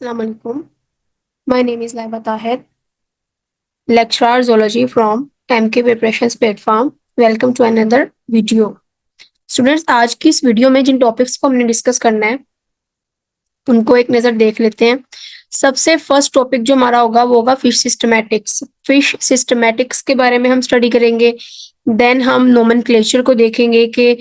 Assalamu alaikum. My name is Laiba Taher, lecturer zoology from MK Preparations platform. Welcome to another video. Students, आज की इस video में जिन topics को हमने discuss करना है उनको एक नज़र देख लेते हैं। सबसे फर्स्ट टॉपिक जो हमारा होगा वो होगा फिश सिस्टमैटिक्स। फिश सिस्टमैटिक्स के बारे में हम स्टडी करेंगे। देन हम नोमेनक्लेचर को देखेंगे कि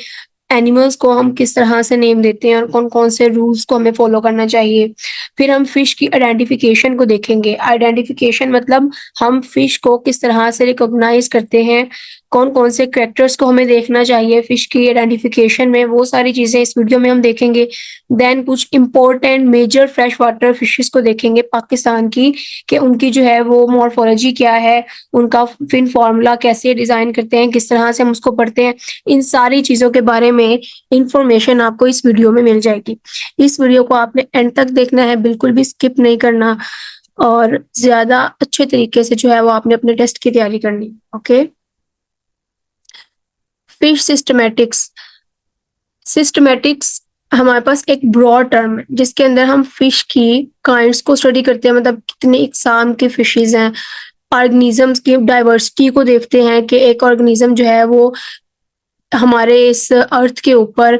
एनिमल्स को हम किस तरह से नेम देते हैं और कौन कौन से रूल्स को हमें फॉलो करना चाहिए। फिर हम फिश की आइडेंटिफिकेशन को देखेंगे। आइडेंटिफिकेशन मतलब हम फिश को किस तरह से रिकॉग्नाइज करते हैं, कौन कौन से कैरेक्टर्स को हमें देखना चाहिए फिश की आइडेंटिफिकेशन में, वो सारी चीज़ें इस वीडियो में हम देखेंगे। देन कुछ important major fresh water fishes को देखेंगे पाकिस्तान की, कि उनकी जो है वो मॉर्फोलॉजी क्या है, उनका फिन फार्मूला कैसे डिज़ाइन करते हैं, किस तरह से हम उसको पढ़ते हैं। इन सारी चीज़ों के बारे में इंफॉर्मेशन आपको इस वीडियो में मिल जाएगी। इस वीडियो को आपने एंड तक देखना है, बिल्कुल भी स्किप नहीं करना, और ज्यादा अच्छे तरीके से जो है वो आपने अपने टेस्ट की तैयारी करनी। Okay, fish systematics. सिस्टमैटिक्स हमारे पास एक ब्रॉड टर्म है जिसके अंदर हम फिश की काइंड्स को स्टडी करते हैं, मतलब कितने इकसाम के फिशेज हैं। ऑर्गेनिजम्स की डाइवर्सिटी को देखते हैं कि एक ऑर्गेनिज्म जो है वो हमारे इस अर्थ के ऊपर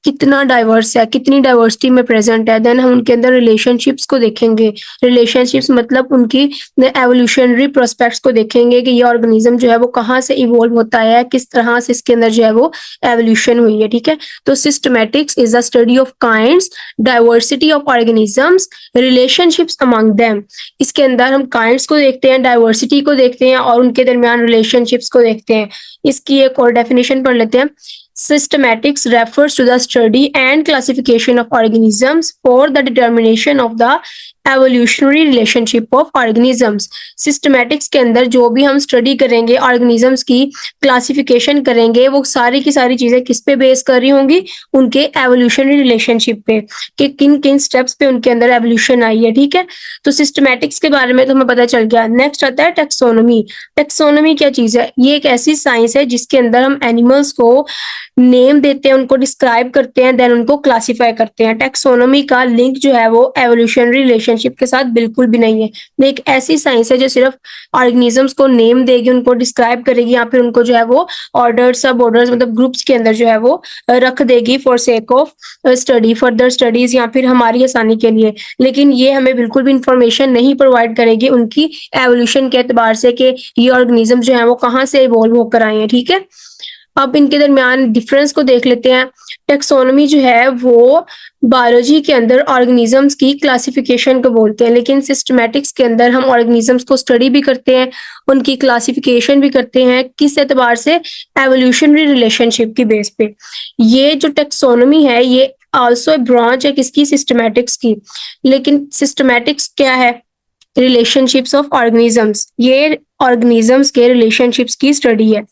कितना डाइवर्स है, कितनी डाइवर्सिटी में प्रेजेंट है। देन हम उनके अंदर रिलेशनशिप्स को देखेंगे। रिलेशनशिप्स मतलब उनकी एवोल्यूशनरी प्रोस्पेक्ट्स को देखेंगे कि ये ऑर्गेनिज्म जो है वो कहाँ से इवॉल्व होता है, किस तरह से इसके अंदर जो है वो एवोल्यूशन हुई है। ठीक है, तो systematics is the study of kinds, diversity of organisms, relationships among them. इसके अंदर हम काइंड्स को देखते हैं, डाइवर्सिटी को देखते हैं और उनके दरमियान रिलेशनशिप्स को देखते हैं। इसकी एक और डेफिनेशन पढ़ लेते हैं। Systematics refers to the study and classification of organisms for the determination of the evolutionary relationship of organisms. Systematics के अंदर जो भी हम स्टडी करेंगे, organisms की क्लासिफिकेशन करेंगे, वो सारी की सारी चीजें किस पे बेस कर रही होंगी, उनके evolutionary relationship पे, कि किन किन स्टेप्स पे उनके अंदर evolution आई है। ठीक है, तो सिस्टमैटिक्स के बारे में तो हमें पता चल गया। नेक्स्ट आता है टेक्सोनोमी। टेक्सोनोमी क्या चीज है? ये एक ऐसी साइंस है जिसके अंदर हम एनिमल्स को नेम देते हैं, उनको डिस्क्राइब करते हैं, देन उनको क्लासिफाई करते हैं। टेक्सोनोमी का लिंक जो है वो एवोल्यूशनरी रिलेशनशिप के साथ बिल्कुल भी नहीं है। ये एक ऐसी साइंस है जो सिर्फ ऑर्गेनिजम्स को नेम देगी, उनको डिस्क्राइब करेगी, या फिर उनको जो है वो ऑर्डर, सब ऑर्डर्स मतलब ग्रुप्स के अंदर जो है वो रख देगी for sake of study, further studies, या फिर हमारी आसानी के लिए। लेकिन ये हमें बिल्कुल भी इंफॉर्मेशन नहीं प्रोवाइड करेगी उनकी एवोल्यूशन के एतबार से कि ये ऑर्गेनिज्म जो है वो कहाँ से इवॉल्व होकर आए हैं। ठीक है, अब इनके दरमियान डिफरेंस को देख लेते हैं। टेक्सोनोमी जो है वो बायोलॉजी के अंदर ऑर्गेनिजम्स की क्लासिफिकेशन को बोलते हैं, लेकिन सिस्टमैटिक्स के अंदर हम ऑर्गेनिजम्स को स्टडी भी करते हैं, उनकी क्लासिफिकेशन भी करते हैं। किस एतबार से? एवोल्यूशनरी रिलेशनशिप की बेस पे। ये जो टेक्सोनोमी है ये आल्सो ब्रांच है किसकी? सिस्टमैटिक्स की। लेकिन सिस्टमैटिक्स क्या है? Relationships of organisms. ये ऑर्गेनिजम्स के रिलेशनशिप्स की स्टडी है।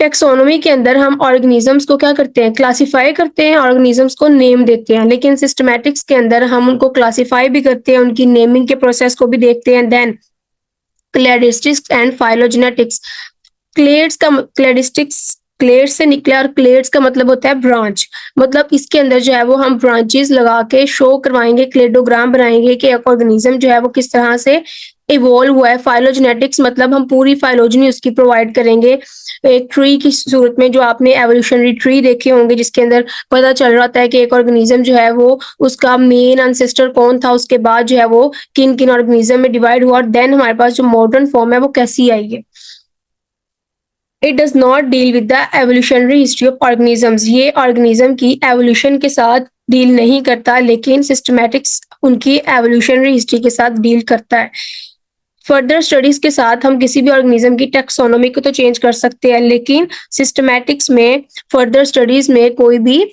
टेक्सोनोमी के अंदर हम ऑर्गेनिजम्स को क्या करते हैं? क्लासिफाई करते हैं, ऑर्गेनिजम्स को नेम देते हैं। लेकिन सिस्टमैटिक्स के अंदर हम उनको क्लासिफाई भी करते हैं, उनकी नेमिंग के प्रोसेस को भी देखते हैं। Then cladistics and phylogenetics. Clades से निकला, और क्लेड्स का मतलब होता है ब्रांच। मतलब इसके अंदर जो है वो हम ब्रांचेस लगा के शो करवाएंगे, क्लेडोग्राम बनाएंगे कि एक ऑर्गेनिज्म जो है वो किस तरह से इवॉल्व हुआ है। फाइलोजेनेटिक्स मतलब हम पूरी फाइलोजनी उसकी प्रोवाइड करेंगे एक ट्री की सूरत में, जो आपने एवोल्यूशनरी ट्री देखे होंगे जिसके अंदर पता चल रहा था कि एक ऑर्गेनिज्म जो है वो उसका मेन एंसेस्टर कौन था, उसके बाद जो है वो किन किन ऑर्गेनिज्म में डिवाइड हुआ, और देन हमारे पास जो मॉडर्न फॉर्म है वो कैसी आई है। It does not deal with the evolutionary history of organisms. ये ऑर्गेनिज्म की एवोल्यूशन के साथ डील नहीं करता, लेकिन सिस्टमैटिक्स उनकी एवोल्यूशनरी हिस्ट्री के साथ डील करता है। फर्दर स्टडीज के साथ हम किसी भी ऑर्गेनिज्म की टेक्सोनोमी को तो चेंज कर सकते हैं, लेकिन सिस्टमैटिक्स में फर्दर स्टडीज में कोई भी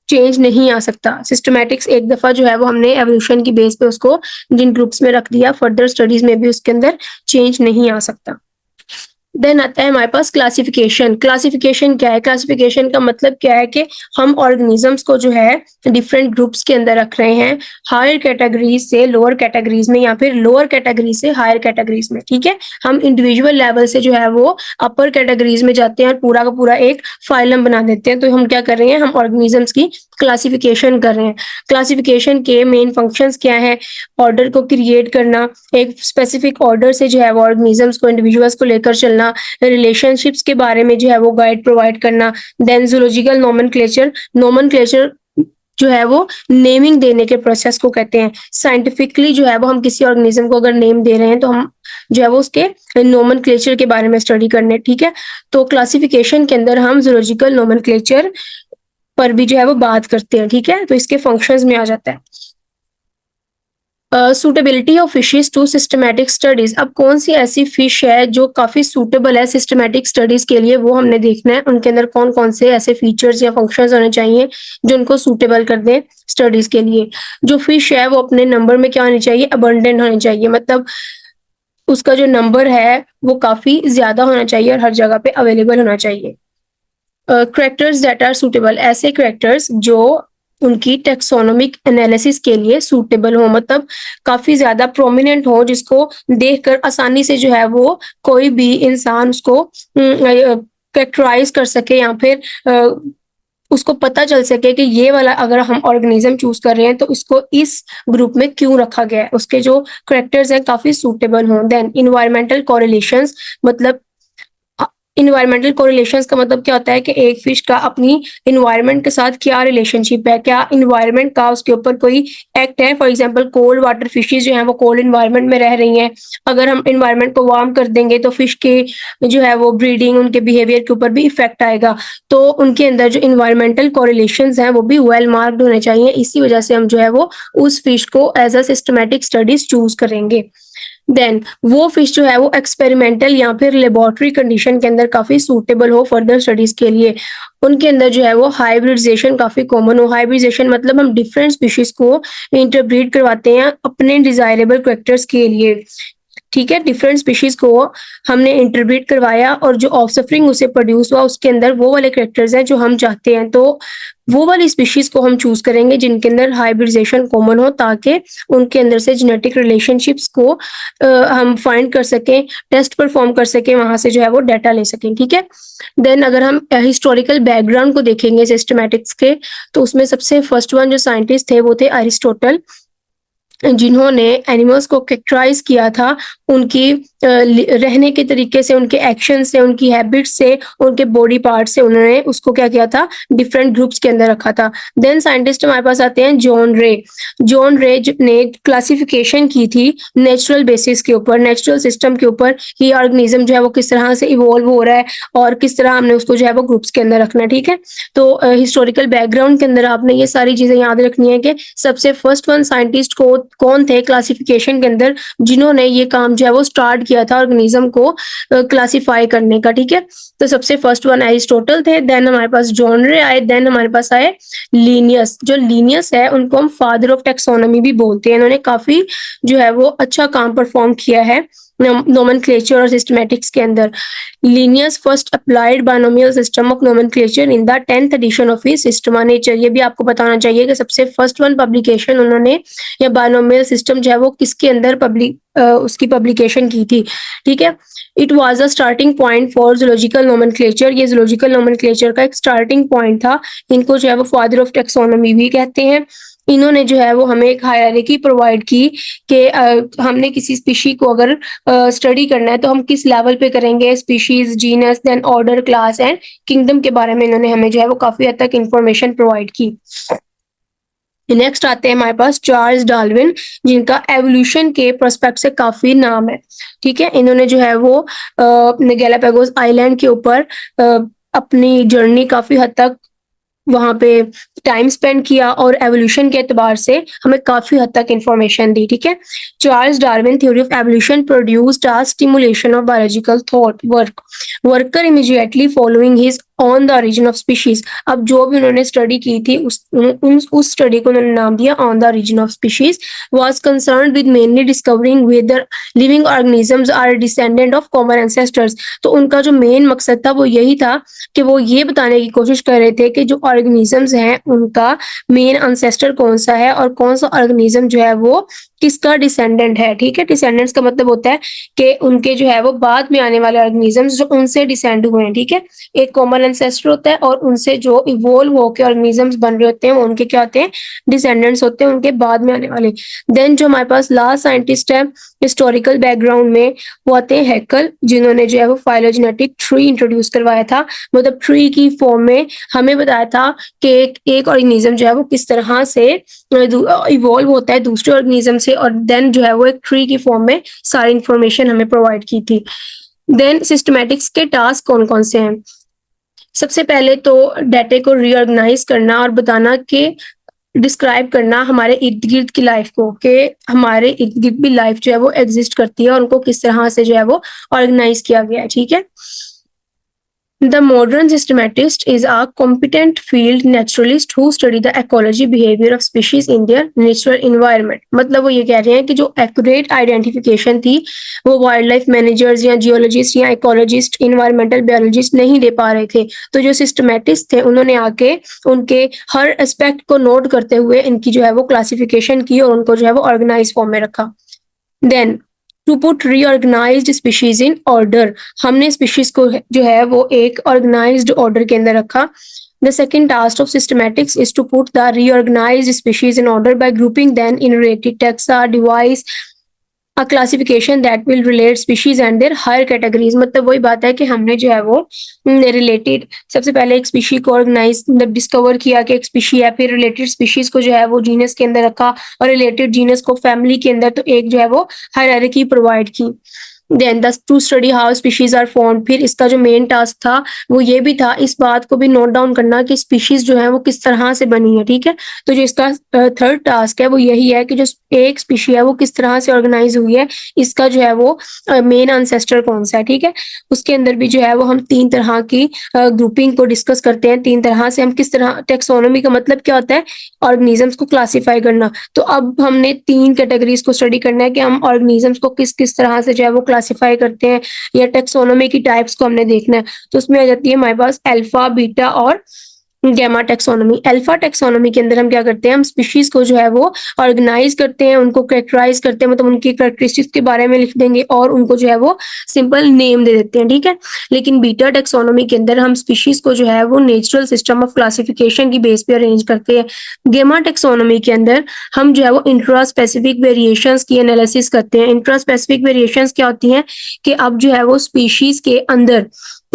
चेंज नहीं आ सकता। सिस्टमैटिक्स एक दफा जो है वो हमने एवोल्यूशन की बेस पे उसको जिन ग्रुप्स में रख दिया, फर्दर स्टडीज में भी उसके अंदर चेंज नहीं आ सकता। देन आता है हमारे पास क्लासिफिकेशन। क्लासिफिकेशन क्या है? क्लासिफिकेशन का मतलब क्या है कि हम ऑर्गेनिजम्स को जो है डिफरेंट ग्रुप्स के अंदर रख रहे हैं, हायर कैटेगरीज से लोअर कैटेगरीज में, या फिर लोअर कैटेगरी से हायर कैटेगरीज में। ठीक है, हम इंडिविजुअल लेवल से जो है वो अपर कैटेगरीज में जाते हैं और पूरा का पूरा एक फाइलम बना देते हैं। तो हम क्या कर रहे हैं? हम ऑर्गेनिजम्स की क्लासिफिकेशन कर रहे हैं। क्लासिफिकेशन के मेन फंक्शंस क्या हैं? ऑर्डर को क्रिएट करना, एक स्पेसिफिक ऑर्डर से जो है वो ऑर्गेनिजम्स को, इंडिविजुअल्स को लेकर चलना, रिलेशनशिप्स के बारे में जो है वो गाइड प्रोवाइड करना। देन जूलॉजिकल नोमेनक्लेचर, नोमेनक्लेचर जो है वो नेमिंग देने के प्रोसेस को कहते हैं। साइंटिफिकली जो है वो हम किसी ऑर्गेनिज्म को अगर नेम दे रहे हैं तो हम जो है वो उसके नोमेनक्लेचर के बारे में स्टडी करने, ठीक है। तो क्लासिफिकेशन के अंदर हम जूलॉजिकल नोमेनक्लेचर पर भी जो है वो बात करते हैं, ठीक है। तो इसके फंक्शंस में आ जाता है। Suitability of fishes to systematic studies, अब कौन सी ऐसी फिश है जो काफी सूटेबल है सिस्टमैटिक स्टडीज के लिए, वो हमने देखना है। उनके अंदर कौन कौन से ऐसे फीचर्स या फंक्शंस होने चाहिए जो उनको सूटेबल कर दें स्टडीज के लिए। जो फिश है वो अपने नंबर में क्या होनी चाहिए? अबंडेंट होनी चाहिए, मतलब उसका जो नंबर है वो काफी ज्यादा होना चाहिए और हर जगह पे अवेलेबल होना चाहिए। करेक्टर्स दैट आर सूटेबल, ऐसे करेक्टर्स जो उनकी टेक्सोनोमिक एनालिसिस के लिए सूटेबल हो, मतलब काफी ज्यादा प्रोमिनेंट हो, जिसको देखकर आसानी से जो है वो कोई भी इंसान उसको कैरेक्टराइज कर सके या फिर उसको पता चल सके कि ये वाला अगर हम ऑर्गेनिज्म चूज कर रहे हैं तो इसको इस ग्रुप में क्यों रखा गया है, उसके जो करेक्टर्स हैं काफी सूटेबल हों। देन इन्वायरमेंटल कोरिलेशंस, मतलब इन्वायरमेंटल कोरिलेशंस का मतलब क्या होता है कि एक फिश का अपनी इन्वायरमेंट के साथ क्या रिलेशनशिप है, क्या इन्वायरमेंट का उसके ऊपर कोई एक्ट है। For example cold water fishes जो हैं वो कोल्ड इन्वायरमेंट में रह रही हैं, अगर हम इन्वायरमेंट को वार्म कर देंगे तो फिश के जो है वो ब्रीडिंग, उनके बिहेवियर के ऊपर भी इफेक्ट आएगा। तो उनके अंदर जो इन्वायरमेंटल कोरिलेशंस हैं वो भी वेल मार्क्ड होने चाहिए। इसी वजह से हम जो है वो उस फिश को as a systematic studies choose करेंगे। देन वो फिश जो है वो एक्सपेरिमेंटल या फिर लेबोरेटरी कंडीशन के अंदर काफी सूटेबल हो फर्दर स्टडीज के लिए। उनके अंदर जो है वो हाइब्रिडाइजेशन काफी कॉमन हो। हाइब्रिडाइजेशन मतलब हम डिफरेंट स्पीशीज को इंटरब्रीड करवाते हैं अपने डिजायरेबल कैरेक्टर्स के लिए, ठीक है। डिफरेंट स्पीशीज को हमने इंटरब्रीड करवाया और जो ऑफस्प्रिंग उसे प्रोड्यूस हुआ उसके अंदर वो वाले कैरेक्टर्स हैं जो हम चाहते हैं, तो वो वाली स्पीशीज को हम चूज करेंगे जिनके अंदर हाइब्रिडाइजेशन कॉमन हो, ताकि उनके अंदर से जेनेटिक रिलेशनशिप्स को हम फाइंड कर सकें, टेस्ट परफॉर्म कर सकें, वहां से जो है वो डाटा ले सकें, ठीक है। देन अगर हम हिस्टोरिकल बैकग्राउंड को देखेंगे सिस्टमैटिक्स के, तो उसमें सबसे फर्स्ट वन जो साइंटिस्ट थे वो थे अरिस्टोटल, जिन्होंने एनिमल्स को कैरेक्टराइज किया था उनकी रहने के तरीके से, उनके एक्शन से, उनकी हैबिट से, उनके बॉडी पार्ट से। उन्होंने उसको क्या किया था? डिफरेंट ग्रुप्स के अंदर रखा था। देन साइंटिस्ट हमारे पास आते हैं जॉन रे। जॉन रे ने क्लासिफिकेशन की थी नेचुरल बेसिस के ऊपर, नेचुरल सिस्टम के ऊपर, कि ऑर्गेनिज्म जो है वो किस तरह से इवॉल्व हो रहा है और किस तरह हमने उसको जो है वो ग्रुप्स के अंदर रखना, ठीक है। तो हिस्टोरिकल बैकग्राउंड के अंदर आपने ये सारी चीजें याद रखनी है कि सबसे फर्स्ट वन साइंटिस्ट को कौन थे क्लासिफिकेशन के अंदर जिन्होंने ये काम जो है वो स्टार्ट किया था ऑर्गेनिज्म को क्लासिफाई करने का, ठीक है। तो सबसे फर्स्ट वन एरिस्टोटल थे, देन हमारे पास जॉन रे आए, देन हमारे पास आए लीनियस। जो लीनियस है उनको हम फादर ऑफ टेक्सोनॉमी भी बोलते हैं। इन्होंने काफी जो है वो अच्छा काम परफॉर्म किया है नोमेनक्लेचर और सिस्टमैटिक्स के अंदर। Linnaeus first applied binomial system of nomenclature in the 10th edition of his Systema Naturae. ये भी आपको पता होना चाहिए कि सबसे फर्स्ट वन पब्लिकेशन उन्होंने या बायनोमियल सिस्टम जो है वो किसके अंदर उसकी पब्लिकेशन की थी, ठीक है। It was a starting point for zoological nomenclature. ये जूलॉजिकल नोमेनक्लेचर का एक स्टार्टिंग पॉइंट था। इनको जो है वो फादर ऑफ टेक्सोनॉमी भी कहते हैं। इन्होंने जो है वो हमें एक हायरार्की प्रोवाइड की कि हमने किसी स्पीशी को अगर स्टडी करना है तो हम किस लेवल पे करेंगे, species, genus, then order, class and kingdom के बारे में इन्होंने हमें जो है वो काफी हद तक इंफॉर्मेशन प्रोवाइड की। नेक्स्ट आते हैं हमारे पास चार्ल्स डार्विन, जिनका एवोल्यूशन के प्रोस्पेक्ट से काफी नाम है, ठीक है। इन्होंने जो है वो अपने गैलापागोस आइलैंड के ऊपर अपनी जर्नी काफी हद तक वहां पे टाइम स्पेंड किया और एवोल्यूशन के एतबार से हमें काफी हद तक इंफॉर्मेशन दी, ठीक है। Charles Darwin theory of evolution produced a stimulation of biological thought worker immediately following his on the origin of species. अब जो भी उन्होंने स्टडी की थी उस स्टडी को उन्होंने नाम दिया on the origin of species. Was concerned with mainly discovering whether living organisms are descendant of common ancestors. तो उनका जो मेन मकसद था वो यही था कि वो ये बताने की कोशिश कर रहे थे कि जो ऑर्गेनिजम्स हैं उनका मेन एंसेस्टर कौन सा है और कौन सा ऑर्गेनिज्म जो है वो किसका डिसेंडेंट है, ठीक है। डिसेंडेंट्स का मतलब होता है कि उनके जो है वो बाद में आने वाले ऑर्गेनिजम्स जो उनसे डिसेंड हुए हैं, ठीक है। एक कॉमन एंसेस्टर होता है और उनसे जो इवॉल्व होके ऑर्गेनिजम्स बन रहे होते हैं वो उनके क्या होते हैं, डिसेंडेंट्स होते हैं, उनके बाद में आने वाले। देन जो हमारे पास लास्ट साइंटिस्ट है हिस्टोरिकल बैकग्राउंड में, वो आते हैं हैकल, जिन्होंने जो है वो फाइलोजेनेटिक ट्री इंट्रोड्यूस करवाया था। मतलब ट्री की फॉर्म में हमें बताया था कि एक ऑर्गेनिज्म जो है वो किस तरह से इवॉल्व होता है दूसरे ऑर्गेनिज्म से, और देन जो है वो एक ट्री की फॉर्म में सारी इंफॉर्मेशन हमें प्रोवाइड की थी। देन सिस्टमैटिक्स के टास्क कौन कौन से हैं? सबसे पहले तो डाटा को रीऑर्गेनाइज करना और बताना कि डिस्क्राइब करना हमारे इर्द गिर्द की लाइफ को, कि हमारे इर्द गिर्द भी लाइफ जो है वो एग्जिस्ट करती है और उनको किस तरह से जो है वो ऑर्गेनाइज किया गया है। ठीक है। The modern systematist is a competent field naturalist who study the ecology behavior of species in their natural environment। मतलब वो ये कह रहे हैं कि जो accurate identification थी वो वाइल्ड लाइफ मैनेजर्स या जियोलॉजिस्ट या इकोलॉजिस्ट, इन्वायरमेंटल बायोलॉजिस्ट नहीं दे पा रहे थे। तो जो सिस्टमैटिस्ट थे उन्होंने आके उनके हर एस्पेक्ट को नोट करते हुए इनकी जो है वो क्लासिफिकेशन की और उनको जो है वो ऑर्गेनाइज फॉर्म में रखा। Then to put reorganised species in order, हमने स्पीशीज को जो है वो एक ऑर्गेनाइज्ड ऑर्डर के अंदर रखा। The second task of systematics is to put the reorganized species in order by grouping them in related taxa, devise a classification that will relate species and their higher categories। मतलब वही बात है कि हमने जो है वो रिलेटेड, सबसे पहले एक स्पीशी को ऑर्गेनाइज मतलब डिस्कवर किया कि एक स्पीशी है, फिर रिलेटेड स्पीशीज को जो है वो जीनस के अंदर रखा और रिलेटेड जीनस को फैमिली के अंदर, तो एक जो है वो हायरार्की प्रोवाइड की। Then the to study how species are formed, फिर इसका जो मेन टास्क था वो ये भी था इस बात को भी नोट डाउन करना कि स्पीशीज जो है वो किस तरह से बनी है। ठीक है। तो जो इसका थर्ड टास्क है वो यही है कि जो एक स्पीशी है वो किस तरह से ऑर्गेनाइज हुई है, इसका जो है वो मेन एंसेस्टर कौन सा है। ठीक है। उसके अंदर भी जो है वो हम 3 तरह की ग्रुपिंग को डिस्कस करते हैं। 3 तरह से हम किस तरह, टेक्सोनोमी का मतलब क्या होता है, ऑर्गेनिजम्स को क्लासिफाई करना। तो अब हमने 3 कैटेगरीज को स्टडी करना है कि हम ऑर्गेनिजम्स को किस किस तरह से जो है वो क्लासिफाई करते हैं, या टेक्सोनोमी की टाइप्स को हमने देखना है। तो उसमें आ जाती है हमारे पास अल्फा, बीटा और गैमा टेक्सोनोमी। अल्फा टेक्सोनोमी के अंदर हम क्या करते हैं, हम स्पीशीज को जो है वो ऑर्गेनाइज करते हैं, उनको कैरेक्टराइज करते हैं, मतलब उनकी कैरेक्टरिस्टिक्स के बारे में लिख देंगे और उनको जो है वो सिंपल नेम दे देते हैं। ठीक है। लेकिन बीटा टेक्सोनोमी के अंदर हम स्पीशीज को जो है वो नेचुरल सिस्टम ऑफ क्लासिफिकेशन की बेस पे अरेंज करते हैं। गैमा टेक्सोनोमी के अंदर हम जो है वो इंट्रा स्पेसिफिक वेरिएशंस की एनालिसिस करते हैं। इंट्रा स्पेसिफिक वेरिएशंस क्या होती हैं कि अब जो है वो स्पीशीज के अंदर,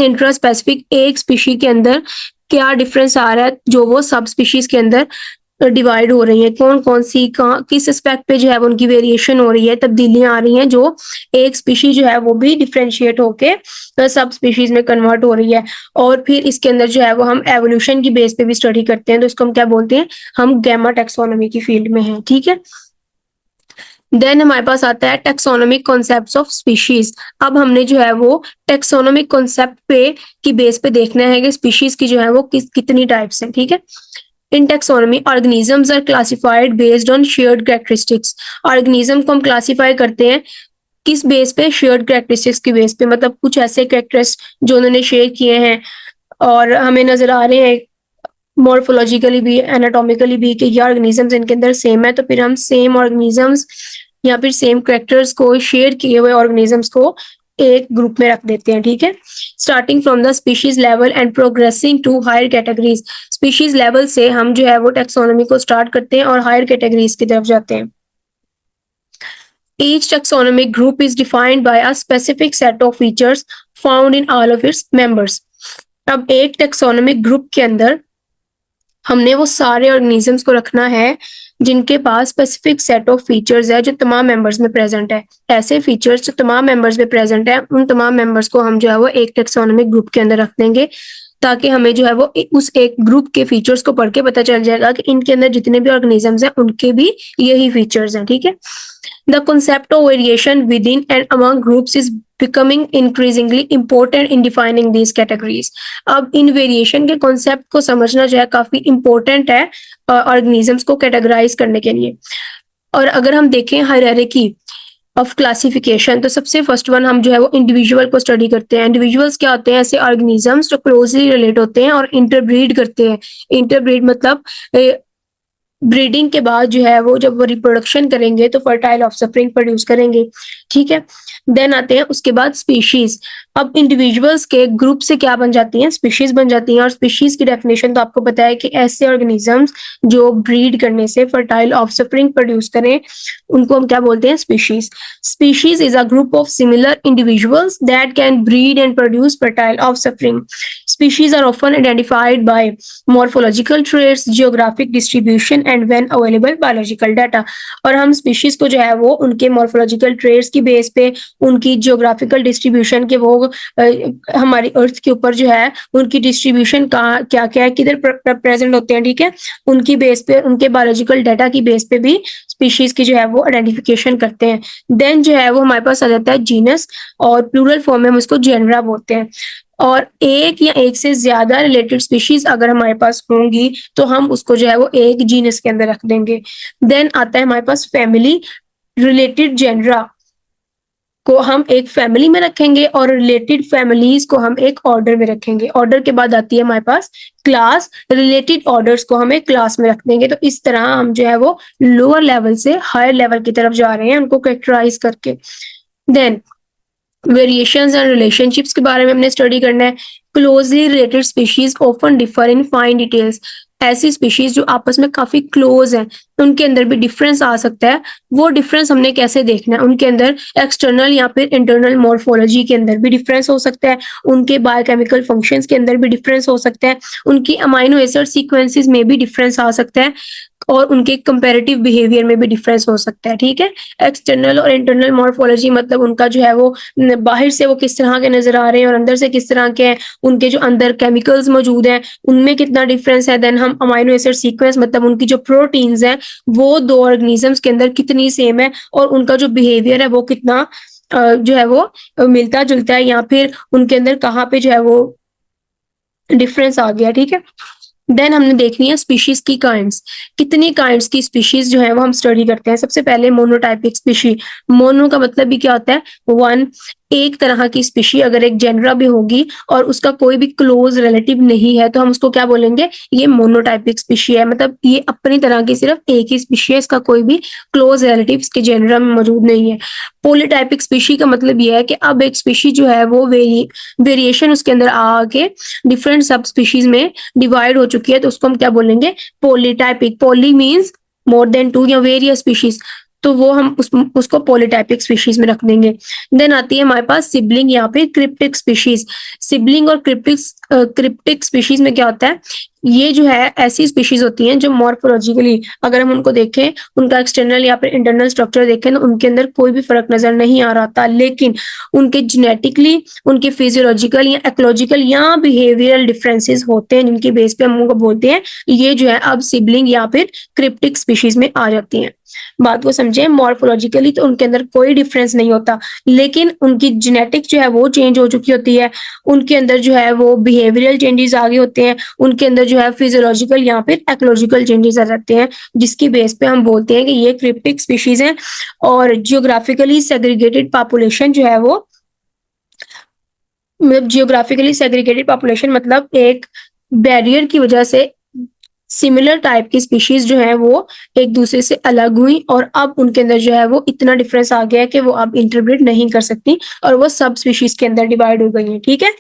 इंट्रा स्पेसिफिक एक स्पीशी के अंदर क्या डिफरेंस आ रहा है, जो वो सब स्पीशीज के अंदर डिवाइड हो रही है, कौन कौन सी कहाँ किस एस्पेक्ट पे जो है उनकी वेरिएशन हो रही है, तब्दीलियां आ रही हैं, जो एक स्पीशीज जो है वो भी डिफरेंशिएट होके सब स्पीशीज में कन्वर्ट हो रही है। और फिर इसके अंदर जो है वो हम एवोल्यूशन की बेस पे भी स्टडी करते हैं, तो इसको हम क्या बोलते हैं, हम गैमा टेक्सोनोमी की फील्ड में हैं। ठीक है। देन हमारे पास आता है टेक्सोनोमिक कॉन्सेप्ट्स ऑफ स्पीशीज। अब हमने जो है वो टेक्सोनोमिक कॉन्सेप्ट पे की बेस पे देखना है कि स्पीशीज की जो है वो कितनी टाइप्स हैं। ठीक है। In taxonomy organisms are classified based on shared characteristics. Organism को हम क्लासिफाई करते हैं किस बेस पे, शेयर्ड कैरेक्टरिस्टिक्स की बेस पे, मतलब कुछ ऐसे कैरेक्टर्स जो उन्होंने शेयर किए हैं और हमें नजर आ रहे हैं मॉर्फोलॉजिकली भी, एनाटॉमिकली भी, कि ये ऑर्गेनिजम्स इनके अंदर सेम है, तो फिर हम सेम ऑर्गेनिजम्स या फिर सेम कैरेक्टर्स को, शेयर किए हुए ऑर्गेनिजम्स को एक ग्रुप में रख देते हैं। ठीक है। Starting from the species level and progressing to higher categories. Species level से हम जो है वो टेक्सोनोमी को स्टार्ट करते हैं और हायर कैटेगरीज की तरफ जाते हैं। Each taxonomic group is defined by a specific set of features found in all of its members। अब एक टेक्सोनोमिक ग्रुप के अंदर हमने वो सारे ऑर्गेनिजम्स को रखना है जिनके पास स्पेसिफिक सेट ऑफ फीचर्स है जो तमाम मेंबर्स में प्रेजेंट है। ऐसे फीचर्स जो तमाम मेंबर्स में प्रेजेंट है, उन तमाम मेंबर्स को हम जो है वो एक टेक्सोनोमिक ग्रुप के अंदर रख देंगे, ताकि हमें जो है वो उस एक ग्रुप के फीचर्स को पढ़ के पता चल जाएगा कि इनके अंदर जितने भी ऑर्गेनिजम्स हैं उनके भी यही फीचर्स हैं। ठीक है। The concept of variation within and among groups is becoming increasingly important in defining these categories। अब इन वेरिएशन के कॉन्सेप्ट को समझना जो है काफी इंपॉर्टेंट है ऑर्गेनिजम्स को कैटेगराइज करने के लिए। और अगर हम देखें हायरार्की ऑफ क्लासिफिकेशन, तो सबसे फर्स्ट वन हम जो है वो इंडिविजुअल को स्टडी करते हैं। इंडिविजुअल्स क्या होते हैं, ऐसे ऑर्गेनिजम्स जो क्लोजली रिलेट होते हैं और इंटरब्रीड करते हैं। इंटरब्रीड मतलब ब्रीडिंग के बाद जो है वो जब वो रिप्रोडक्शन करेंगे तो फर्टाइल ऑफस्प्रिंग प्रोड्यूस करेंगे। ठीक है। देन आते हैं उसके बाद स्पीशीज। अब इंडिविजुअल्स के ग्रुप से क्या बन जाती हैं, स्पीशीज बन जाती हैं। और स्पीशीज की डेफिनेशन तो आपको पता है कि ऐसे ऑर्गेनिजम्स जो ब्रीड करने से फर्टाइल ऑफस्प्रिंग प्रोड्यूस करें, उनको हम क्या बोलते हैं, species. Species is a group of similar individuals that can breed and produce fertile offspring. Species are often identified by morphological traits, geographic distribution, and when available biological data. और हम species को जो है वो उनके मॉर्फोलॉजिकल ट्रेड्स की base पे, उनकी जियोग्राफिकल डिस्ट्रीब्यूशन के वो हमारी अर्थ के ऊपर जो है उनकी डिस्ट्रीब्यूशन कहाँ क्या क्या है, किधर प्रेजेंट होते हैं, ठीक है, उनकी बेस पे, उनके बायोलॉजिकल डाटा की बेस पे भी स्पीशीज की जो है वो आइडेंटिफिकेशन करते हैं। देन जो है वो हमारे पास आ जाता है जीनस, और प्लूरल फॉर्म में हम उसको जेनरा बोलते हैं। और एक या एक से ज्यादा रिलेटेड स्पीशीज अगर हमारे पास होंगी तो हम उसको जो है वो एक जीनस के अंदर रख देंगे। देन आता है हमारे पास फैमिली। रिलेटेड जेनरा को हम एक फैमिली में रखेंगे और रिलेटेड फैमिलीज को हम एक ऑर्डर में रखेंगे। ऑर्डर के बाद आती है हमारे पास क्लास। रिलेटेड ऑर्डर्स को हम एक क्लास में रख देंगे। तो इस तरह हम जो है वो लोअर लेवल से हायर लेवल की तरफ जा रहे हैं उनको कैरेक्टराइज करके। देन वेरिएशंस एंड रिलेशनशिप्स के बारे में हमने स्टडी करना है। Closely related species often differ in fine details. ऐसी स्पीशीज जो आपस में काफी क्लोज हैं, उनके अंदर भी डिफरेंस आ सकता है। वो डिफरेंस हमने कैसे देखना है, उनके अंदर एक्सटर्नल या फिर इंटरनल मॉर्फोलॉजी के अंदर भी डिफरेंस हो सकता है, उनके बायोकेमिकल फंक्शंस के अंदर भी डिफरेंस हो सकता है, उनकी अमाइनो एसिड सीक्वेंसेस में भी डिफरेंस आ सकता है, और उनके कंपैरेटिव बिहेवियर में भी डिफरेंस हो सकता है। ठीक है, एक्सटर्नल और इंटरनल मॉर्फोलॉजी मतलब उनका जो है वो बाहर से वो किस तरह के नजर आ रहे हैं और अंदर से किस तरह के हैं, उनके जो अंदर केमिकल्स मौजूद हैं उनमें कितना डिफरेंस है। देन हम अमाइनो एसिड सीक्वेंस मतलब उनकी जो प्रोटीन्स हैं वो दो ऑर्गेनिजम्स के अंदर कितनी सेम है, और उनका जो बिहेवियर है वो कितना जो है वो मिलता जुलता है, या फिर उनके अंदर कहाँ पे जो है वो डिफरेंस आ गया। ठीक है, देन हमने देखनी है स्पीशीज की काइंड्स। कितनी काइंड्स की स्पीशीज जो है वो हम स्टडी करते हैं। सबसे पहले मोनोटाइपिक स्पीशी। मोनो का मतलब भी क्या होता है, वन, एक तरह की स्पीशी। अगर एक जेनरा भी होगी और उसका कोई भी क्लोज रिलेटिव नहीं है तो हम उसको क्या बोलेंगे, ये मोनोटाइपिक स्पीशी है, मतलब ये अपनी तरह की सिर्फ एक ही स्पीशी है, इसका कोई भी क्लोज रिलेटिव इसके जेनरा में मौजूद नहीं है। पॉलीटाइपिक स्पीशी का मतलब ये है कि अब एक स्पीशी जो है वो वेरिएशन उसके अंदर आके डिफरेंट सब स्पीशीज में डिवाइड हो चुकी है, तो उसको हम क्या बोलेंगे, polytypic. Poly means more than two या वेरियस स्पीशीज, तो वो हम उसको पॉलीटाइपिक स्पीशीज में रख देंगे। देन आती है हमारे पास सिबलिंग या फिर क्रिप्टिक स्पीशीज। सिबलिंग और क्रिप्टिक स्पीशीज में क्या होता है, ये जो है ऐसी स्पीशीज होती हैं जो मॉर्फोलॉजिकली अगर हम उनको देखें, उनका एक्सटर्नल या फिर इंटरनल स्ट्रक्चर देखें तो उनके अंदर कोई भी फर्क नजर नहीं आ रहा था, लेकिन उनके जेनेटिकली, उनके फिजियोलॉजिकल या इकोलॉजिकल या बिहेवियरल डिफरेंसेस होते हैं, जिनकी बेस पे हम उनको बोलते हैं ये जो है अब सिबलिंग या फिर क्रिप्टिक स्पीशीज में आ जाती हैं। बात को समझे, मॉर्फोलॉजिकली तो उनके अंदर कोई डिफरेंस नहीं होता, लेकिन उनकी जेनेटिक जो है वो चेंज हो चुकी होती है, उनके अंदर जो है वो बिहेवियरल चेंजेस आगे होते हैं, उनके अंदर जो है फिजियोलॉजिकल या फिर इकोलॉजिकल चेंजेस आ जाते हैं, जिसकी बेस पे हम बोलते हैं कि ये क्रिप्टिक स्पीशीज हैं। और जियोग्राफिकली सेग्रीगेटेड पॉपुलेशन जो है वो, मतलब जियोग्राफिकली सेग्रीगेटेड पॉपुलेशन मतलब एक बैरियर की वजह से सिमिलर टाइप की स्पीशीज जो है वो एक दूसरे से अलग हुई, और अब उनके अंदर जो है वो इतना डिफरेंस आ गया है कि वो अब इंटरब्रीड नहीं कर सकती और वो सब स्पीशीज के अंदर डिवाइड हो गई है। ठीक है,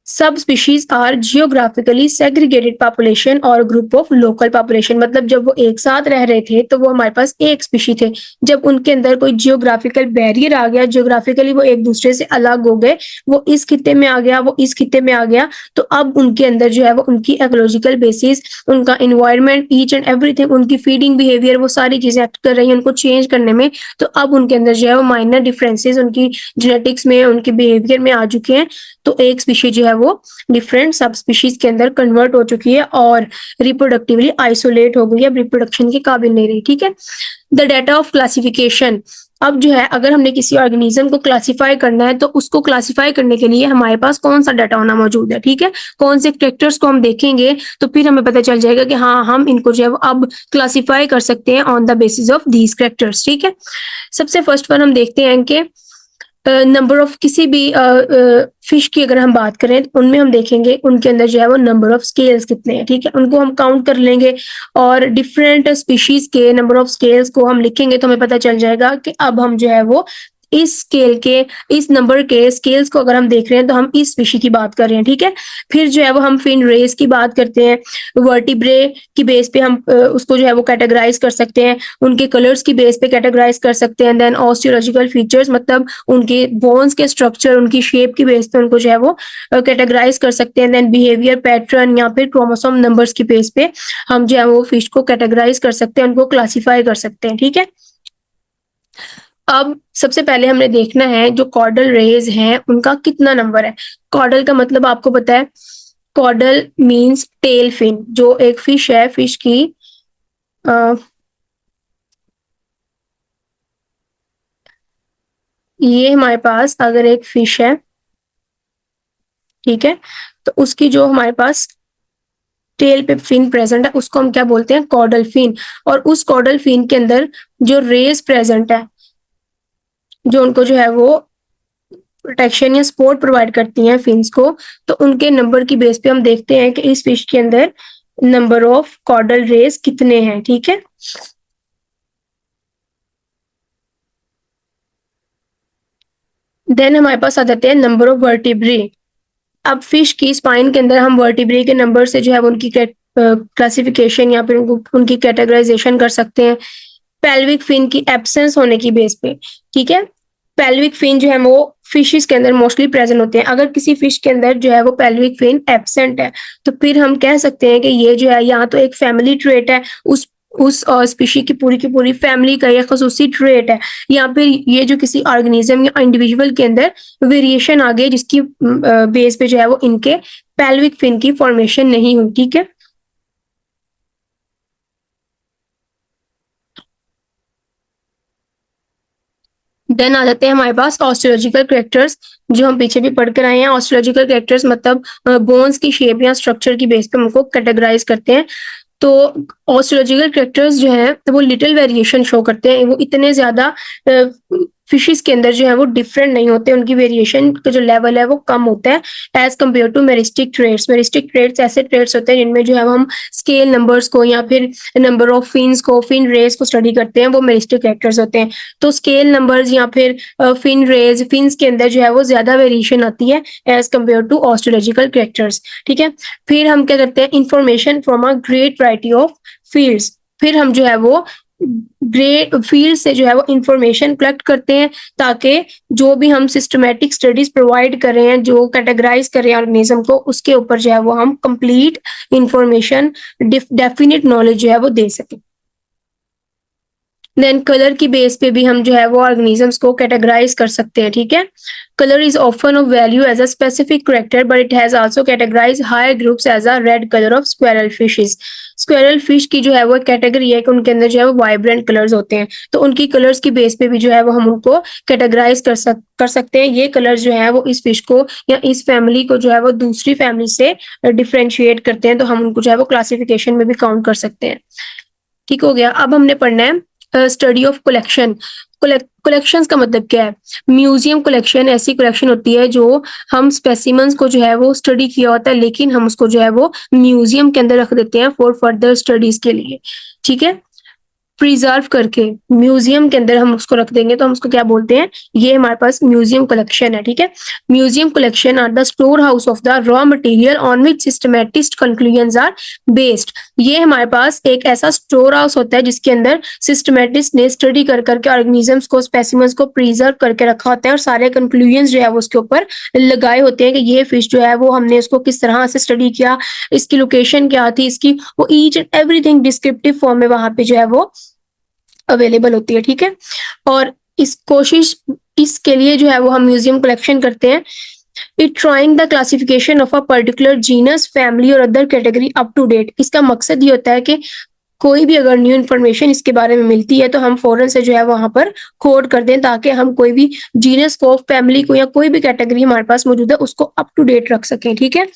sub species are geographically segregated population और ग्रुप ऑफ लोकल पॉपुलेशन। मतलब जब वो एक साथ रह रहे थे तो वो हमारे पास एक स्पीशी थे, जब उनके अंदर कोई जियोग्राफिकल बैरियर आ गया, जियोग्राफिकली वो एक दूसरे से अलग हो गए, वो इस खित्ते में आ गया, वो इस खित्ते में आ गया, तो अब उनके अंदर जो है वो उनकी इकोलॉजिकल बेसिस, उनका इन्वायरमेंट, ईच एंड एवरीथिंग, उनकी फीडिंग बिहेवियर, वो सारी चीजें एक्ट कर रही हैं उनको चेंज करने में। तो अब उनके अंदर जो है वो माइनर डिफरेंसेस उनकी जेनेटिक्स में, उनके बिहेवियर में आ चुके हैं, तो एक स्पीशी जो है वो डिफरेंट सब स्पीशीज के अंदर कन्वर्ट हो चुकी है और रिप्रोडक्टिवली आइसोलेट हो गई है, रिप्रोडक्शन के काबिल नहीं रही। ठीक है, द डाटा ऑफ क्लासिफिकेशन। अब जो है अगर हमने किसी ऑर्गेनिज्म को क्लासिफाई करना है तो उसको क्लासिफाई करने के लिए हमारे पास कौन सा डाटा होना मौजूद है। ठीक है, कौन से कैरेक्टर्स को हम देखेंगे तो फिर हमें पता चल जाएगा कि हाँ हम इनको जो है अब क्लासिफाई कर सकते हैं on the basis of these characters. ठीक है, सबसे फर्स्ट वन हम देखते हैं कि नंबर ऑफ किसी भी फिश की अगर हम बात करें तो उनमें हम देखेंगे उनके अंदर जो है वो नंबर ऑफ स्केल्स कितने हैं। ठीक है, उनको हम काउंट कर लेंगे और डिफरेंट स्पीशीज के नंबर ऑफ स्केल्स को हम लिखेंगे तो हमें पता चल जाएगा कि अब हम जो है वो इस स्केल के, इस नंबर के स्केल्स को अगर हम देख रहे हैं तो हम इस स्पीशी की बात कर रहे हैं, ठीक है। फिर जो है वो हम फिन रेस की बात करते हैं, वर्टिब्रे की बेस पे हम उसको जो है वो कैटेगराइज कर सकते हैं, उनके कलर्स की बेस पे कैटेगराइज कर सकते हैं। देन ऑस्टियोलॉजिकल फीचर्स, मतलब उनके बोन्स के स्ट्रक्चर, उनकी शेप की बेस पे उनको जो है वो कैटेगराइज कर सकते हैं। देन बिहेवियर पैटर्न या फिर क्रोमोसोम नंबर्स की बेस पे हम जो है वो फिश को कैटेगराइज कर सकते हैं, उनको क्लासिफाई कर सकते हैं, ठीक है। अब सबसे पहले हमने देखना है जो कॉर्डल रेज हैं उनका कितना नंबर है। कॉर्डल का मतलब आपको पता है, कॉर्डल मींस टेल फिन। जो एक फिश है, फिश की ये हमारे पास अगर एक फिश है, ठीक है, तो उसकी जो हमारे पास टेल पे फिन प्रेजेंट है उसको हम क्या बोलते हैं, कॉर्डल फिन। और उस कॉर्डल फिन के अंदर जो रेज प्रेजेंट है, जो उनको जो है वो प्रोटेक्शन या सपोर्ट प्रोवाइड करती हैं फिन्स को, तो उनके नंबर की बेस पे हम देखते हैं कि इस फिश के अंदर नंबर ऑफ कॉर्डल रेज कितने हैं, ठीक है। देन हमारे पास आ जाते हैं नंबर ऑफ वर्टिब्रे। अब फिश की स्पाइन के अंदर हम वर्टिब्रे के नंबर से जो है उनकी क्लासिफिकेशन या फिर उनकी कैटेगराइजेशन कर सकते हैं पेल्विक फिन की एब्सेंस होने की बेस पे, ठीक है। पेल्विक फिन जो है वो फिशेस के अंदर मोस्टली प्रेजेंट होते हैं। अगर किसी फिश के अंदर जो है वो पेल्विक फिन एब्सेंट है तो फिर हम कह सकते हैं कि ये जो है या तो एक फैमिली ट्रेट है, उस स्पीशी की पूरी फैमिली का एक खसूसी ट्रेट है, या फिर ये जो किसी ऑर्गेनिज्म या इंडिविजुअल के अंदर वेरिएशन आ गई जिसकी बेस पे जो है वो इनके पेल्विक फिन की फॉर्मेशन नहीं हुई, ठीक है। देन आ जाते हैं हमारे पास ऑस्टियोलॉजिकल कैरेक्टर्स, जो हम पीछे भी पढ़ कर आए हैं। ऑस्टियोलॉजिकल कैरेक्टर्स मतलब बोन्स की शेप या स्ट्रक्चर की बेस पे हमको कैटेगराइज करते हैं। तो ऑस्ट्रोलॉजिकल कैरेक्टर्स जो हैं वो लिटिल वेरिएशन शो करते हैं, वो इतने ज्यादा फिशेस के अंदर जो है वो डिफरेंट नहीं होते, उनकी वेरिएशन का जो लेवल है वो कम होता है as compare to meristic traits. Meristic traits ऐसे ट्रेड्स होते हैं जिनमें जो है हम स्केल नंबर्स को या फिर नंबर ऑफ फिन्स को, फिन रेज को स्टडी करते हैं, वो मेरिस्टिक कैरेक्टर्स होते हैं। तो स्केल नंबर्स या फिर फिन रेज, फिन्स के अंदर जो है वो ज्यादा वेरिएशन आती है एज कम्पेयर टू ऑस्ट्रोलॉजिकल कैरेक्टर्स, ठीक है। फिर हम क्या करते हैं, information from a great variety of fields. फिर हम जो है वो ग्रेट फील्ड से जो है वो इंफॉर्मेशन कलेक्ट करते हैं, ताकि जो भी हम सिस्टमेटिक स्टडीज प्रोवाइड कर रहे हैं, जो कैटेगराइज कर रहे हैं ऑर्गेनिज्म को, उसके ऊपर जो है वो हम कंप्लीट इंफॉर्मेशन, डेफिनेट नॉलेज जो है वो दे सकें। देन कलर की बेस पे भी हम जो है वो ऑर्गेनिजम्स को कैटेगराइज कर सकते हैं, ठीक है। Colour is often of value as a specific character but it has also categorise higher groups as a red colour of squirrel fishes. Squirrel fish की जो है वो कैटेगरी है कि उनके अंदर जो है वो वाइब्रेंट कलर्स होते हैं, तो उनकी कलर्स की बेस पे भी जो है वो हम उनको कैटेगराइज कर सकते हैं। ये कलर्स जो है वो इस फिश को या इस फैमिली को जो है वो दूसरी फैमिली से डिफ्रेंशिएट करते हैं, तो हम उनको जो है वो क्लासिफिकेशन में भी काउंट कर सकते हैं। ठीक हो गया। अब हमने पढ़ना है स्टडी ऑफ कलेक्शन। कलेक्शंस का मतलब क्या है? म्यूजियम कलेक्शन ऐसी कलेक्शन होती है जो हम स्पेसिमेंस को जो है वो स्टडी किया होता है, लेकिन हम उसको जो है वो म्यूजियम के अंदर रख देते हैं फॉर फर्दर स्टडीज के लिए, ठीक है। प्रिजर्व करके म्यूजियम के अंदर हम उसको रख देंगे तो हम उसको क्या बोलते हैं, ये हमारे पास म्यूजियम कलेक्शन है, ठीक है। Museum collection are the store house of the raw material on which systematist conclusions are based. ये हमारे पास एक ऐसा स्टोर हाउस होता है जिसके अंदर सिस्टमैटिस्ट ने स्टडी कर करके ऑर्गेनिजम्स को, स्पेसिमेंस को प्रिजर्व करके रखा होता है और सारे कंक्लूजन्स जो है वो उसके ऊपर लगाए होते हैं कि ये फिश जो है वो हमने इसको किस तरह से स्टडी किया, इसकी लोकेशन क्या थी, इसकी वो each and everything descriptive form में वहां पे जो है वो अवेलेबल होती है, ठीक है। और इस कोशिश इसके लिए जो है वो हम म्यूजियम कलेक्शन करते हैं। It trying the classification of a particular genus, family और other category up to date. इसका मकसद ये होता है कि कोई भी अगर न्यू इन्फॉर्मेशन इसके बारे में मिलती है तो हम फौरन से जो है वहां पर कोड कर दें, ताकि हम कोई भी जीनस को, फैमिली को या कोई भी कैटेगरी हमारे पास मौजूद है उसको अप टू डेट रख सकें, ठीक है।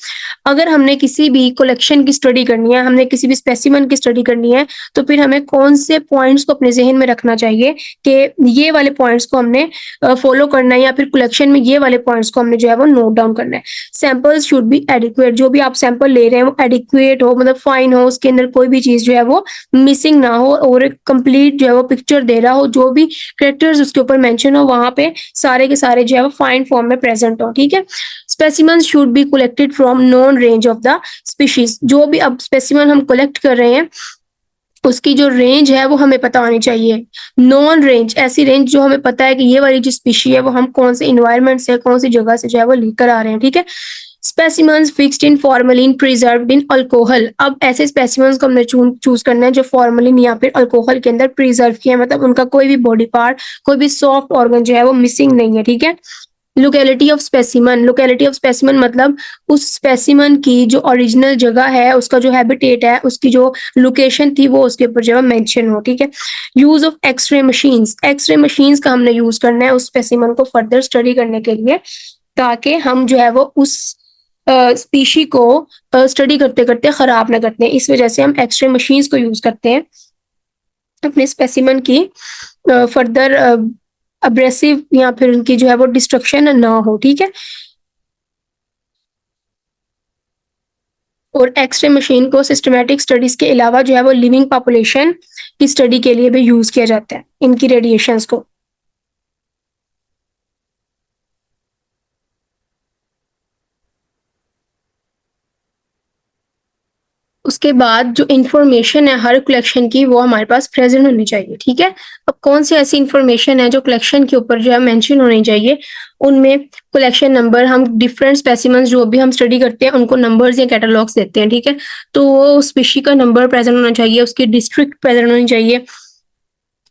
अगर हमने किसी भी कलेक्शन की स्टडी करनी है, हमने किसी भी स्पेसिमन की स्टडी करनी है, तो फिर हमें कौन से पॉइंट्स को अपने जहन में रखना चाहिए कि ये वाले पॉइंट्स को हमने फॉलो करना है, या फिर कलेक्शन में ये वाले पॉइंट्स को हमने जो है वो नोट डाउन करना है। Samples should be adequate. जो भी आप सैंपल ले रहे हैं वो एडिक्वेट हो, मतलब फाइन हो, उसके अंदर कोई भी चीज जो है वो मिसिंग ना हो और एक कंप्लीट जो है वो पिक्चर दे रहा हो, जो भी कैरेक्टर्स उसके ऊपर मेंशन हो वहां पे सारे के सारे जो है वो फाइंड फॉर्म में प्रेजेंट हो, ठीक है। Specimen should be collected from non range of the species. जो भी अब स्पेसिमन हम कलेक्ट कर रहे हैं उसकी जो रेंज है वो हमें पता होनी चाहिए। नॉन रेंज, ऐसी रेंज जो हमें पता है कि ये वाली जो स्पीशी है वो हम कौन से इन्वायरमेंट से, कौन सी जगह से जो है वो लेकर आ रहे हैं, ठीक है। Specimens fixed in formalin preserved in alcohol. अब ऐसे स्पेसिमन्स को हमने चूज करना है जो फॉर्मलिन या फिर अल्कोहल के अंदर प्रिजर्व किया है, मतलब उनका कोई भी बॉडी पार्ट, कोई भी सॉफ्ट ऑर्गन जो है वो मिसिंग नहीं है, ठीक है। Locality of specimen, locality of specimen मतलब उस स्पेसिमन की जो ओरिजिनल जगह है, उसका जो हैबिटेट है, उसकी जो लोकेशन थी वो उसके ऊपर जो है मेंशन हो, ठीक है। Use of X ray machines, X ray machines का हमने यूज करना है उस स्पेसिमन को फर्दर स्टडी करने के लिए, ताकि हम जो है वो उस स्पीशी को स्टडी करते करते खराब ना करते हैं। इस वजह से हम एक्सरे मशीन्स को यूज करते हैं अपने स्पेसिमन की फर्दर अब्रेसिव या फिर उनकी जो है वो डिस्ट्रक्शन ना हो, ठीक है। और एक्सरे मशीन को सिस्टमैटिक स्टडीज के अलावा जो है वो लिविंग पॉपुलेशन की स्टडी के लिए भी यूज किया जाता है इनकी रेडिएशंस को। उसके बाद जो इंफॉर्मेशन है हर कलेक्शन की वो हमारे पास प्रेजेंट होनी चाहिए, ठीक है। अब कौन सी ऐसी इंफॉर्मेशन है जो कलेक्शन के ऊपर जो है मेंशन होनी चाहिए, उनमें कलेक्शन नंबर, हम डिफरेंट स्पेसिमेंस जो भी हम स्टडी करते हैं उनको नंबर्स या कैटलॉग्स देते हैं, ठीक है। तो वो स्पीशी का नंबर प्रेजेंट होना चाहिए, उसकी डिस्ट्रिक्ट प्रेजेंट होनी चाहिए,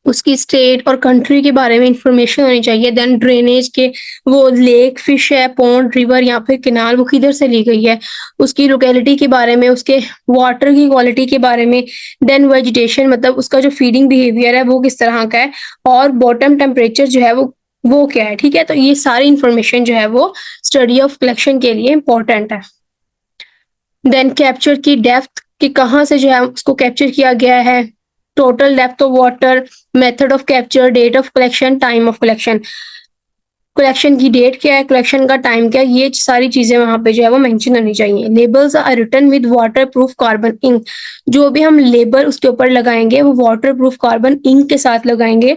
उसकी स्टेट और कंट्री के बारे में इंफॉर्मेशन होनी चाहिए। देन ड्रेनेज के, वो लेक, फिश है, पॉन्ड, रिवर या फिर किनाल वो किधर से ली गई है, उसकी लोकेलिटी के बारे में, उसके वाटर की क्वालिटी के बारे में। देन वेजिटेशन मतलब उसका जो फीडिंग बिहेवियर है वो किस तरह का है, और बॉटम टेम्परेचर जो है वो क्या है, ठीक है। तो ये सारी इंफॉर्मेशन जो है वो स्टडी ऑफ कलेक्शन के लिए इंपॉर्टेंट है। देन कैप्चर की डेप्थ कि कहाँ से जो है उसको कैप्चर किया गया है, total depth of water, method of capture, date of collection, time of collection, collection की डेट क्या है, कलेक्शन का टाइम क्या है, ये सारी चीजें वहां पे जो है वो मेंशन होनी चाहिए। Labels are written with waterproof carbon ink. जो भी हम लेबल उसके ऊपर लगाएंगे वो वाटर प्रूफ कार्बन इंक के साथ लगाएंगे,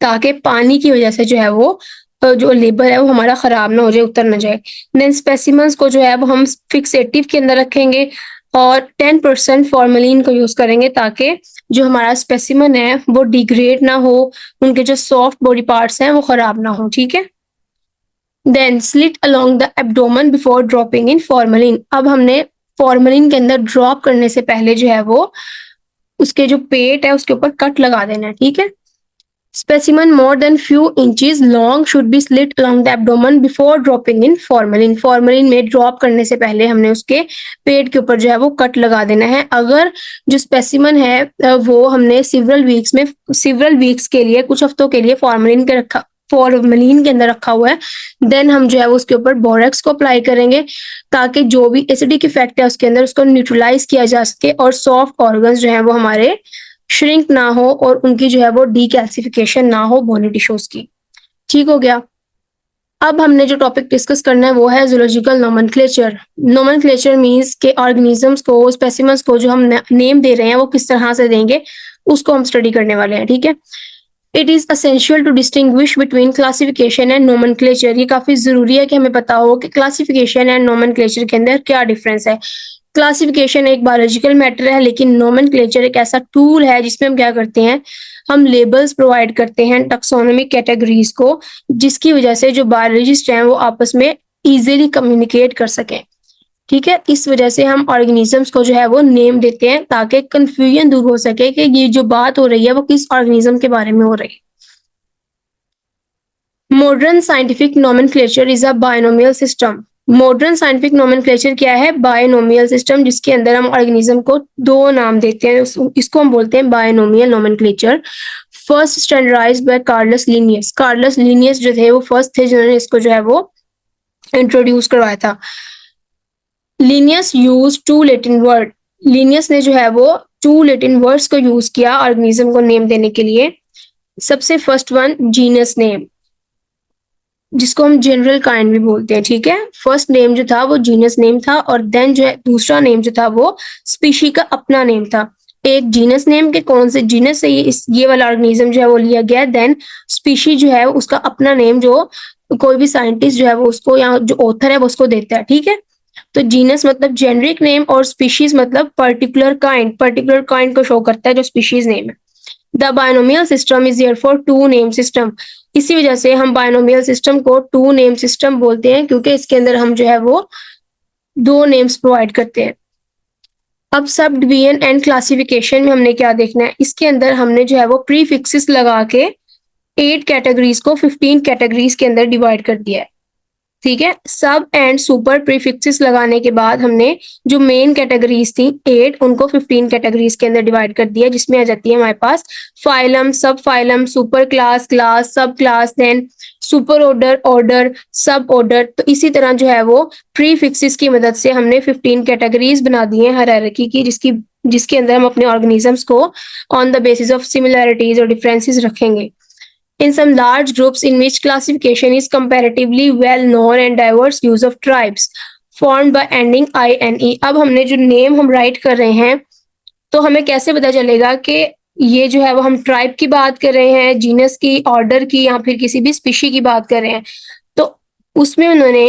ताकि पानी की वजह से जो है वो जो लेबर है वो हमारा खराब ना हो जाए, उतर ना जाए। देन स्पेसिमन्स को जो है वो हम फिक्सेटिव के अंदर रखेंगे और 10% फॉर्मेलिन को यूज करेंगे, ताकि जो हमारा स्पेसिमन है वो डिग्रेड ना हो, उनके जो सॉफ्ट बॉडी पार्ट्स हैं वो खराब ना हो, ठीक है। Then slit along the abdomen before dropping in formalin. अब हमने फॉर्मेलिन के अंदर ड्रॉप करने से पहले जो है वो उसके जो पेट है उसके ऊपर कट लगा देना है, ठीक है। Specimen more than few inches long should be slit along the abdomen before dropping in formalin. Formalin में ड्रॉप करने से पहले हमने उसके पेट के ऊपर जो है वो कट लगा देना है। अगर जो स्पेसिमन है वो हमने सिवरल वीक्स के लिए, कुछ हफ्तों के लिए फॉर्मलिन के अंदर रखा हुआ है, देन हम जो है वो उसके ऊपर बोरेक्स को अप्लाई करेंगे, ताकि जो भी एसिडिक इफेक्ट है उसके अंदर उसको न्यूट्रलाइज किया जा सके और सॉफ्ट ऑर्गन्स जो है वो हमारे श्रिंक ना हो और उनकी जो है वो डीकैल्सिफिकेशन ना हो बोनी टिश्यूज की। ठीक हो गया। अब हमने जो टॉपिक डिस्कस करना है वो है जूलॉजिकल नोमेनक्लेचर। नोमेनक्लेचर मींस के ऑर्गेनिजम्स को, स्पेसिमन्स को जो हम नेम दे रहे हैं वो किस तरह से देंगे, उसको हम स्टडी करने वाले हैं, ठीक है। It is essential to distinguish between classification and nomenclature. ये काफी जरूरी है कि हमें पता हो कि क्लासिफिकेशन एंड नोमेनक्लेचर के अंदर क्या डिफरेंस है। क्लासिफिकेशन एक बायोलॉजिकल मैटर है, लेकिन नोमेनक्लेचर एक ऐसा टूल है जिसमें हम क्या करते हैं, हम लेबल्स प्रोवाइड करते हैं टैक्सोनॉमिक कैटेगरीज को, जिसकी वजह से जो बायोलॉजिस्ट हैं वो आपस में इजीली कम्युनिकेट कर सकें, ठीक है। इस वजह से हम ऑर्गेनिजम्स को जो है वो नेम देते हैं, ताकि कंफ्यूजन दूर हो सके कि ये जो बात हो रही है वो किस ऑर्गेनिज्म के बारे में हो रही है। Modern scientific nomenclature is a binomial system. Modern scientific nomenclature क्या है, बायनोमियल सिस्टम, जिसके अंदर हम ऑर्गेनिज्म को दो नाम देते हैं, इसको हम बोलते हैं binomial nomenclature. First standardised by Carolus Linnaeus. Carolus Linnaeus जो थे वो फर्स्ट थे जिन्होंने इसको जो है वो इंट्रोड्यूस करवाया था। Linnaeus use to Latin word. Linnaeus ने जो है वो 2 लैटिन वर्ड्स को यूज किया ऑर्गेनिज्म को नेम देने के लिए। सबसे फर्स्ट वन जीनस नेम, जिसको हम जनरल काइंड भी बोलते हैं, ठीक है। फर्स्ट नेम जो था वो जीनस नेम था, और देन जो है दूसरा नेम जो था वो स्पीशी का अपना नेम था। एक जीनस नेम के कौन से जीनस से ये वाला ऑर्गेनिज्म जो है वो लिया गया, देन स्पीशीज जो है उसका अपना नेम जो कोई भी साइंटिस्ट जो है वो उसको, या जो ऑथर है वो उसको देता है, ठीक है। तो जीनस मतलब जेनरिक नेम और स्पीशीज मतलब पर्टिकुलर काइंड को शो करता है जो स्पीशीज नेम है। The binomial system is therefore two name system. इसी वजह से हम बायनोमियल सिस्टम को टू नेम सिस्टम बोलते हैं, क्योंकि इसके अंदर हम जो है वो दो नेम्स प्रोवाइड करते हैं। अब सब डिवीजन एंड क्लासिफिकेशन में हमने क्या देखना है, इसके अंदर हमने जो है वो प्रीफिक्सेस लगा के 8 कैटेगरीज को 15 कैटेगरीज के अंदर डिवाइड कर दिया है, ठीक है। सब एंड सुपर प्रीफिक्सेस लगाने के बाद हमने जो मेन कैटेगरीज थी 8, उनको 15 कैटेगरीज के अंदर डिवाइड कर दिया, जिसमें आ जाती है हमारे पास phylum, sub phylum, super class, class, sub class, then super order, order, sub order. तो इसी तरह जो है वो प्रीफिक्सेस की मदद से हमने 15 कैटेगरीज बना दी है हायरार्की की, जिसके अंदर हम अपने ऑर्गेनिजम्स को on the basis of similarities और डिफरेंसेस रखेंगे। In some large groups in which classification is comparatively well known and diverse use of tribes formed by ending ine। अब हमने जो नेम हम राइट कर रहे हैं, तो हमें कैसे पता चलेगा कि ये जो है वो हम ट्राइब की बात कर रहे हैं, जीनस की, ऑर्डर की, या फिर किसी भी स्पीशी की बात कर रहे हैं। तो उसमें उन्होंने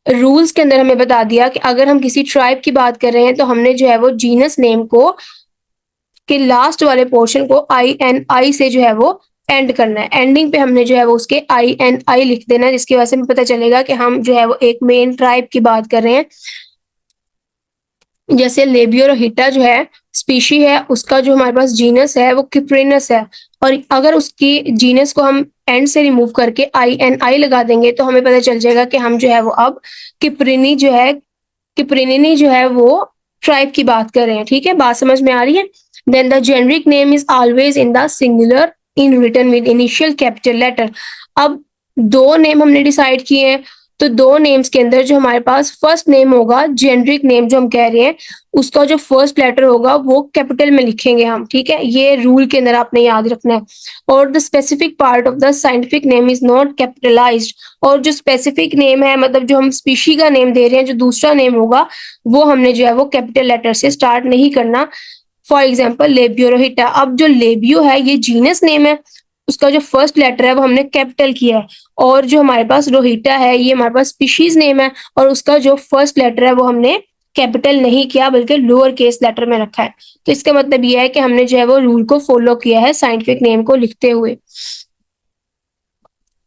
रूल्स के अंदर हमें बता दिया कि अगर हम किसी ट्राइब की बात कर रहे हैं तो हमने जो है वो जीनस नेम को के लास्ट वाले पोर्शन को आई से जो है वो एंड करना है। एंडिंग पे हमने जो है वो उसके आई लिख देना है, जिसकी वजह से हमें पता चलेगा कि हम जो है वो एक मेन ट्राइब की बात कर रहे हैं। जैसे लेबियोरोहिटा जो है स्पीशी है, उसका जो हमारे पास जीनस है वो किप्रिनस है, और अगर उसकी जीनस को हम एंड से रिमूव करके आई लगा देंगे तो हमें पता चल जाएगा कि हम जो है वो अब किप्रिनी जो है किप्रिनिनी जो है वो ट्राइब की बात कर रहे हैं, ठीक है। बात समझ में आ रही है। Then the generic name is always in the singular in written with initial capital letter. अब दो नेम हमने डिसाइड किए हैं, तो दो नेम्स के अंदर जो हमारे पास फर्स्ट नेम होगा, जेनरिक नेम जो हम कह रहे हैं, उसका जो फर्स्ट लेटर होगा वो कैपिटल में लिखेंगे हम, ठीक है। ये रूल के अंदर आपने याद रखना है। और the specific part of the scientific name is not capitalised. और जो स्पेसिफिक नेम है, मतलब जो हम स्पीशी का नेम दे रहे हैं, जो दूसरा नेम होगा वो हमने जो है वो कैपिटल लेटर से स्टार्ट नहीं करना। फॉर एग्जाम्पल लेबियोरोहिटा, अब जो लेबियो है ये जीनस नेम है, उसका जो फर्स्ट लेटर है वो हमने कैपिटल किया है। और जो हमारे पास रोहिटा है ये हमारे पास स्पीशीज नेम है, और उसका जो फर्स्ट लेटर है वो हमने कैपिटल नहीं किया बल्कि लोअर केस लेटर में रखा है। तो इसका मतलब ये है कि हमने जो है वो रूल को फॉलो किया है साइंटिफिक नेम को लिखते हुए।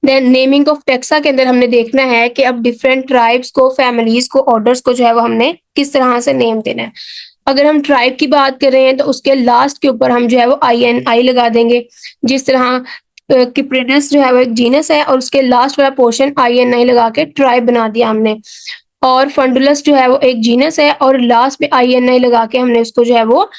देन नेमिंग ऑफ टेक्सा के अंदर हमने देखना है कि अब डिफरेंट ट्राइब्स को, फैमिलीज को, ऑर्डर्स को जो है वो हमने किस तरह से नेम देना है। अगर हम ट्राइब की बात कर रहे हैं तो उसके लास्ट के ऊपर हम जो है वो आई लगा देंगे। जिस तरह किप्रिनस जो है वो एक जीनस है और उसके लास्ट वाला पोर्शन आई लगा के ट्राइब बना दिया हमने। और फंडुलस जो है वो एक जीनस है और लास्ट में आई लगा के हमने उसको जो है वो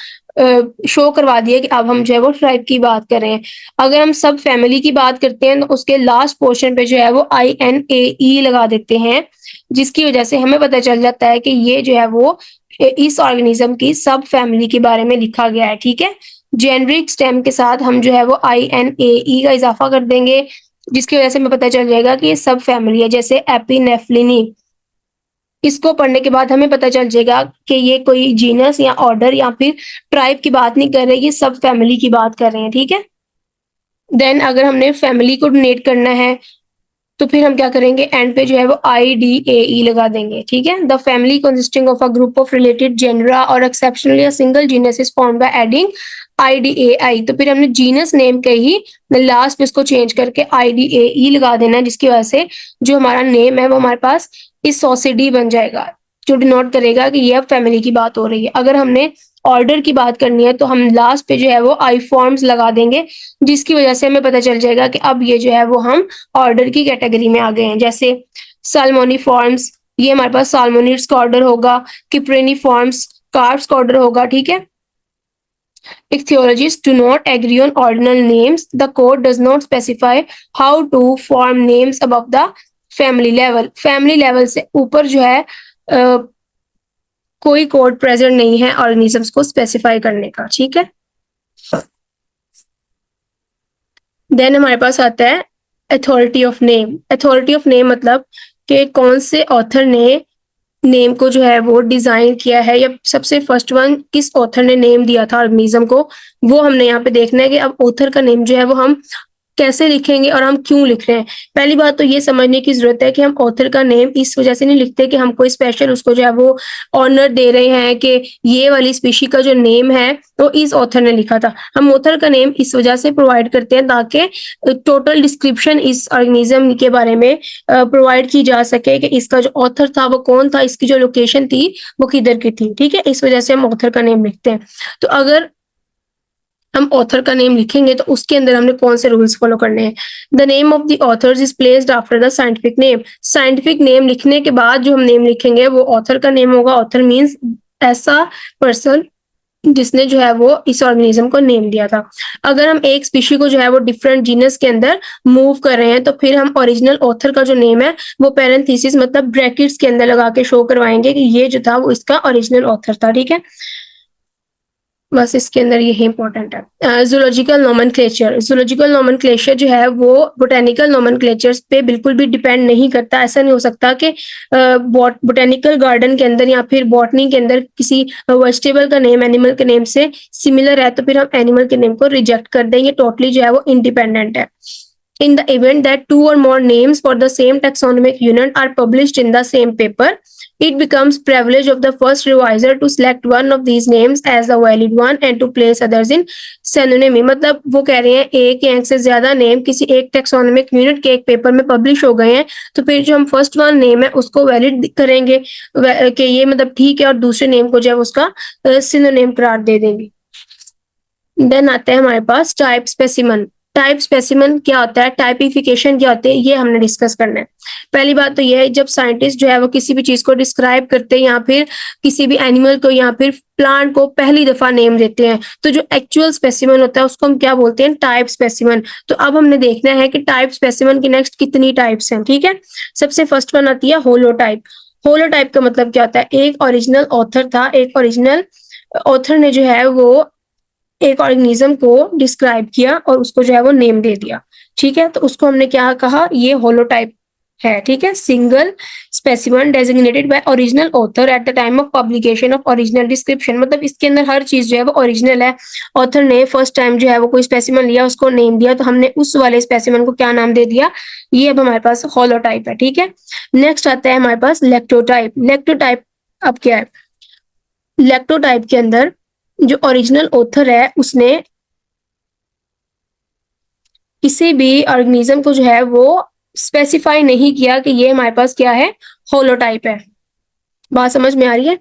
शो करवा दिया कि अब हम जो है वो ट्राइब की बात कर रहे हैं। अगर हम सब फैमिली की बात करते हैं तो उसके लास्ट पोर्शन पे जो है वो INAE लगा देते हैं, जिसकी वजह से हमें पता चल जाता है कि ये जो है वो इस ऑर्गेनिज्म की सब फैमिली के बारे में लिखा गया है, ठीक है। जेनरिक स्टेम के साथ हम जो है वो INAE का इजाफा कर देंगे, जिसकी वजह से हमें पता चल जाएगा कि ये सब फैमिली है, जैसे एपिनेफ्लिनी। इसको पढ़ने के बाद हमें पता चल जाएगा कि ये कोई जीनस या ऑर्डर या फिर ट्राइब की बात नहीं कर रहे, ये सब फैमिली की बात कर रहे हैं, ठीक है। देन अगर हमने फैमिली को डोनेट करना है तो फिर हम क्या करेंगे, एंड पे जो है वो IDAE लगा देंगे, ठीक है। The family consisting of a group of related genera और exceptionally a single genus is formed by adding IDAI। तो फिर हमने जीनस नेम के ही लास्ट में इसको चेंज करके IDAE लगा देना, जिसकी वजह से जो हमारा नेम है वो हमारे पास इस सॉसिडी बन जाएगा, जो डिनोट करेगा कि ये अब फैमिली की बात हो रही है। अगर हमने ऑर्डर की बात करनी है तो हम लास्ट पे जो है वो आई फॉर्म्स लगा देंगे, जिसकी वजह से हमें पता चल जाएगा कि अब ये जो है वो हम ऑर्डर की कैटेगरी में आ गए हैं। जैसे साल्मोनी फॉर्म्स, ये हमारे पास साल्मोनिड्स का ऑर्डर होगा। किप्रेनी फॉर्म्स कार्प्स का ऑर्डर होगा, ठीक है। Ichthyologists do not agree on ordinal names. The code does not specify how to form names above the family level. Family level से ऊपर जो है कोई कोड प्रेजेंट नहीं है ऑर्गेनिजम्स को स्पेसिफाई करने का, ठीक है। देन हमारे पास आता है authority of name. Authority of name मतलब कि कौन से ऑथर ने नेम को जो है वो डिजाइन किया है, या सबसे फर्स्ट वन किस ऑथर ने नेम दिया था ऑर्गेनिज्म को, वो हमने यहाँ पे देखना है कि अब ऑथर का नेम जो है वो हम कैसे लिखेंगे और हम क्यों लिख रहे हैं। पहली बात तो ये समझने की जरूरत है कि हम ऑथर का नेम इस वजह से नहीं लिखते कि हम कोई स्पेशल उसको जो है वो ऑनर दे रहे हैं कि ये वाली स्पीशी का जो नेम है वो इस ऑथर ने लिखा था। हम ऑथर का नेम इस वजह से प्रोवाइड करते हैं ताकि टोटल डिस्क्रिप्शन इस ऑर्गेनिज्म के बारे में प्रोवाइड की जा सके कि इसका जो ऑथर था वो कौन था, इसकी जो लोकेशन थी वो किधर की थी। ठीक है, इस वजह से हम ऑथर का नेम लिखते हैं। तो अगर हम ऑथर का नेम लिखेंगे तो उसके अंदर हमने कौन से रूल्स फॉलो करने हैं। The name of the author's is placed after the scientific name. Scientific name लिखने के बाद जो हम नेम लिखेंगे वो ऑथर का नेम होगा। ऑथर मीन्स ऐसा पर्सन जिसने जो है वो इस ऑर्गेनिज्म को नेम दिया था। अगर हम एक स्पीशी को जो है वो डिफरेंट जीनस के अंदर मूव कर रहे हैं तो फिर हम ओरिजिनल ऑथर का जो नेम है वो पैरेंथेसिस मतलब ब्रैकेट्स के अंदर लगा के शो करवाएंगे कि ये जो था वो इसका ओरिजिनल ऑथर था। ठीक है, बस इसके अंदर यही इंपॉर्टेंट है। Zoological nomenclature. जूलॉजिकल नोमेनक्लेचर जो है वो बोटेनिकल नोमेनक्लेचर्स पे बिल्कुल भी डिपेंड नहीं करता। ऐसा नहीं हो सकता कि बोटेनिकल गार्डन के अंदर या फिर बॉटनी के अंदर किसी वेजिटेबल का नेम एनिमल के नेम से सिमिलर है तो फिर हम एनिमल के नेम को रिजेक्ट कर देंगे। टोटली जो है वो इंडिपेंडेंट है। In the event that two or more names for the same taxonomic unit are published in the same paper, it becomes privilege of the first reviser to select one of these names as the valid one and to place others in synonymy। मतलब वो कह रहे हैं एक या एक से ज्यादा नेम किसी एक टैक्सोनॉमिक यूनिट के एक पेपर में पब्लिश हो गए हैं तो फिर जो हम फर्स्ट वन नेम है उसको वैलिड करेंगे कि ये मतलब ठीक है, और दूसरे नेम को जो है उसका सिनोनिम करार दे देंगे। देन आते हैं हमारे पास टाइप स्पेसिमन। टाइप स्पेसिमन क्या होता है, टाइपिफिकेशन क्या होते हैं, ये हमने डिस्कस करना है। पहली बात तो ये है जब साइंटिस्ट जो है वो किसी भी चीज को डिस्क्राइब करते हैं या फिर किसी भी एनिमल को या फिर प्लांट को पहली दफा नेम देते हैं तो जो एक्चुअल स्पेसिमन होता है उसको हम क्या बोलते हैं, टाइप स्पेसिमन। तो अब हमने देखना है कि टाइप स्पेसिमन की नेक्स्ट कितनी टाइप्स हैं। ठीक है, सबसे फर्स्ट वन आती है होलोटाइप। होलोटाइप का मतलब क्या होता है, एक ओरिजिनल ऑथर था, एक ओरिजिनल ऑथर ने जो है वो एक ऑर्गेनिज्म को डिस्क्राइब किया और उसको जो है वो नेम दे दिया। ठीक है, तो उसको हमने क्या कहा, ये होलोटाइप है। ठीक है, single specimen designated by original author at the time of publication of original description. मतलब इसके अंदर हर चीज जो है वो ओरिजिनल है। ऑथर ने फर्स्ट टाइम जो है वो कोई स्पेसिमन लिया, उसको नेम दिया, तो हमने उस वाले स्पेसिमन को क्या नाम दे दिया, ये अब हमारे पास होलोटाइप है। ठीक है, नेक्स्ट आता है हमारे पास लेक्टोटाइप। लेक्टोटाइप अब क्या है, लेक्टोटाइप के अंदर जो ओरिजिनल ऑथर है उसने किसी भी ऑर्गेनिज्म को जो है वो स्पेसिफाई नहीं किया कि ये हमारे पास क्या है, होलोटाइप है। बात समझ में आ रही है।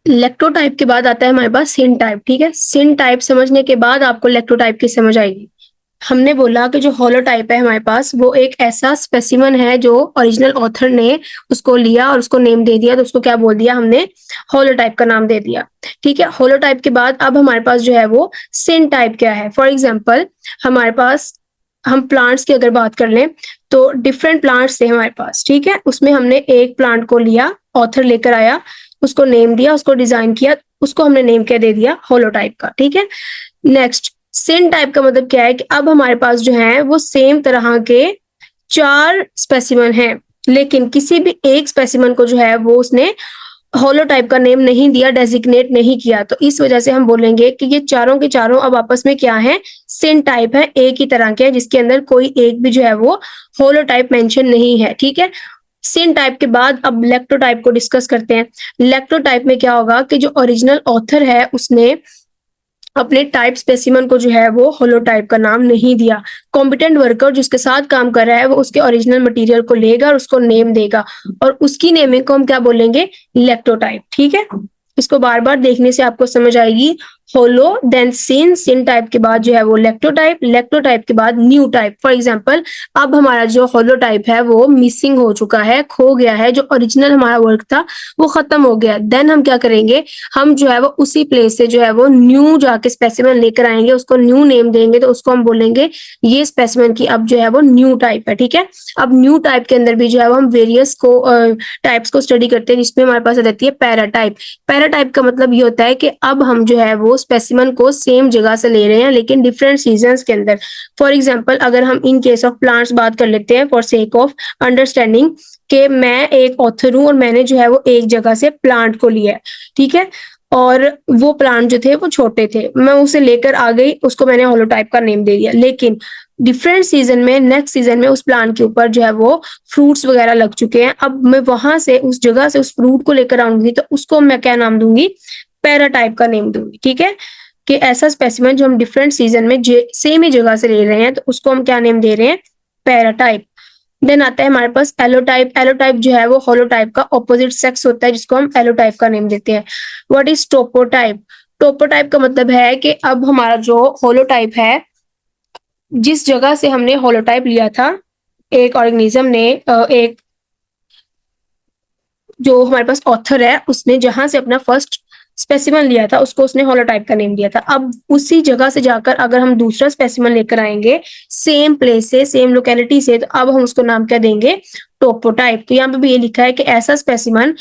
लेक्टोटाइप के बाद आता है हमारे पास सिन टाइप। ठीक है, सिन टाइप समझने के बाद आपको लेक्टोटाइप की समझ आएगी। हमने बोला कि जो होलोटाइप है हमारे पास वो एक ऐसा स्पेसिमन है जो ओरिजिनल ऑथर ने उसको लिया और उसको नेम दे दिया, तो उसको क्या बोल दिया हमने, होलोटाइप का नाम दे दिया। ठीक है, होलोटाइप के बाद अब हमारे पास जो है वो सिन टाइप क्या है। फॉर एग्जाम्पल हमारे पास, हम प्लांट्स की अगर बात कर लें तो डिफरेंट प्लांट्स थे हमारे पास। ठीक है, उसमें हमने एक प्लांट को लिया, ऑथर लेकर आया, उसको नेम दिया, उसको डिजाइन किया, उसको हमने नेम क्या दे दिया, होलोटाइप का। ठीक है, नेक्स्ट सेम टाइप का मतलब क्या है कि अब हमारे पास जो है वो सेम तरह के 4 स्पेसिमन हैं, लेकिन किसी भी एक स्पेसिमन को जो है वो उसने होलोटाइप का नेम नहीं दिया, डेजिग्नेट नहीं किया। तो इस वजह से हम बोलेंगे कि ये चारों के चारों अब आपस में क्या है, सेम टाइप है, एक ही तरह के हैं, जिसके अंदर कोई एक भी जो है वो होलोटाइप मेंशन नहीं है। ठीक है, सेम टाइप के बाद अब लेक्टोटाइप को डिस्कस करते हैं। लेक्टोटाइप में क्या होगा कि जो ओरिजिनल ऑथर है उसने अपने टाइप स्पेसिमन को जो है वो होलोटाइप का नाम नहीं दिया। कॉम्पिटेंट वर्कर जिसके साथ काम कर रहा है वो उसके ओरिजिनल मटेरियल को लेगा और उसको नेम देगा, और उसकी नेमिंग को हम क्या बोलेंगे, लेक्टोटाइप। ठीक है, इसको बार बार देखने से आपको समझ आएगी। होलो देन सिन, सिन टाइप के बाद जो है वो लेक्टोटाइप, लेक्टोटाइप के बाद न्यू टाइप। फॉर एग्जांपल अब हमारा जो होलोटाइप है वो मिसिंग हो चुका है, खो गया है, जो ओरिजिनल हमारा वर्क था वो खत्म हो गया। देन हम क्या करेंगे, हम जो है वो उसी प्लेस से जो है वो न्यू जाके स्पेसिमन लेकर आएंगे, उसको न्यू नेम देंगे, तो उसको हम बोलेंगे ये स्पेसिमन की अब जो है वो न्यू टाइप है। ठीक है, अब न्यू टाइप के अंदर भी जो है वो हम वेरियस को टाइप्स को स्टडी करते हैं, जिसमें हमारे पास आ जाती है पैराटाइप। पैराटाइप का मतलब ये होता है कि अब हम जो है वो स्पेसिमन को सेम जगह से ले रहे हैं लेकिन डिफरेंट सीजन्स के अंदर। फॉर एग्जाम्पल अगर हम इन केस ऑफ प्लांट्स बात कर लेते हैं फॉर सेक ऑफ अंडरस्टैंडिंग कि मैं एक ऑथर हूँ और मैंने जो है वो एक जगह से प्लांट को लिया है, ठीक है, और वो प्लांट जो थे वो छोटे थे, मैं उसे लेकर आ गई, उसको मैंने होलोटाइप का नेम दे दिया। लेकिन डिफरेंट सीजन में, नेक्स्ट सीजन में उस प्लांट के ऊपर जो है वो फ्रूट्स वगैरह लग चुके हैं, अब मैं वहां से उस जगह से उस फ्रूट को लेकर आऊंगी तो उसको मैं क्या नाम दूंगी, पैराटाइप का नेम दूंगी, ठीक है। कि ऐसा स्पेसिमेन जो हम डिफरेंट सीजन में सेम ही जगह से ले रहे हैं तो उसको हम क्या नेम दे रहे हैं, पैराटाइप। देन आता है हमारे पास एलोटाइप। एलोटाइप जो है वो होलोटाइप का ऑपोजिट सेक्स होता है जिसको हम एलोटाइप का नेम देते हैं। What is टोपोटाइप? टोपोटाइप का मतलब है कि अब हमारा जो होलोटाइप है, जिस जगह से हमने होलोटाइप लिया था, एक ऑर्गेनिज्म ने एक जो हमारे पास ऑथर है उसने जहां से अपना फर्स्ट स्पेसिमन लिया था उसको उसने होलोटाइप का नेम दिया था। अब उसी जगह से जाकर अगर हम दूसरा स्पेसिमन लेकर आएंगे सेम प्लेस से, सेम लोकेलिटी से, तो अब हम उसको नाम क्या देंगे, टोपोटाइप। तो यहाँ पे भी ये लिखा है कि ऐसा स्पेसिमन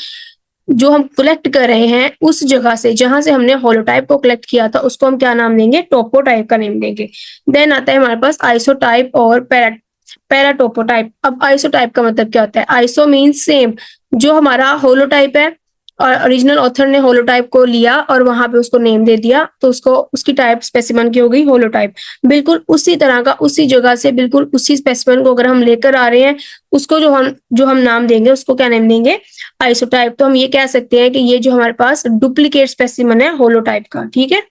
जो हम कलेक्ट कर रहे हैं उस जगह से जहां से हमने होलोटाइप को कलेक्ट किया था उसको हम क्या नाम देंगे, टोपोटाइप का नेम देंगे। देन आता है हमारे पास आइसोटाइप और पैराटोपोटाइप। अब आइसोटाइप का मतलब क्या होता है? आइसो मीन्स सेम, जो हमारा होलोटाइप है और ओरिजिनल ऑथर ने होलोटाइप को लिया और वहां पे उसको नेम दे दिया तो उसको उसकी टाइप स्पेसिमन की हो गई होलोटाइप। बिल्कुल उसी तरह का, उसी जगह से बिल्कुल उसी स्पेसिमन को अगर हम लेकर आ रहे हैं उसको जो हम नाम देंगे उसको क्या नेम देंगे, आइसोटाइप। तो हम ये कह सकते हैं कि ये जो हमारे पास डुप्लीकेट स्पेसिमन है होलोटाइप का, ठीक है।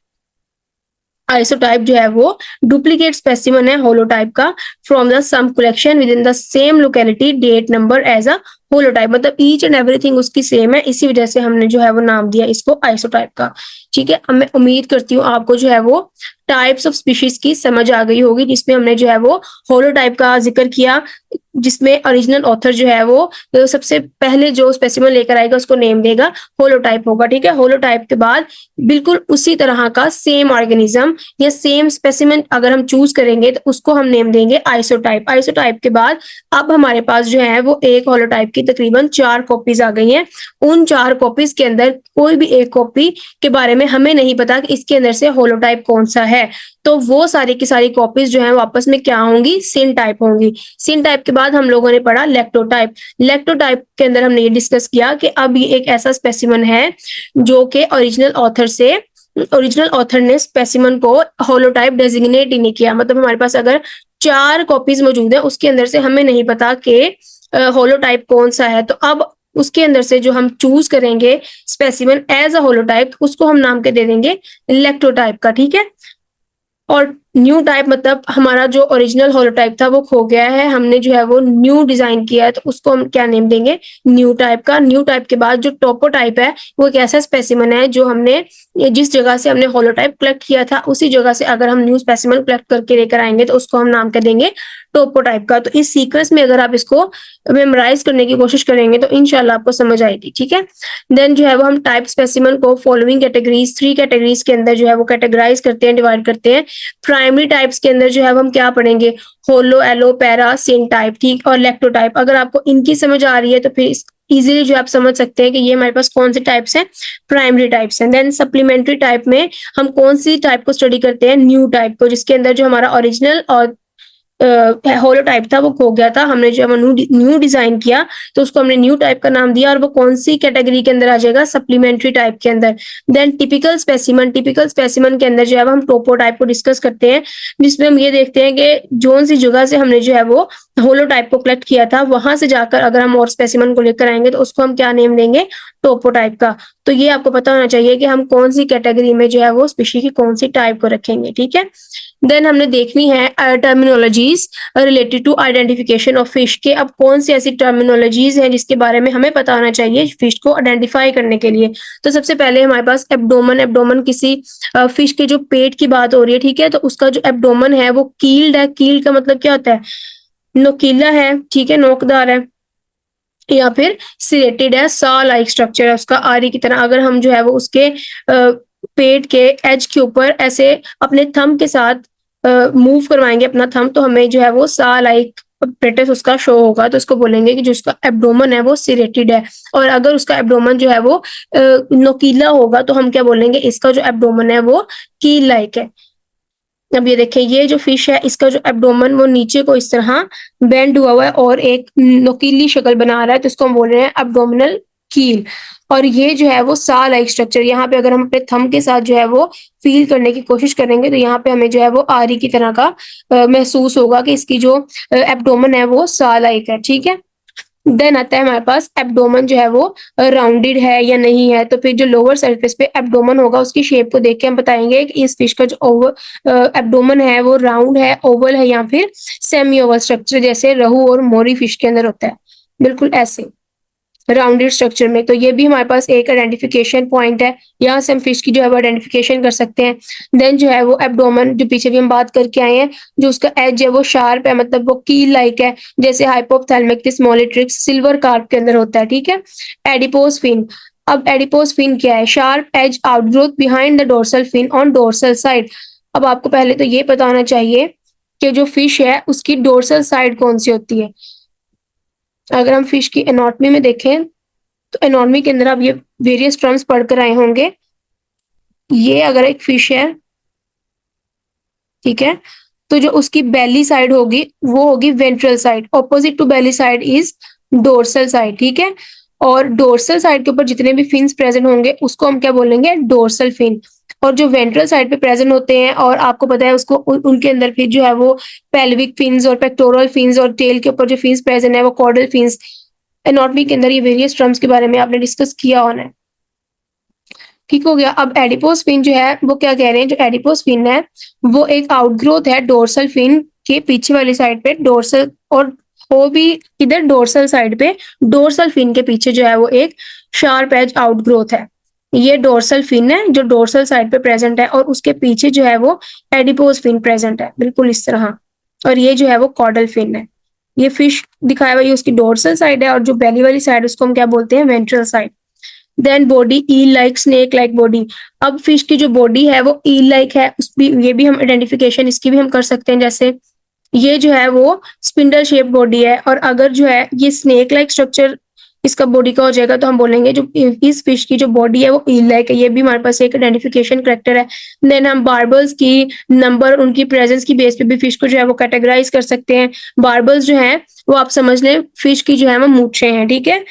आइसोटाइप जो है वो डुप्लीकेट स्पेसिमन है होलोटाइप का from the same collection within the same locality date number as a holotype. मतलब ईच एंड एवरीथिंग उसकी सेम है, इसी वजह से हमने जो है वो नाम दिया इसको आइसोटाइप का, ठीक है। अब मैं उम्मीद करती हूँ आपको जो है वो टाइप्स ऑफ स्पीशीज की समझ आ गई होगी, जिसमें हमने जो है वो होलोटाइप का जिक्र किया, जिसमें ओरिजिनल ऑथर जो है वो सबसे पहले जो स्पेसिमन लेकर आएगा उसको नेम देगा होलोटाइप होगा, ठीक है। होलोटाइप के बाद बिल्कुल उसी तरह का सेम ऑर्गेनिज्म या सेम स्पेसिमन अगर हम चूज करेंगे तो उसको हम नेम देंगे आइसोटाइप। आइसोटाइप के बाद अब हमारे पास जो है वो एक होलोटाइप की तकरीबन 4 कॉपीज आ गई हैं। उन 4 कॉपीज के अंदर कोई भी एक कॉपी के बारे में हमें नहीं पता कि इसके अंदर से होलोटाइप कौन सा है, तो वो सारी की सारी कॉपीज जो है वो आपस में क्या होंगी, सिन टाइप होंगी। सिन टाइप के बाद हम लोगों ने पढ़ा लेक्टोटाइप। लेक्टोटाइप के अंदर हमने ये डिस्कस किया कि अब ये एक ऐसा स्पेसिमन है जो कि ओरिजिनल ऑथर ने स्पेसिमन को होलोटाइप डेजिग्नेट ही नहीं किया। मतलब हमारे पास अगर 4 कॉपीज मौजूद है उसके अंदर से हमें नहीं पता कि होलोटाइप कौन सा है, तो अब उसके अंदर से जो हम चूज करेंगे स्पेसिमन एज अ होलोटाइप उसको हम नाम के दे देंगे लेक्टोटाइप का, ठीक है। और न्यू टाइप मतलब हमारा जो ओरिजिनल होलोटाइप था वो खो गया है, हमने जो है वो न्यू डिजाइन किया है तो उसको हम क्या नेम देंगे, न्यू टाइप का। न्यू टाइप के बाद जो टोपोटाइप है वो एक ऐसा स्पेसिमन है जो हमने जिस जगह से हमने होलोटाइप कलेक्ट किया था उसी जगह से अगर हम न्यू स्पेसिमन कलेक्ट करके लेकर आएंगे तो उसको हम नाम कर देंगे टोपोटाइप का। तो इस सीक्वेंस में अगर आप इसको मेमोराइज करने की कोशिश करेंगे तो इंशाल्लाह आपको समझ आएगी, ठीक है। देन जो है वो हम टाइप स्पेसिमन को फॉलोइंग कैटेगरीज 3 कैटेगरीज के अंदर जो है वो कैटेगराइज करते हैं, डिवाइड करते हैं। प्राइमरी टाइप्स के अंदर जो है वो हम क्या पढ़ेंगे, होलो, एलो, पैरा, सिन टाइप, ठीक, और लेक्टोटाइप। अगर आपको इनकी समझ आ रही है तो फिर इजीली जो आप समझ सकते हैं कि ये हमारे पास कौन से टाइप्स हैं, प्राइमरी टाइप्स हैं। देन सप्लीमेंट्री टाइप में हम कौन सी टाइप को स्टडी करते हैं, न्यू टाइप को, जिसके अंदर जो हमारा ओरिजिनल और होलोटाइप था वो खो गया था, हमने जो है न्यू डिजाइन किया तो उसको हमने न्यू टाइप का नाम दिया और वो कौन सी कैटेगरी के अंदर आ जाएगा, सप्लीमेंट्री टाइप के अंदर। देन टिपिकल स्पेसिमन के अंदर जो है हम टोपोटाइप को डिस्कस करते हैं, जिसमें हम ये देखते हैं कि जोन सी जगह से हमने जो है वो होलोटाइप को कलेक्ट किया था वहां से जाकर अगर हम और स्पेसिमन को लेकर आएंगे तो उसको हम क्या नेम देंगे, टोपोटाइप का। तो ये आपको पता होना चाहिए कि हम कौन सी कैटेगरी में जो है वो स्पीशी की कौन सी टाइप को रखेंगे, ठीक है। देन हमने देखनी है terminologies related to identification of fish के। अब कौन सी ऐसी टर्मिनोलॉजीज हैं जिसके बारे में हमें पता होना चाहिए फिश को आइडेंटिफाई करने के लिए। तो सबसे पहले हमारे पास एब्डोमन किसी फिश के जो पेट की बात हो रही है, ठीक है, तो उसका जो एब्डोमन है वो कील्ड है। कील्ड का मतलब क्या होता है, नोकीला है, ठीक है, नोकदार है, या फिर सिरेटेड है, सा लाइक स्ट्रक्चर है उसका, आरी की तरह। अगर हम जो है वो उसके पेट के एज के ऊपर ऐसे अपने थंब के साथ मूव करवाएंगे अपना थंब तो हमें जो है वो सा लाइक apparatus उसका शो होगा तो उसको बोलेंगे कि जो उसका एब्डोमेन है वो सिरेटेड है। और अगर उसका एब्डोमेन जो है वो नोकीला होगा तो हम क्या बोलेंगे, इसका जो एब्डोमेन है वो कील लाइक है। अब ये देखिए, ये जो फिश है इसका जो एब्डोमेन वो नीचे को इस तरह बेंड हुआ है और एक नुकीली शक्ल बना रहा है, तो इसको हम बोल रहे हैं एब्डोमिनल कील। और ये जो है वो सा लाइक स्ट्रक्चर, यहाँ पे अगर हम अपने थंब के साथ जो है वो फील करने की कोशिश करेंगे तो यहाँ पे हमें जो है वो आरी की तरह का महसूस होगा कि इसकी जो एब्डोमेन है वो सा लाइक है। ठीक है, देन आता है हमारे पास एब्डोमेन जो है वो राउंडेड है या नहीं है। तो फिर जो लोअर सरफेस पे एब्डोमेन होगा उसकी शेप को देख के हम बताएंगे कि इस फिश का जो ओवर एब्डोमेन है वो राउंड है, ओवल है या फिर सेमी ओवल स्ट्रक्चर, जैसे रहू और मोरी फिश के अंदर होता है, बिल्कुल ऐसे राउंडेड स्ट्रक्चर में। तो ये भी हमारे पास एक आइडेंटिफिकेशन पॉइंट है, यहाँ से हम फिश की जो है वो आइडेंटिफिकेशन कर सकते हैं। देन जो है वो एब्डोमेन, जो पीछे भी हम बात करके आए हैं, जो उसका एज है वो शार्प है, मतलब वो कील लाइक है, जैसे हाइपोथैलेमिक मोलिट्रिक्स सिल्वर कार्प के अंदर होता है। ठीक है, एडिपोज फिन। अब एडिपोज फिन क्या है? Sharp edge outgrowth behind the dorsal fin on dorsal side. अब आपको पहले तो ये पता होना चाहिए कि जो फिश है उसकी डोर्सल साइड कौन सी होती है। अगर हम फिश की एनाटॉमी में देखें तो एनाटॉमी के अंदर आप ये वेरियस टर्म्स पढ़कर आए होंगे। ये अगर एक फिश है, ठीक है, तो जो उसकी बेली साइड होगी वो होगी ventral side, opposite to belly side is dorsal side. ठीक है, और डोर्सल साइड के ऊपर जितने भी फिन्स प्रेजेंट होंगे उसको हम क्या बोलेंगे? Dorsal fin. और जो वेंट्रल साइड पे प्रेजेंट होते हैं और आपको पता है उसको उनके अंदर फिर जो है वो पेल्विक फिन्स और पेक्टोरल फिन्स और टेल के ऊपर जो फिन्स प्रेजेंट है वो कॉर्डल फिन्स। एनाटॉमी के अंदर ये वेरियस टर्म्स के बारे में आपने डिस्कस किया होना है। ठीक हो गया। अब एडिपोज फिन जो है वो क्या कह रहे हैं, जो एडिपोज फिन है वो एक आउटग्रोथ है डोर्सल फिन के पीछे वाली साइड पे, डोर्सल और वो भी इधर डोर्सल साइड पे, डोर्सल फिन के पीछे जो है वो एक शार्प एज आउटग्रोथ है। ये डोर्सल फिन है जो डोर्सल साइड पे प्रेजेंट है और उसके पीछे जो है वो एडिपोज फिन प्रेजेंट है, बिल्कुल इस तरह। और ये जो है वो कॉर्डल फिन है। ये फिश दिखाया हुआ ये उसकी डोर्सल साइड है और जो बेली वाली साइड उसको हम क्या बोलते हैं? Ventral side. Then body eel like, snake like body. अब फिश की जो बॉडी है वो ईल लाइक है, उस भी ये भी हम आइडेंटिफिकेशन इसकी भी हम कर सकते हैं। जैसे ये जो है वो स्पिंडल शेप बॉडी है और अगर जो है ये स्नेक लाइक स्ट्रक्चर इसका बॉडी का हो जाएगा तो हम बोलेंगे जो इस फिश की जो बॉडी है वो ईल लाइक है। ये भी हमारे पास एक आइडेंटिफिकेशन करेक्टर है। देन हम बार्बल्स की नंबर, उनकी प्रेजेंस की बेस पे भी फिश को जो है वो कैटेगराइज कर सकते हैं। बार्बल्स जो है वो आप समझ लें फिश की जो है वो मूछें हैं। ठीक है,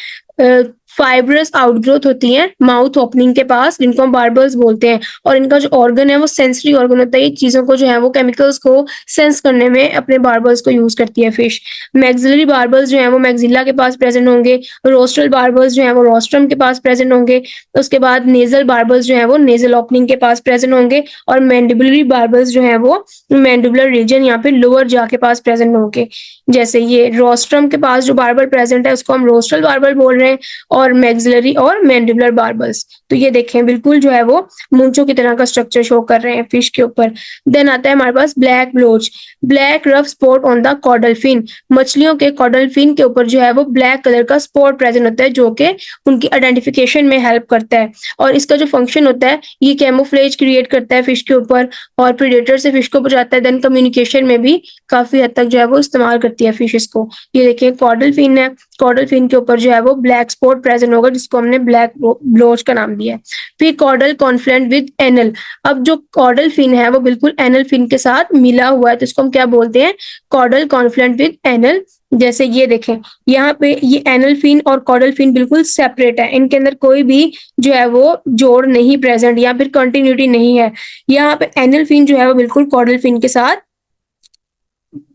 फाइब्रस आउटग्रोथ होती है माउथ ओपनिंग के पास, जिनको हम बार्बल्स बोलते हैं। और इनका जो ऑर्गन है वो सेंसरी ऑर्गन होता है, ये चीजों को जो है वो केमिकल्स को सेंस करने में अपने बार्बल्स को यूज करती है फिश। मैक्सिलरी बार्बल्स जो है वो मैक्सिला के पास प्रेजेंट होंगे। रोस्ट्रल बार्बल्स जो है वो रोस्ट्रम के पास प्रेजेंट होंगे। उसके बाद नेजल बार्बल्स जो है वो नेजल ओपनिंग के पास प्रेजेंट होंगे। और मैंडिबुलरी बार्बल्स जो है वो मैंडिबुलर रीजन या फिर लोअर जा के पास प्रेजेंट होंगे। जैसे ये रोस्ट्रम के पास जो बार्बल प्रेजेंट है उसको हम रोस्ट्रल बार्बल बोल रहे हैं, और मैक्सिलरी और मैंडिबुलर बार्बल्स। तो ये देखें बिल्कुल जो है वो मूंछों की तरह का स्ट्रक्चर शो कर रहे हैं फिश के ऊपर। देन आता है हमारे पास black blotch, black rough spot on the caudal fin. मछलियों के कॉर्डल फिन के ऊपर जो है वो ब्लैक कलर का स्पॉट प्रेजेंट होता है जो कि उनकी आइडेंटिफिकेशन में हेल्प करता है। और इसका जो फंक्शन होता है ये कैमोफ्लेज क्रिएट करता है फिश के ऊपर और प्रेडेटर से फिश को बचाता है। देन कम्युनिकेशन में भी काफी हद तक जो है वो इस्तेमाल करती है फिश इसको। ये देखिए कॉर्डल फिन है, कॉर्डल फिन के ऊपर जो है वो ब्लैक स्पॉट प्रेजेंट होगा जिसको हमने ब्लैक ब्लोच का नाम दिया है। फिर कॉर्डल कॉन्फ्लेंट विद एनल। अब जो कॉर्डल फिन है वो बिल्कुल एनल फिन के साथ मिला हुआ है तो इसको हम क्या बोलते हैं? Caudal confluent with anal. जैसे ये देखें यहाँ पे ये एनल फिन और कॉर्डल फिन बिल्कुल सेपरेट है, इनके अंदर कोई भी जो है वो जोड़ नहीं प्रेजेंट या फिर कंटिन्यूटी नहीं है। यहाँ पे एनल फिन जो है वो बिल्कुल कॉर्डल फिन के साथ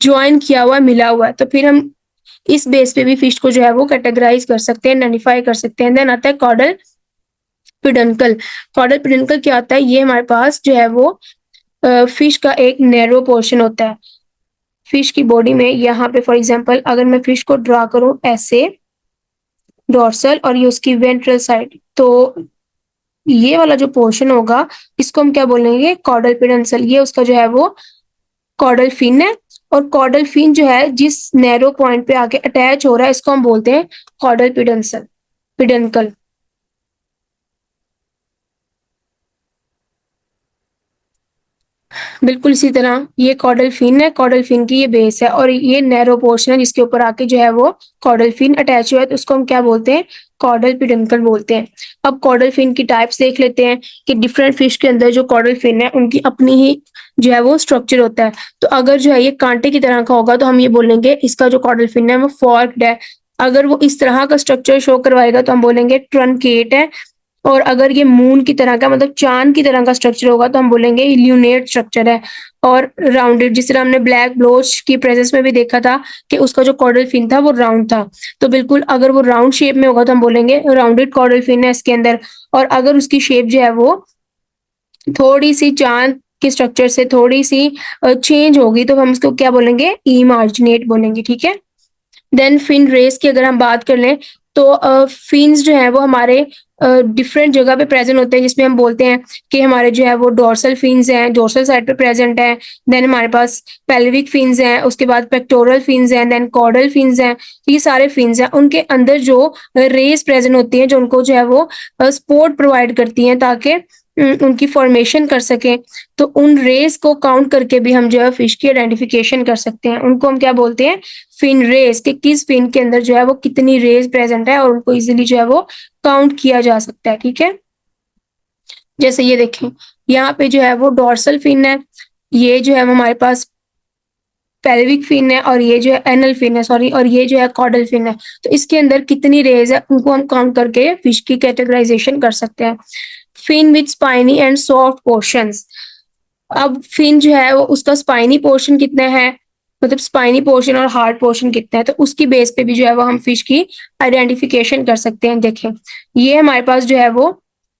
ज्वाइन किया हुआ मिला हुआ है। तो फिर हम इस बेस पे भी फिश को जो है वो कैटेगराइज कर सकते हैं, आइडेंटिफाई कर सकते हैं। देन आता है कॉर्डल पिडन्कल। कॉर्डल पिडन्कल क्या होता है? ये हमारे पास जो है वो फिश का एक नैरो पोर्शन होता है फिश की बॉडी में। यहाँ पे फॉर एग्जांपल अगर मैं फिश को ड्रा करूं ऐसे डोर्सल और ये उसकी वेंट्रल साइड, तो ये वाला जो पोर्शन होगा इसको हम क्या बोलेंगे? कॉर्डल पिडन्सल। ये उसका जो है वो कॉर्डल फिन है। और कॉर्डल फिन जो है जिस नैरो पॉइंट पे आके अटैच हो रहा है इसको हम बोलते हैं कॉर्डल पिडन्सल, पिडन्कल। बिल्कुल इसी तरह ये कॉर्डल फिन है, कॉर्डल फिन की ये बेस है और ये नैरो पोर्शन है जिसके ऊपर आके जो है वो कॉर्डल फिन अटैच हुआ है, तो उसको हम क्या बोलते हैं, कॉर्डल पेडुंकल बोलते हैं। अब कॉर्डल फिन की टाइप्स देख लेते हैं कि डिफरेंट फिश के अंदर जो कॉर्डल फिन है उनकी अपनी ही जो है वो स्ट्रक्चर होता है। तो अगर जो है ये कांटे की तरह का होगा तो हम ये बोलेंगे इसका जो कॉर्डल फिन है वो फॉर्क्ड है। अगर वो इस तरह का स्ट्रक्चर शो करवाएगा तो हम बोलेंगे ट्रंकेट है। और अगर ये मून की तरह का मतलब चांद की तरह का स्ट्रक्चर होगा तो हम बोलेंगे ल्यूनेट स्ट्रक्चर है। और राउंडेड, जिस तरह हमने ब्लैक ब्लोच की प्रेजेंस में भी देखा था कि उसका जो कॉर्डल फिन था वो राउंड था, तो बिल्कुल अगर वो राउंड शेप में होगा तो हम बोलेंगे राउंडेड कॉर्डल फिन है इसके अंदर। और अगर उसकी शेप जो है वो थोड़ी सी चांद के स्ट्रक्चर से थोड़ी सी चेंज होगी तो हम उसको क्या बोलेंगे, ई मार्जिनेट बोलेंगे, ठीक है। देन फिन रेस की अगर हम बात कर लें तो फिन्स जो है वो हमारे डिफरेंट जगह पे प्रेजेंट होते हैं, जिसमें हम बोलते हैं कि हमारे जो है वो डोर्सल फिन्स हैं, डोर्सल साइड पे प्रेजेंट है। देन हमारे पास पेल्विक फिन्स हैं, उसके बाद पेक्टोरल फिन्स हैं, देन कॉर्डल फिन्स हैं। ये सारे फिन्स हैं, उनके अंदर जो रेस प्रेजेंट होती हैं जो उनको जो है वो सपोर्ट प्रोवाइड करती हैं ताकि उनकी फॉर्मेशन कर सकें। तो उन रेस को काउंट करके भी हम जो है फिश की आइडेंटिफिकेशन कर सकते हैं। उनको हम क्या बोलते हैं, फिन रेस, कि किस फिन के अंदर जो है वो कितनी रेस प्रेजेंट है और उनको इजीली जो है वो काउंट किया जा सकता है, ठीक है। जैसे ये देखें, यहाँ पे जो है वो डोर्सल फिन है, ये जो है वो हमारे पास पेल्विक फिन है और ये जो है एनल फिन है, सॉरी, और ये जो है कॉर्डल फिन है। तो इसके अंदर कितनी रेज है उनको हम काउंट करके फिश की कैटेगराइजेशन कर सकते हैं। Fin with spiny and soft portions. Fin फिन जो है वो उसका स्पाइनी पोर्शन कितना है, मतलब स्पाइनी पोर्शन और हार्ड पोर्शन कितना है, तो उसकी बेस पे भी जो है वो हम फिश की आइडेंटिफिकेशन कर सकते हैं। देखें, ये हमारे पास जो है वो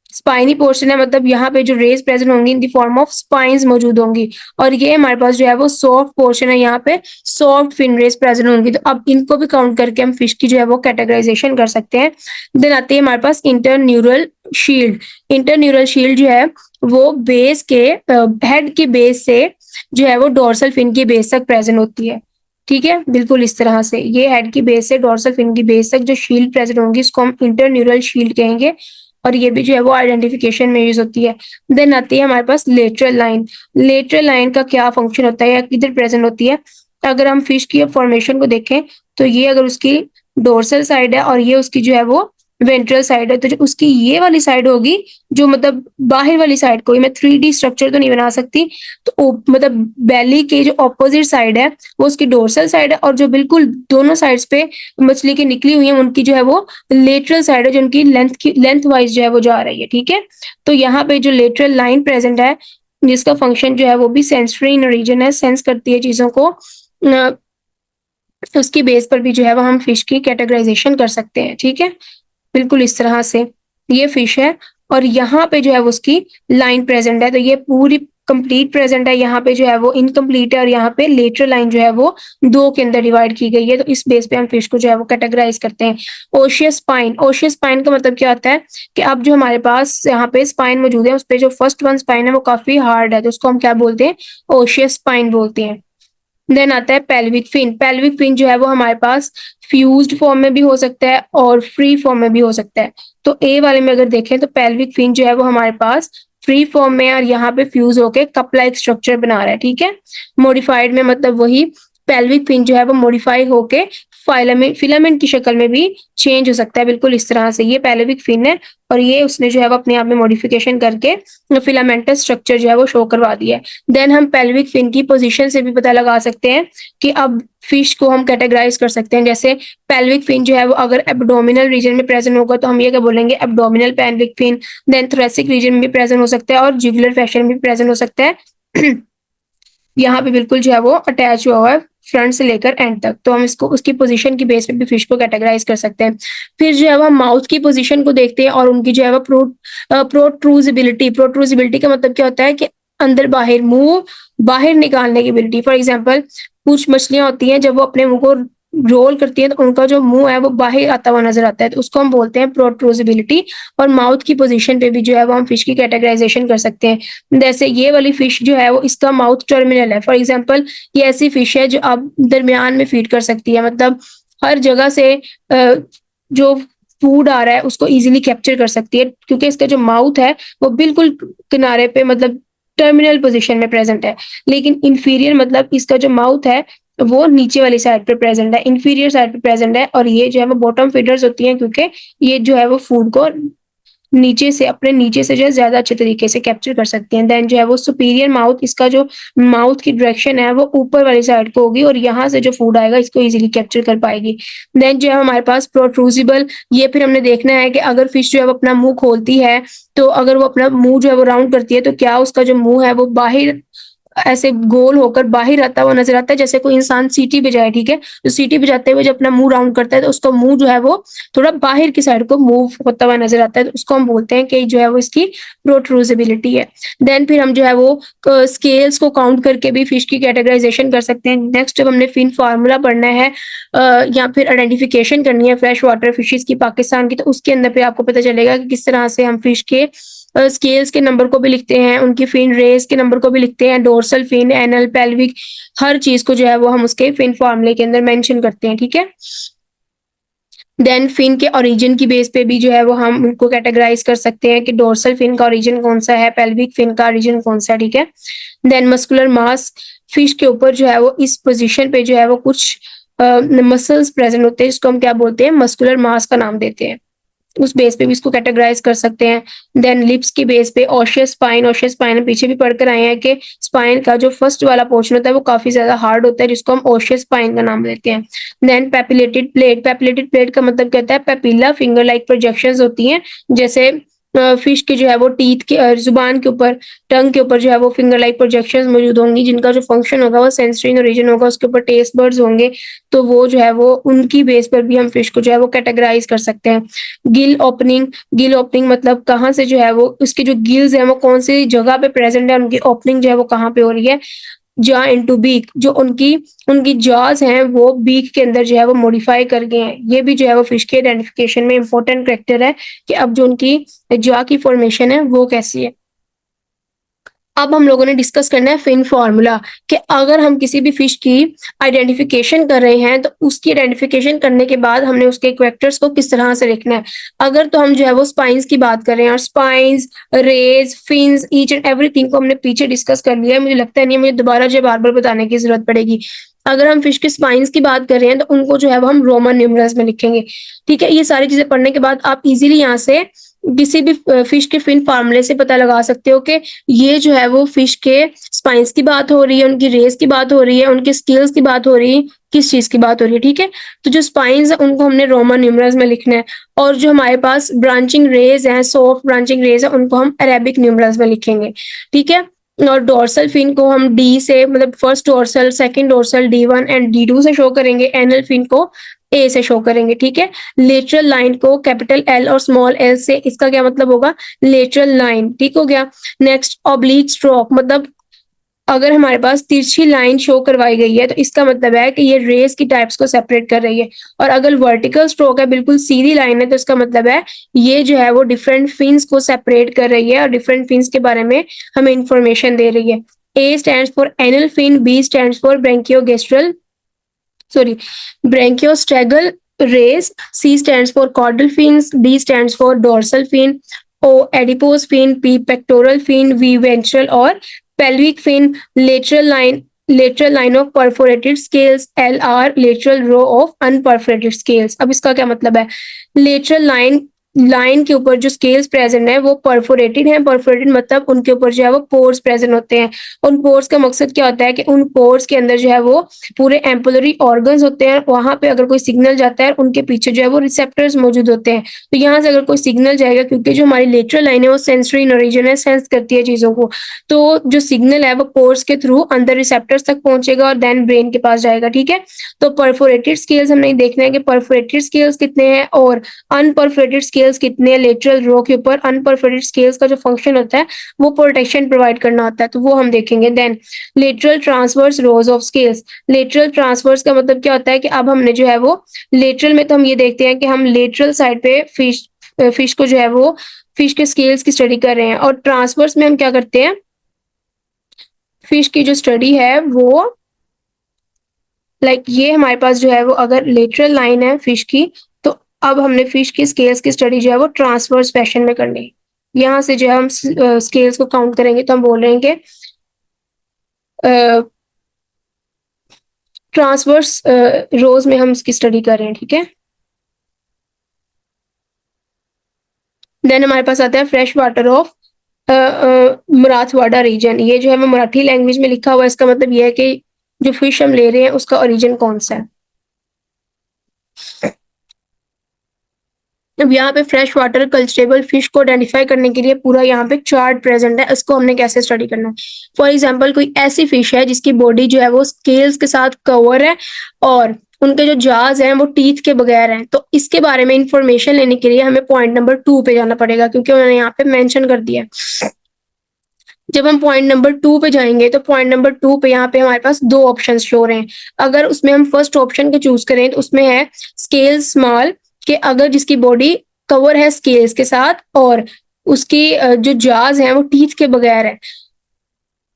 स्पाइनी पोर्शन है, मतलब यहाँ पे जो रेज प्रेजेंट होंगी in the form of spines मौजूद होंगी। और ये हमारे पास जो है वो सॉफ्ट पोर्शन है, यहाँ पे सॉफ्ट फिन रेज प्रेजेंट होंगी। तो अब इनको भी काउंट करके हम फिश की जो है वो कैटेगराइजेशन कर सकते हैं। देन आती है हमारे पास इंटरन्यूरल शील्ड। इंटरन्यूरल शील्ड जो है वो बेस के हेड की बेस से जो है वो डोर्सल फिन की बेस तक प्रेजेंट होती है, ठीक है। बिल्कुल इस तरह से ये हेड की बेस से डोर्सल फिन की बेस तक जो शील्ड प्रेजेंट होंगी इसको हम इंटरन्यूरल शील्ड कहेंगे। और ये भी जो है वो आइडेंटिफिकेशन में यूज होती है। देन आती है हमारे पास लेटरल लाइन। लेटरल लाइन का क्या फंक्शन होता है या किधर प्रेजेंट होती है, अगर हम फिश की फॉर्मेशन को देखें तो ये अगर उसकी डोर्सल साइड है और ये उसकी जो है वो वेंट्रल साइड है, तो जो उसकी ये वाली साइड होगी, जो मतलब बाहर वाली साइड, कोई मैं 3D स्ट्रक्चर तो नहीं बना सकती, तो मतलब बेली के जो ऑपोजिट साइड है वो उसकी डोर्सल साइड है, और जो बिल्कुल दोनों साइड्स पे मछली की निकली हुई है उनकी जो है वो लेटरल साइड है, जो उनकी लेंथ वाइज जो है वो जा रही है, ठीक है। तो यहाँ पे जो लेटरल लाइन प्रेजेंट है जिसका फंक्शन जो है वो भी सेंसरी इन रीजन है, सेंस करती है चीजों को, उसकी बेस पर भी जो है वो हम फिश की कैटेगराइजेशन कर सकते हैं, ठीक है। बिल्कुल इस तरह से ये फिश है और यहाँ पे जो है वो उसकी लाइन प्रेजेंट है, तो ये पूरी कंप्लीट प्रेजेंट है, यहाँ पे जो है वो इनकम्प्लीट है और यहाँ पे लेटरल लाइन जो है वो दो के अंदर डिवाइड की गई है। तो इस बेस पे हम फिश को जो है वो कैटेगराइज करते हैं। ओशियस स्पाइन। ओशियस स्पाइन का मतलब क्या होता है कि अब जो हमारे पास यहाँ पे स्पाइन मौजूद है उस पे जो फर्स्ट वन स्पाइन है वो काफी हार्ड है, तो उसको हम क्या बोलते हैं, ओशियस स्पाइन बोलते हैं। देन आता है पेल्विक फिन। पेल्विक फिन जो है वो हमारे पास फ्यूज्ड फॉर्म में भी हो सकता है और फ्री फॉर्म में भी हो सकता है। तो ए वाले में अगर देखें तो पेल्विक फिन जो है वो हमारे पास फ्री फॉर्म में और यहाँ पे फ्यूज होके कप लाइक स्ट्रक्चर बना रहा है, ठीक है। मॉडिफाइड में मतलब वही पेल्विक फिन जो है वो मॉडिफाई होके फिलामेंट की शक्ल में भी चेंज हो सकता है, बिल्कुल इस तरह से। ये पेल्विक फिन है और ये उसने जो है वो अपने आप में मॉडिफिकेशन करके फिलामेंटस स्ट्रक्चर जो है वो शो करवा दिया है। देन हम पेल्विक फिन की पोजीशन से भी पता लगा सकते हैं कि अब फिश को हम कैटेगराइज कर सकते हैं। जैसे पेल्विक फिन जो है वो अगर एब्डोमिनल रीजन में प्रेजेंट होगा तो हम ये क्या बोलेंगे, abdominal pelvic fin. Then thoracic region में भी प्रेजेंट हो सकता है और जुगुलर फैशन में भी प्रेजेंट हो सकता है। यहाँ पे बिल्कुल जो है वो अटैच हुआ है फ्रंट से लेकर एंड तक, तो हम इसको उसकी पोजीशन की बेस पे भी फिश को कैटेगराइज कर सकते हैं। फिर जो है वो माउथ की पोजीशन को देखते हैं और उनकी जो है वो प्रोट्रूजिबिलिटी। प्रोट्रूजिबिलिटी का मतलब क्या होता है कि अंदर बाहर, मुंह बाहर निकालने की एबिलिटी। फॉर एग्जाम्पल कुछ मछलियां होती हैं जब वो अपने मुंह को रोल करती है तो उनका जो मुंह है वो बाहर आता हुआ नजर आता है, तो उसको हम बोलते हैं प्रोट्रूजिबिलिटी। और माउथ की पोजीशन पे भी जो है वो हम फिश की कैटेगराइजेशन कर सकते हैं। जैसे ये वाली फिश जो है वो इसका माउथ टर्मिनल है। फॉर एग्जाम्पल ये ऐसी फिश है जो आप दरमियान में फीड कर सकती है, मतलब हर जगह से जो फूड आ रहा है उसको इजीली कैप्चर कर सकती है, क्योंकि इसका जो माउथ है वो बिल्कुल किनारे पे, मतलब टर्मिनल पोजीशन में प्रेजेंट है। लेकिन इंफीरियर मतलब इसका जो माउथ है वो नीचे वाली साइड पे प्रेजेंट है, इंफीरियर साइड पे प्रेजेंट है, और ये जो है वो बॉटम फीडर्स होती हैं क्योंकि ये जो है वो फूड को नीचे से, अपने नीचे से जो है ज्यादा अच्छे तरीके से कैप्चर कर सकते हैं। देन जो है वो सुपीरियर माउथ, इसका जो माउथ की डायरेक्शन है वो ऊपर वाली साइड को होगी और यहाँ से जो फूड आएगा इसको इजीली कैप्चर कर पाएगी। देन जो है हमारे पास प्रोट्रूसिबल, ये फिर हमने देखना है कि अगर फिश जो है वो अपना मुंह खोलती है तो अगर वो अपना मुंह जो है वो राउंड करती है तो क्या उसका जो मुंह है वो बाहर ऐसे गोल होकर बाहर आता हुआ नजर आता है, जैसे कोई इंसान सीटी बजाए, ठीक है, तो सीटी बजाते हुए जब अपना मुंह राउंड करता है तो उसका मुंह जो है वो थोड़ा बाहर की साइड को मूव होता हुआ नजर आता है, तो उसको हम बोलते हैं कि जो है वो इसकी प्रोट्रूसिबिलिटी है। देन फिर हम जो है वो स्केल्स को काउंट करके भी फिश की कैटेगराइजेशन कर सकते हैं। नेक्स्ट जब हमने फिन फार्मूला पढ़ना है या फिर आइडेंटिफिकेशन करनी है फ्रेश वाटर फिशेज की पाकिस्तान की, तो उसके अंदर पे आपको पता चलेगा कि किस तरह से हम फिश के स्केल्स के नंबर को भी लिखते हैं, उनकी फिन रेस के नंबर को भी लिखते हैं, डोर्सल फिन, एनल, पेल्विक, हर चीज को जो है वो हम उसके फिन फॉर्मूले के अंदर मेंशन करते हैं, ठीक है। देन फिन के ओरिजिन की बेस पे भी जो है वो हम उनको कैटेगराइज कर सकते हैं कि डोर्सल फिन का ओरिजिन कौन सा है, पेल्विक फिन का ओरिजिन कौन सा है, ठीक है। देन मस्कुलर मास, फिश के ऊपर जो है वो इस पोजीशन पे जो है वो कुछ मसल्स प्रेजेंट होते हैं जिसको हम क्या बोलते हैं, मस्कुलर मास का नाम देते हैं, उस बेस पे भी इसको कैटेगराइज कर सकते हैं। देन लिप्स की बेस पे ओशियस स्पाइन, ओशियस स्पाइन पीछे भी पढ़कर आए हैं कि स्पाइन का जो फर्स्ट वाला पोर्शन होता है वो काफी ज्यादा हार्ड होता है जिसको हम ओशियस स्पाइन का नाम देते हैं। देन पेपिलेटेड प्लेट, पेपिलेटेड प्लेट का मतलब कहता है पेपिला फिंगर लाइक प्रोजेक्शंस होती हैं, जैसे फिश के जो है वो टीथ के जुबान के ऊपर, टंग के ऊपर जो है वो फिंगर लाइक प्रोजेक्शंस मौजूद होंगी जिनका जो फंक्शन होगा वो सेंसरी रीजन होगा, उसके ऊपर टेस्ट बर्ड्स होंगे, तो वो जो है वो उनकी बेस पर भी हम फिश को जो है वो कैटेगराइज कर सकते हैं। गिल ओपनिंग, गिल ओपनिंग मतलब कहाँ से जो है वो उसके जो गिल्स हैं वो कौन सी जगह पे प्रेजेंट है, उनकी ओपनिंग जो है वो कहाँ पे हो रही है। जा इनटू बीक, जो उनकी उनकी जॉज हैं वो बीक के अंदर जो है वो मॉडिफाई कर गए हैं, ये भी जो है वो फिश के आइडेंटिफिकेशन में इंपॉर्टेंट करेक्टर है कि अब जो उनकी जॉ की फॉर्मेशन है वो कैसी है। अब हम लोगों ने डिस्कस करना है फिन फार्मूला, कि अगर हम किसी भी फिश की आइडेंटिफिकेशन कर रहे हैं तो उसकी आइडेंटिफिकेशन करने के बाद हमने उसके कैरेक्टर्स को किस तरह से लिखना है। अगर तो हम जो है वो स्पाइंस की बात कर रहे हैं, और spines, rays, fins, each and everything को हमने पीछे डिस्कस कर लिया है, मुझे लगता नहीं है मुझे दोबारा जो बार बार बताने की जरूरत पड़ेगी। अगर हम फिश के स्पाइंस की बात कर रहे हैं तो उनको जो है वो हम रोमन न्यूमरल्स में लिखेंगे, ठीक है। ये सारी चीजें पढ़ने के बाद आप इजीली यहाँ से किसी भी फिश के फिन फार्मूले से पता लगा सकते हो कि ये जो है वो फिश के स्पाइंस की बात हो रही है, उनकी रेस की बात हो रही है, उनके स्केल्स की बात हो रही है, किस चीज की बात हो रही है, ठीक है। तो जो स्पाइंस है उनको हमने रोमन न्यूमरल्स में लिखना है, और जो हमारे पास ब्रांचिंग रेज हैं, सॉफ्ट ब्रांचिंग रेज है, उनको हम अरेबिक न्यूमरल्स में लिखेंगे, ठीक है। और डोर्सल फिन को हम डी से, मतलब first dorsal, second dorsal, D1 and D2 से शो करेंगे, एनल फिन को ए से शो करेंगे, ठीक है। लेटरल लाइन को कैपिटल एल और स्मॉल एल से, इसका क्या मतलब होगा, लेटरल लाइन, ठीक हो गया। नेक्स्ट ऑब्लिक स्ट्रोक, मतलब अगर हमारे पास तिरछी लाइन शो करवाई गई है तो इसका मतलब है कि ये रेस की टाइप्स को सेपरेट कर रही है, और अगर वर्टिकल स्ट्रोक है, बिल्कुल सीधी लाइन है, तो इसका मतलब है ये जो है वो डिफरेंट फिन्स को सेपरेट कर रही है और डिफरेंट फिन्स के बारे में हमें इंफॉर्मेशन दे रही है। A stands for anal fin, B stands for branchiostegal, sorry, brachiostragal rays, C stands for caudal fins, D stands for dorsal fin, O adipose fin, P pectoral fin, V ventral or pelvic fin, lateral line of perforated scales, LR lateral row of unperforated scales। अब इसका क्या मतलब है, lateral line के ऊपर जो scales present है वो परफोरेटेड है, परफोरेटेड मतलब उनके ऊपर जो है वो पोर्स प्रेजेंट होते हैं। उन पोर्स का मकसद क्या होता है कि उन पोर्स के अंदर जो है वो पूरे एम्पुलरी ऑर्गन्स होते हैं, वहां पे अगर कोई सिग्नल जाता है उनके पीछे जो है वो रिसेप्टर्स मौजूद होते हैं, तो यहाँ से अगर कोई सिग्नल जाएगा, क्योंकि जो हमारी लेटरल लाइन है वो सेंसरी इन ओरिजिन है, सेंस करती है चीजों को, तो जो सिग्नल है वो पोर्स के थ्रू अंदर रिसेप्टर्स तक पहुंचेगा और देन ब्रेन के पास जाएगा, ठीक है। तो परफोरेटेड स्केल्स हमने देखना है कि परफोरेटेड स्केल्स कितने हैं और अनपरफोरेटेड स्केल्स कितने हैं। लेटरल रो के ऊपर अनपरफोरेटेड स्केल्स का जो फंक्शन होता है वो प्रोटेक्शन प्रोवाइड करना होता है, तो वो हम देखेंगे। Then lateral transverse rows of scales, lateral transverse का मतलब क्या होता है कि अब हमने जो है वो लेटरल में तो हम ये देखते हैं कि हम लेटरल साइड पे फिश को जो है वो फिश के स्केल्स की स्टडी कर रहे हैं, और ट्रांसवर्स में हम क्या करते हैं, फिश की जो स्टडी है वो ये हमारे पास जो है वो अगर लेटरल लाइन है फिश की, तो अब हमने फिश की स्केल्स की स्टडी जो है वो ट्रांसवर्स फैशन में करनी है। यहाँ से जो है हम स्केल्स को काउंट करेंगे तो हम बोल रहे हैं कि ट्रांसवर्स रोज में हम इसकी स्टडी कर रहे हैं, ठीक है। देन हमारे पास आता है fresh water of Marathwada region. ये जो है वो मराठी लैंग्वेज में लिखा हुआ है। इसका मतलब ये है कि जो फिश हम ले रहे हैं उसका ओरिजिन कौन सा है। अब यहाँ पे फ्रेश वाटर कल्चरेबल फिश को आइडेंटिफाई करने के लिए पूरा यहाँ पे चार्ट प्रेजेंट है। इसको हमने कैसे स्टडी करना है। फॉर एग्जाम्पल कोई ऐसी फिश है जिसकी बॉडी जो है वो स्केल्स के साथ कवर है और उनके जो जाज हैं वो टीथ के बगैर हैं, तो इसके बारे में इंफॉर्मेशन लेने के लिए हमें पॉइंट नंबर 2 पे जाना पड़ेगा, क्योंकि उन्होंने यहाँ पे मेंशन कर दिया है। जब हम पॉइंट नंबर 2 पे जाएंगे तो पॉइंट नंबर 2 पे यहाँ पे हमारे पास दो ऑप्शन शो हो रहे हैं। अगर उसमें हम फर्स्ट ऑप्शन के चूज करें तो उसमें है स्केल स्मॉल, के अगर जिसकी बॉडी कवर है स्केल्स के साथ और उसकी जो जाज है वो टीथ के बगैर है,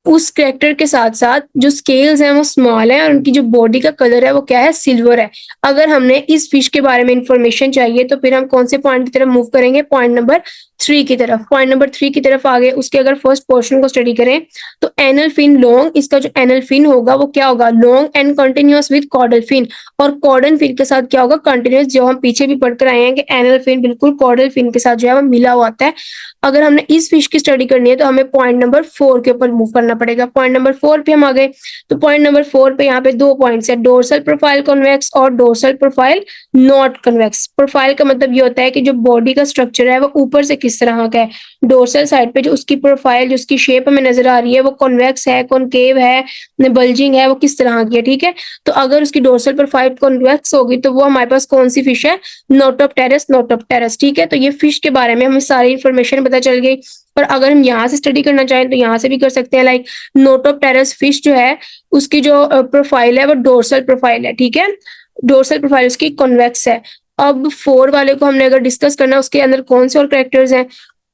उस कैरेक्टर के साथ साथ जो स्केल्स हैं वो स्मॉल है और उनकी जो बॉडी का कलर है वो क्या है, सिल्वर है। अगर हमने इस फिश के बारे में इंफॉर्मेशन चाहिए तो फिर हम कौन से पॉइंट की तरफ मूव करेंगे, पॉइंट नंबर 3 की तरफ। पॉइंट नंबर 3 की तरफ आगे उसके अगर फर्स्ट पोर्शन को स्टडी करें तो एनल फिन लॉन्ग, इसका जो एनल फिन होगा वो क्या होगा, long and continuous with caudal fin, और कॉर्डल फिन के साथ क्या होगा, कंटिन्यूअस। जो हम पीछे भी पढ़कर आए हैं कि एनल फिन बिल्कुल कॉर्डल फिन के साथ जो है वो मिला हुआ आता है। अगर हमने इस फिश की स्टडी करनी है तो हमें पॉइंट नंबर 4 के ऊपर मूव करना पड़ेगा। पॉइंट नंबर 4 पे हम आ गए तो पॉइंट नंबर 4 पे यहाँ पे दो पॉइंट्स है, डोर्सल प्रोफाइल कॉन्वेक्स और dorsal profile not convex. Profile का मतलब ये होता है कि जो बॉडी का स्ट्रक्चर है वो ऊपर से किस तरह का है। डोर्सल साइड पे जो उसकी प्रोफाइल, जो उसकी शेप हमें नजर आ रही है वो कॉन्वेक्स है, कॉनकेव है, बल्जिंग है, वो किस तरह की है, ठीक है। तो अगर उसकी डोर्सल प्रोफाइल कॉन्वेक्स होगी तो वो हमारे पास कौन सी फिश है, नोटोप्टेरस, नोटोप्टेरस, ठीक है। तो ये फिश के बारे में हमें सारी इंफॉर्मेशन पता चल गई। पर अगर हम यहाँ से स्टडी करना चाहें तो यहाँ से भी कर सकते हैं। लाइक नोटोप्टेरस फिश जो है उसकी जो प्रोफाइल है वो डोर्सल प्रोफाइल है, ठीक है। डोर्सल प्रोफाइल उसकी कॉन्वेक्स है। अब 4 वाले को हमने अगर डिस्कस करना है उसके अंदर कौन से और कैरेक्टर्स हैं,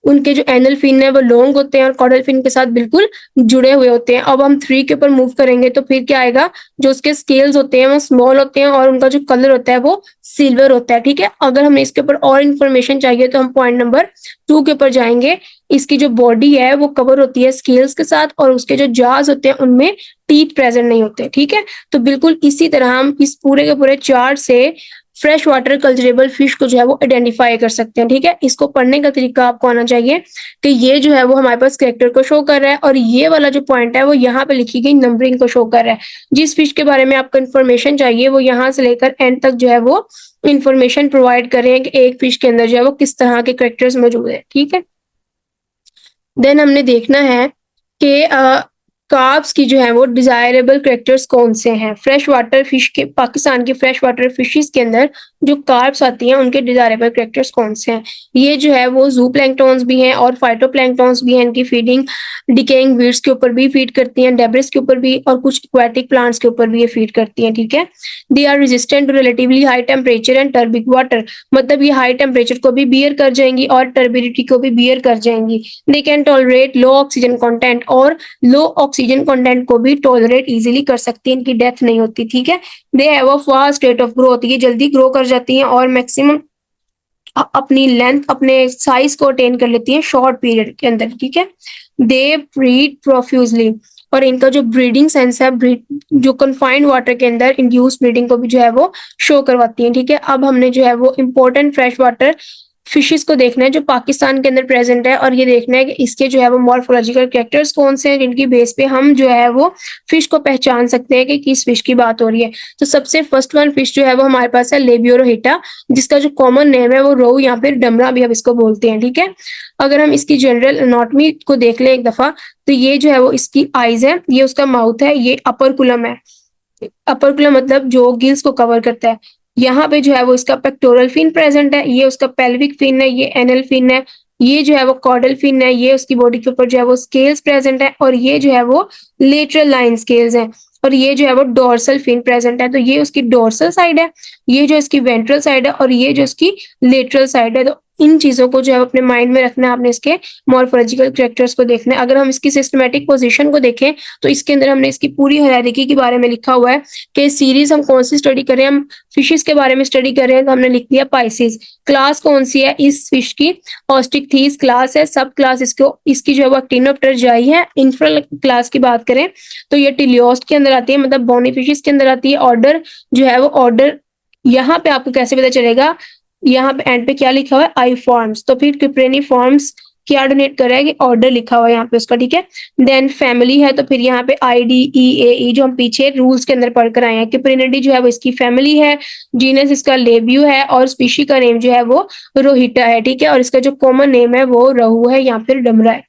उनके जो एनल फिन है वो लॉन्ग होते हैं और कॉर्डल फिन के साथ बिल्कुल जुड़े हुए होते हैं। अब हम 3 के ऊपर मूव करेंगे तो फिर क्या आएगा, जो उसके स्केल्स होते हैं वो स्मॉल होते हैं और उनका जो कलर होता है वो सिल्वर होता है, ठीक है। अगर हमें इसके ऊपर और इन्फॉर्मेशन चाहिए तो हम पॉइंट नंबर 2 के ऊपर जाएंगे। इसकी जो बॉडी है वो कवर होती है स्केल्स के साथ और उसके जो जाज होते हैं उनमें टीथ प्रेजेंट नहीं होते, ठीक है। तो बिल्कुल इसी तरह हम इस पूरे के पूरे चार्ट से फ्रेश वाटर कल्चरेबल फिश को जो है वो आइडेंटिफाई कर सकते हैं, ठीक है। इसको पढ़ने का तरीका आपको आना चाहिए कि ये जो है वो हमारे पास कैरेक्टर को शो कर रहा है और ये वाला जो पॉइंट है वो यहाँ पे लिखी गई नंबरिंग को शो कर रहा है। जिस फिश के बारे में आपको इन्फॉर्मेशन चाहिए वो यहाँ से लेकर एंड तक जो है वो इन्फॉर्मेशन प्रोवाइड कर रहे हैं कि एक फिश के अंदर जो है वो किस तरह के कैरेक्टर्स मौजूद है, ठीक है। देन हमने देखना है कि कार्ब्स की जो है वो डिजायरेबल कैरेक्टर्स कौन से हैं। फ्रेश वाटर फिश के, पाकिस्तान की फ्रेश वाटर फिशेस के अंदर जो कार्ब्स आती हैं उनके डिजायरेबल कैरेक्टर्स कौन से हैं। ये जो है वो जू प्लैंक्टन्स भी हैं और फाइटोप्लैंक्टन्स भी हैं। इनकी फीडिंग डिकेइंग वीड्स के ऊपर भी फीड करती हैं, डेब्रिस के ऊपर भी, और कुछ एक्वेटिक प्लांट्स के ऊपर भी ये फीड करती हैं, ठीक है। They are resistant to relatively high temperature and turbid water, मतलब ये हाई टेम्परेचर को भी बियर कर जाएंगी और टर्बिडिटी को भी बियर कर जाएंगी। They can tolerate low oxygen content, और लो ऑक्सीजन कंटेंट को भी टॉलरेट इजीली कर सकती है, इनकी डेथ नहीं होती, ठीक है। They have a fast rate of growth, ये जल्दी ग्रो कर जाती हैं और मैक्सिमम अपनी लेंथ, अपने साइज को अटेन कर लेती हैं शॉर्ट पीरियड के अंदर, ठीक है। दे ब्रीड प्रोफ्यूजली, और इनका जो ब्रीडिंग सेंस है, जो कन्फाइंड वाटर के अंदर इंड्यूस ब्रीडिंग को भी जो है वो शो करवाती है, ठीक है। अब हमने जो है वो इम्पोर्टेंट फ्रेश वाटर फिशेस को देखना है जो पाकिस्तान के अंदर प्रेजेंट है, और ये देखना है कि इसके जो है वो मॉर्फोलॉजिकल कैरेक्टर्स कौन से हैं जिनकी बेस पे हम जो है वो फिश को पहचान सकते हैं कि किस फिश की बात हो रही है। तो सबसे फर्स्ट वन फिश जो है वो हमारे पास है लेबियोरोहिटा, जिसका जो कॉमन नेम है वो रोहू या फिर डमरा भी हम इसको बोलते हैं, ठीक है। अगर हम इसकी जनरल एनाटॉमी को देख लें एक दफा तो ये जो है वो इसकी आईज है, ये उसका माउथ है, ये अपर कुलम है। अपर कुलम मतलब जो गिल्स को कवर करता है। यहाँ पे जो है वो इसका पेक्टोरल फिन प्रेजेंट है, ये उसका पेल्विक फिन है, ये एनल फिन है, ये जो है वो कॉर्डल फिन है, ये उसकी बॉडी के ऊपर जो है वो स्केल्स प्रेजेंट है, और ये जो है वो लेटरल लाइन स्केल्स हैं, और ये जो है वो डोर्सल फिन प्रेजेंट है। तो ये उसकी डोर्सल साइड है, ये जो इसकी वेंट्रल साइड है, और ये जो इसकी लेटरल साइड है। तो इन चीजों को जो है अपने माइंड में रखना है, आपने इसके मॉर्फोलॉजिकल कैरेक्टर्स को देखना है। अगर हम इसकी सिस्टमैटिक पोजीशन को देखें तो इसके अंदर हमने इसकी पूरी हायरार्की के बारे में लिखा हुआ है कि सीरीज हम कौन सी स्टडी कर रहे हैं। हम फिशेस के बारे में स्टडी कर रहे हैं तो हमने लिख दिया पाइसिस। क्लास कौन सी है इस फिश की, ऑस्टिकथीस क्लास है। सब क्लास इसको इसकी जो है वो एक्टिनोप्टेरा जाई है। इंफ्रल क्लास की बात करें तो ये टिलियोस्ट के अंदर आती है, मतलब बोनी फिशेस के अंदर आती है। ऑर्डर जो है वो ऑर्डर यहाँ पे आपको कैसे पता चलेगा, यहाँ पे एंड पे क्या लिखा हुआ है, आई फॉर्म्स। तो फिर क्रिप्रेनी फॉर्म्स क्या डोनेट कर रहा है कि ऑर्डर लिखा हुआ है यहाँ पे उसका, ठीक है। देन फैमिली है तो फिर यहाँ पे IDEAE जो हम पीछे रूल्स के अंदर पढ़कर आए हैं। क्रिप्रेनिडी जो है वो इसकी फैमिली है। जीनस इसका लेब्यू है और स्पीशी का नेम जो है वो रोहिटा है, ठीक है। और इसका जो कॉमन नेम है वो रहू है या फिर डमरा है।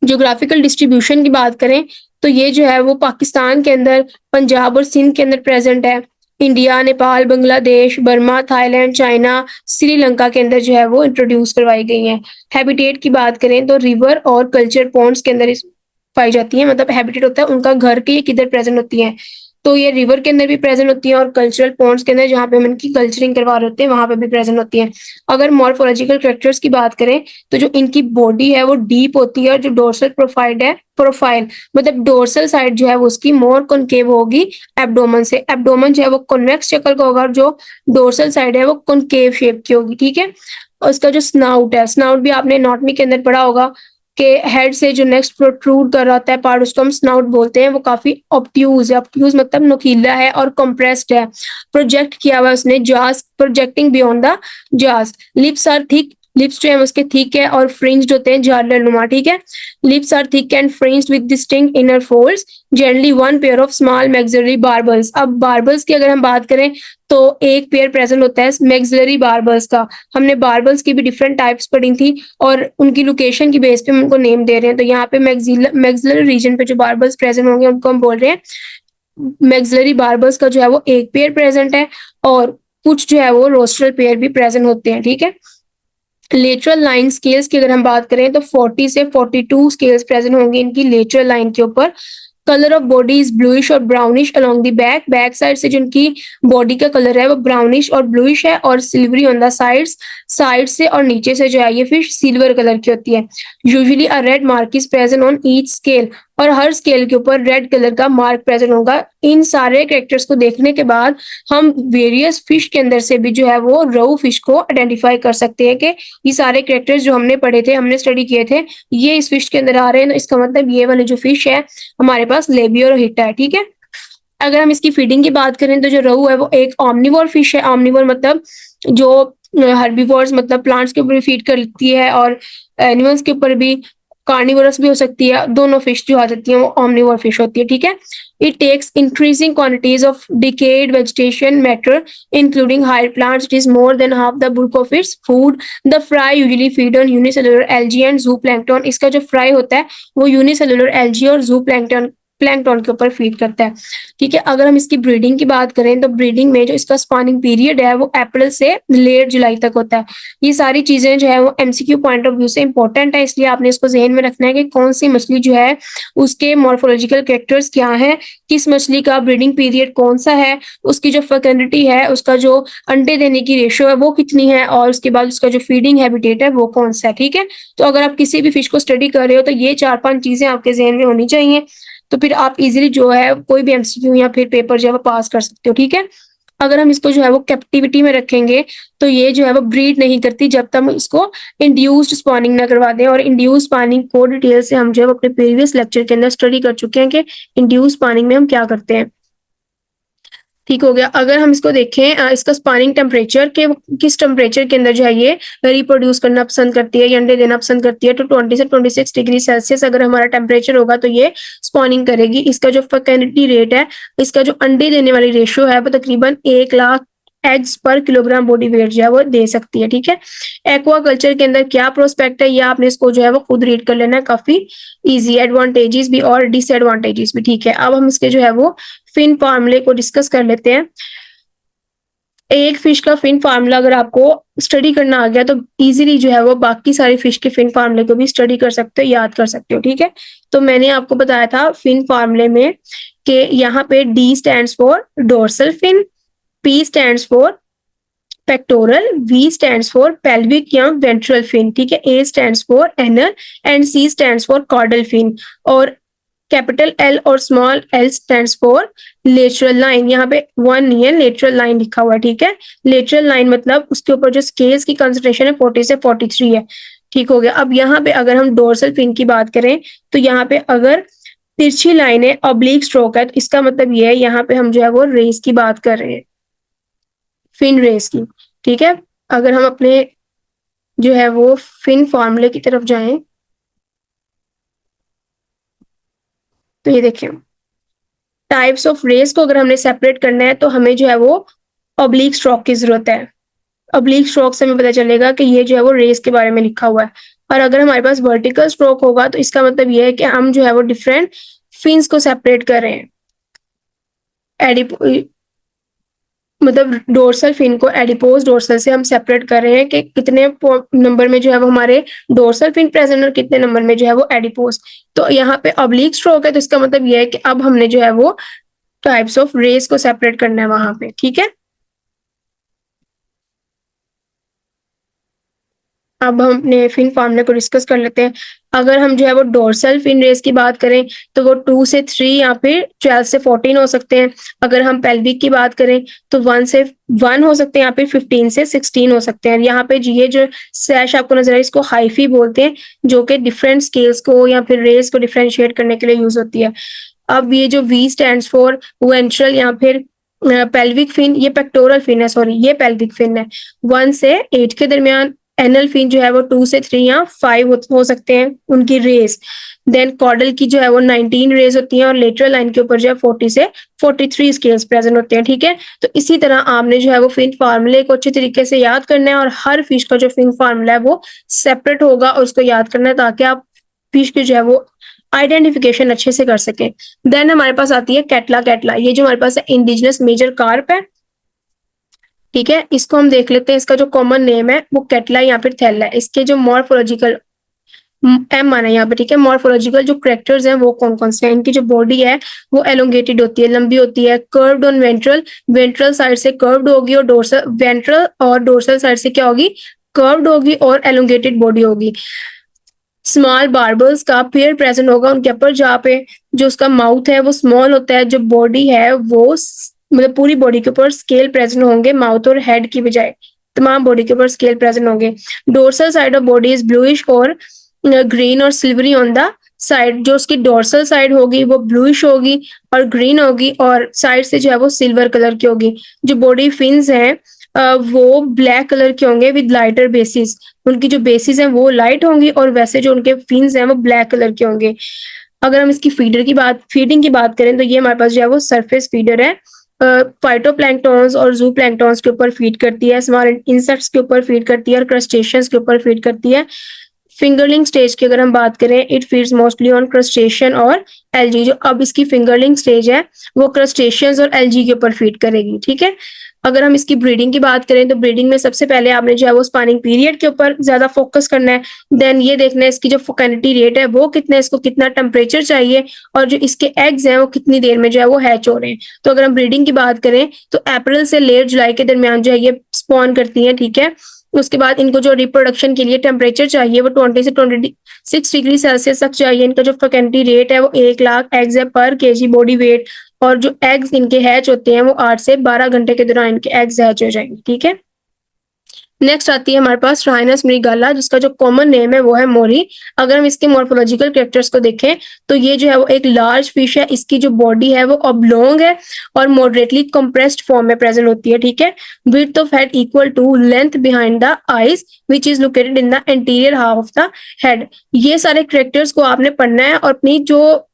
ज्योग्राफिकल डिस्ट्रीब्यूशन की बात करें तो ये जो है वो पाकिस्तान के अंदर, पंजाब और सिंध के अंदर प्रेजेंट है। India, Nepal, Bangladesh, Burma, Thailand, China, Sri Lanka के अंदर जो है वो इंट्रोड्यूस करवाई गई हैं। हैबिटेट की बात करें तो रिवर और कल्चर पॉन्ड्स के अंदर पाई जाती है, मतलब हैबिटेट होता है उनका घर के किधर प्रेजेंट होती है। तो ये रिवर के अंदर भी प्रेजेंट होती है और कल्चरल पॉन्ड्स के अंदर जहाँ पे हम इनकी कल्चरिंग करवा रहे होते हैं वहां पे भी प्रेजेंट होती है। अगर मॉर्फोलॉजिकल कैरेक्टर्स की बात करें तो जो इनकी बॉडी है वो डीप होती है और जो डोर्सल प्रोफाइल मतलब डोर्सल साइड जो है वो उसकी मोर कॉनकेव होगी एब्डोमन से। एब्डोमन जो है वो कॉन्वेक्स शक्ल का होगा और जो डोर्सल साइड है वो कॉनकेव शेप की होगी, ठीक है। और उसका जो स्नाउट है, स्नाउट भी आपने एनाटॉमी के अंदर पढ़ा होगा कि हेड से जो नेक्स्ट प्रोट्रूड कर रहा होता है पार्ट उसको हम स्नाउट बोलते हैं। वो काफी ऑब्ट्यूज है, ऑब्ट्यूज मतलब नुकीला है और कंप्रेस्ड है। प्रोजेक्ट किया हुआ है उसने जास, प्रोजेक्टिंग बियॉन्ड द जास। लिप्स आर थिक, लिप्स जो है उसके थिक है और फ्रिंज्ड होते हैं झालर नुमा, ठीक है। Lips are thick and fringed with distinct inner folds, generally one pair of small maxillary barbels. अब बार्बल्स की अगर हम बात करें तो एक पेयर प्रेजेंट होता है मैक्सिलरी बार्बल्स का। हमने बार्बल्स की भी डिफरेंट टाइप्स पढ़ी थी और उनकी लोकेशन की बेस पे हम उनको नेम दे रहे हैं। तो यहाँ पे मैक्सिलरी रीजन पे जो बार्बल्स प्रेजेंट होंगे उनको हम बोल रहे हैं मैक्सिलरी बार्बल्स का जो है वो एक पेयर प्रेजेंट है और कुछ जो है वो रोस्ट्रल पेयर भी प्रेजेंट होते हैं, ठीक है। लेटरल लाइन स्केल्स की अगर हम बात करें तो 40 से 42 स्केल्स प्रेजेंट होंगे इनकी लेटरल लाइन के ऊपर। Colour of body is bluish और brownish along the back, back side से जो उनकी बॉडी का कलर है वो ब्राउनिश और ब्लूइश है और silvery on the sides, side से और नीचे से जो है ये फिश सिल्वर कलर की होती है। Usually a red mark is present on each scale, और हर स्केल के ऊपर रेड कलर का मार्क प्रेजेंट होगा। इन सारे कैरेक्टर्स को देखने के बाद हम वेरियस फिश के अंदर से भी जो है वो रोहू फिश को आइडेंटिफाई कर सकते हैं कि ये सारे कैरेक्टर्स जो हमने पढ़े थे, हमने स्टडी किए थे, ये इस फिश के अंदर आ रहे हैं। तो इसका मतलब ये वाली जो फिश है हमारे पास लेबियो रोहिटा है, ठीक है। अगर हम इसकी फीडिंग की बात करें तो जो रोहू है वो एक ऑमनिवोर फिश है। ऑमनिवोर मतलब जो हर्बीवोर्स मतलब प्लांट्स के ऊपर भी फीड करती है और एनिमल्स के ऊपर भी, कार्निवोरस भी हो सकती है। दोनों फिश जो आ जाती है वो ऑमनिवोर फिश होती है, ठीक है। It takes increasing quantities of decayed vegetation matter including higher plants, it is more than half the bulk of its food. The fry usually feed on unicellular algae and zooplankton. इसका जो fry होता है वो unicellular algae और जू plankton के ऊपर feed करता है, ठीक है। अगर हम इसकी ब्रीडिंग की बात करें तो ब्रीडिंग में जो इसका स्पॉनिंग पीरियड है वो अप्रैल से लेट जुलाई तक होता है। ये सारी चीजें जो है वो MCQ पॉइंट ऑफ व्यू से इंपॉर्टेंट है, इसलिए आपने इसको जहन में रखना है कि कौन सी मछली जो है उसके मॉर्फोलॉजिकल कैरेक्टर्स क्या है, किस मछली का ब्रीडिंग पीरियड कौन सा है, उसकी जो फर्टिलिटी है, उसका जो अंडे देने की रेशियो है वो कितनी है, और उसके बाद उसका जो फीडिंग हैबिटेट है वो कौन सा है, ठीक है। तो अगर आप किसी भी फिश को स्टडी कर रहे हो तो ये 4-5 चीजें आपके जहन में होनी चाहिए, तो फिर आप इजीली जो है कोई भी MCQ या फिर पेपर जो है वो पास कर सकते हो, ठीक है। अगर हम इसको जो है वो कैप्टिविटी में रखेंगे तो ये जो है वो ब्रीड नहीं करती जब तक हम इसको इंड्यूस्ड स्पॉनिंग ना करवा दें। और इंड्यूस्ड स्पॉनिंग को डिटेल से हम जो है अपने प्रीवियस लेक्चर के अंदर स्टडी कर चुके हैं कि इंड्यूस्ड स्पॉनिंग में हम क्या करते हैं, ठीक हो गया। अगर हम इसको देखें इसका स्पॉनिंग टेम्परेचर के किस टेम्परेचर के अंदर जो है ये रिप्रोड्यूस करना पसंद करती है या अंडे देना पसंद करती है, तो 20 से 26 डिग्री सेल्सियस अगर हमारा टेम्परेचर होगा तो ये स्पॉनिंग करेगी। इसका जो फर्टिलिटी रेट है, इसका जो अंडे देने वाली रेशियो है वो तकरीबन 1 लाख एग्स पर किलोग्राम बॉडी वेट जो है वो दे सकती है, ठीक है। एक्वा कल्चर के अंदर क्या प्रोस्पेक्ट है ये आपने इसको जो है वो खुद रीड कर लेना है, काफी इजी, एडवांटेजेस भी और डिसएडवांटेजेस भी, ठीक है। अब हम इसके जो है वो फिन फार्मूले को डिस्कस कर लेते हैं। एक फिश का फिन फार्मूला अगर आपको स्टडी करना आ गया तो इजीली जो है वो बाकी सारी फिश के फिन फार्मूले को भी स्टडी कर सकते हो, याद कर सकते हो, ठीक है। तो मैंने आपको बताया था फिन फार्मूले में कि यहाँ पे D stands for dorsal fin, P stands for pectoral, V stands for pelvic या वेंट्रल फिन, ठीक है, A stands for anal and C stands for caudal fin, और कैपिटल L और small l stands for lateral line. यहाँ पे one नहीं है, lateral line लिखा हुआ है, ठीक है। लेटरल लाइन मतलब उसके ऊपर जो स्केल्स की कंसंट्रेशन है 40 से 43 है, ठीक हो गया। अब यहाँ पे अगर हम डोर्सल फिन की बात करें तो यहाँ पे अगर तिरछी लाइन है, ऑब्लिक स्ट्रोक है, तो इसका मतलब ये है यहाँ पे हम जो है वो रेस की बात कर रहे हैं, फिन रेस की, ठीक है। अगर हम अपने जो है वो फिन फॉर्मूले की तरफ जाएं तो ये देखिए, टाइप्स ऑफ रेस को अगर हमने सेपरेट करना है तो हमें जो है वो ऑब्लिक स्ट्रोक की जरूरत है। ऑब्लिक स्ट्रोक से हमें पता चलेगा कि ये जो है वो रेस के बारे में लिखा हुआ है। और अगर हमारे पास वर्टिकल स्ट्रोक होगा तो इसका मतलब ये है कि हम जो है वो डिफरेंट फिन्स को सेपरेट कर रहे हैं। मतलब डोर्सल फिन को एडिपोज डोर्सल से हम सेपरेट कर रहे हैं कि कितने नंबर में जो है वो हमारे डोर्सल फिन प्रेजेंट और कितने नंबर में जो है वो एडिपोज। तो यहाँ पे ऑब्लिक स्ट्रोक है तो इसका मतलब ये है कि अब हमने जो है वो टाइप्स ऑफ रेस को सेपरेट करना है वहां पे, ठीक है। अब हम अपने फिन फार्मूले को डिस्कस कर लेते हैं। अगर हम जो है वो डोर्सल फिन रेस की बात करें तो वो 2 से 3 या फिर 12 से 14 हो सकते हैं। अगर हम पेल्विक की बात करें तो 1 से 1 हो सकते हैं या फिर 15 से 16 हो सकते हैं। यहाँ पे ये जो स्लैश आपको नजर है इसको हाइफी बोलते हैं, जो कि डिफरेंट स्केल्स को या फिर रेस को डिफरेंशिएट करने के लिए यूज होती है। अब ये जो V स्टैंड्स फॉर वेंट्रल या फिर पेल्विक फिन, ये पेक्टोरल फिन है, सॉरी ये पेल्विक फिन है। 1 से 8 के दरमियान एनल फिन जो है वो 2 से 3 या 5 हो सकते हैं उनकी रेस। देन कॉर्डल की जो है वो 19 रेस होती हैं और लेटरल लाइन के ऊपर जो है 40 से 43 स्केल्स प्रेजेंट होते हैं, ठीक है। तो इसी तरह आपने जो है वो फिन फार्मूले को अच्छे तरीके से याद करना है और हर फिश का जो फिन फार्मूला है वो सेपरेट होगा और उसको याद करना है ताकि आप फिश की जो है वो आइडेंटिफिकेशन अच्छे से कर सकें। देन हमारे पास आती है कैटला। कैटला ये जो हमारे पास है इंडिजिनस मेजर कार्प है, ठीक है। इसको हम देख लेते हैं, इसका जो कॉमन नेम है वो कैटला या फिर थैला है। इसके जो मॉर्फोलॉजिकल एम माना है यहाँ पे, ठीक है। मॉर्फोलॉजिकल जो करेक्टर्स हैं वो कौन कौन से हैं, इनकी जो बॉडी है वो एलोंगेटेड होती है, लंबी होती है, curved on ventral, ventral side से कर्व्ड होगी और डोर्सल, वेंट्रल और डोर्सल साइड से क्या होगी, कर्व्ड होगी और एलोंगेटेड बॉडी होगी। स्मॉल बार्बल्स का पेयर प्रेजेंट होगा उनके ऊपर, जहाँ पे जो उसका माउथ है वो स्मॉल होता है, जो बॉडी है वो मतलब पूरी बॉडी के ऊपर स्केल प्रेजेंट होंगे, माउथ और हेड की बजाय तमाम बॉडी के ऊपर स्केल प्रेजेंट होंगे। Dorsal side of body is bluish और ग्रीन और सिल्वरी ऑन द साइड। जो उसकी डोर्सल साइड होगी वो ब्लूइश होगी और ग्रीन होगी और साइड से जो है वो सिल्वर कलर की होगी। जो बॉडी फिन्स हैं वो ब्लैक कलर के होंगे विद लाइटर बेसिस। उनकी जो बेसिस हैं वो लाइट होंगी और वैसे जो उनके फिन्स हैं वो ब्लैक कलर के होंगे। अगर हम इसकी फीडिंग की बात करें तो ये हमारे पास जो है वो सरफेस फीडर है। फाइटोप्लैंक्टन्स और जू प्लैंक्टन्स के ऊपर फीड करती है, स्मॉल इंसेक्ट्स के ऊपर फीड करती है और क्रस्टेशियंस के ऊपर फीड करती है। फिंगरलिंग स्टेज की अगर हम बात करें, it feeds mostly on crustacean और एल्गी। जो अब इसकी फिंगरलिंग स्टेज है वो क्रस्टेशियंस और एल्गी के ऊपर फीड करेगी, ठीक है। अगर हम इसकी ब्रीडिंग की बात करें तो ब्रीडिंग में सबसे पहले आपने जो है वो स्पानिंग पीरियड के ऊपर ज्यादा फोकस करना है। देन ये देखना है इसकी जो फर्टिलिटी रेट है वो कितना है, इसको कितना टेम्परेचर चाहिए और जो इसके एग्स हैं वो कितनी देर में जो है वो हैच हो रहे हैं। तो अगर हम ब्रीडिंग की बात करें तो अप्रैल से लेट जुलाई के दरमियान जो है ये स्पॉन करती है, ठीक है। उसके बाद इनको जो रिप्रोडक्शन के लिए टेम्परेचर चाहिए वो 20 से 26 डिग्री सेल्सियस तक चाहिए। इनका जो फर्टिलिटी रेट है वो 1 लाख एग्स है पर केजी बॉडी वेट, और जो एग्स इनके हैच होते हैं वो 8 से 12 घंटे के दौरान इनके एग्स हैच हो जाएंगे, ठीक है। नेक्स्ट आती है हमारे पास राइनस मृगाला, जिसका जो कॉमन नेम है वो है मोरी। अगर हम इसके मॉर्फोलॉजिकल कैरेक्टर्स को देखें तो ये जो है वो एक लार्ज फिश है। इसकी जो बॉडी है वो ऑब्लोंग है और मॉडरेटली कंप्रेस्ड फॉर्म में प्रेजेंट होती है, ठीक है। Width of head equal to length behind the eyes which is located in the interior half of the head. ये सारे कैरेक्टर्स को आपने पढ़ना है और अपनी जो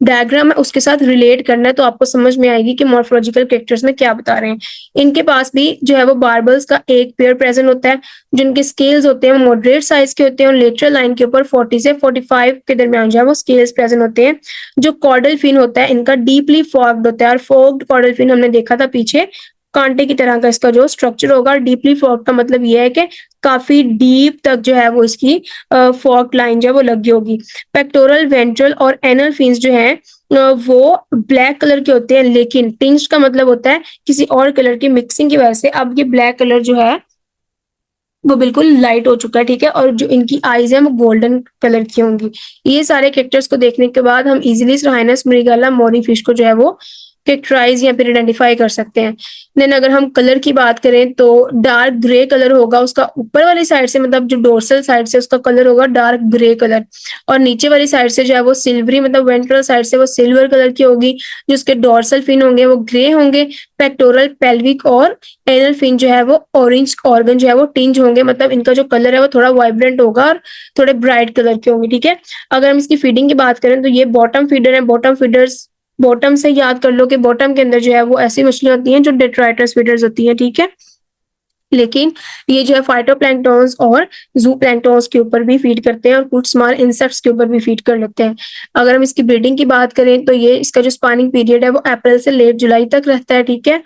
डायग्राम है उसके साथ रिलेट करना है, तो आपको समझ में आएगी कि मॉर्फोलॉजिकल कैरेक्टर्स में क्या बता रहे हैं। इनके पास भी जो है वो बार्बल्स का एक पेयर प्रेजेंट होता है। जिनके स्केल्स होते हैं वो मॉडरेट साइज के होते हैं और लेटरल लाइन के ऊपर 40 से 45 के दरमियान जो है वो स्केल्स प्रेजेंट होते हैं। जो कॉर्डल फिन होता है इनका डीपली फॉर्क्ड होता है, और फॉर्क्ड कॉर्डल फिन हमने देखा था पीछे कांटे की तरह का इसका जो स्ट्रक्चर होगा। डीपली फॉर्क्ड का मतलब ये है कि काफी डीप तक जो है वो इसकी फॉर्क लाइन जो है वो लगी होगी। पेक्टोरल, वेंट्रल और एनल फिन्स जो है वो ब्लैक कलर के होते हैं, लेकिन टिंज्ड का मतलब होता है किसी और कलर की मिक्सिंग की वजह से अब ये ब्लैक कलर जो है वो बिल्कुल लाइट हो चुका है, ठीक है। और जो इनकी आईज है वो गोल्डन कलर की होंगी। ये सारे कैरेक्टर्स को देखने के बाद हम इजीली राइनस मृगला मोरी फिश को जो है वो कैरेक्टराइज या फिर आइडेंटिफाई कर सकते हैं। देन अगर हम कलर की बात करें तो डार्क ग्रे कलर होगा उसका, ऊपर वाली साइड से मतलब जो डोर्सल साइड से उसका कलर होगा डार्क ग्रे कलर, और नीचे वाली साइड से जो है वो सिल्वरी मतलब वेंट्रल साइड से वो सिल्वर कलर की होगी। जो उसके डोर्सल फिन होंगे वो ग्रे होंगे। पेक्टोरल, पेल्विक और एनल फिन जो है वो ऑरेंज ऑर्गन जो है वो टिंज होंगे, मतलब इनका जो कलर है वो थोड़ा वाइब्रेंट होगा और थोड़े ब्राइट कलर के होंगे, ठीक है। अगर हम इसकी फीडिंग की बात करें तो ये बॉटम फीडर है। बॉटम फीडर्स, बॉटम से याद कर लो कि बॉटम के अंदर जो है वो ऐसी मछलियां होती हैं जो डेट्राइटस फीडर्स होती हैं, ठीक है। लेकिन ये जो है फाइटोप्लैंक्टन्स और जू प्लैंक्टन्स के ऊपर भी फीड करते हैं और कुछ स्मॉल इंसेक्ट्स के ऊपर भी फीड कर लेते हैं। अगर हम इसकी ब्रीडिंग की बात करें तो ये इसका जो स्पानिंग पीरियड है वो अप्रैल से लेट जुलाई तक रहता है, ठीक है।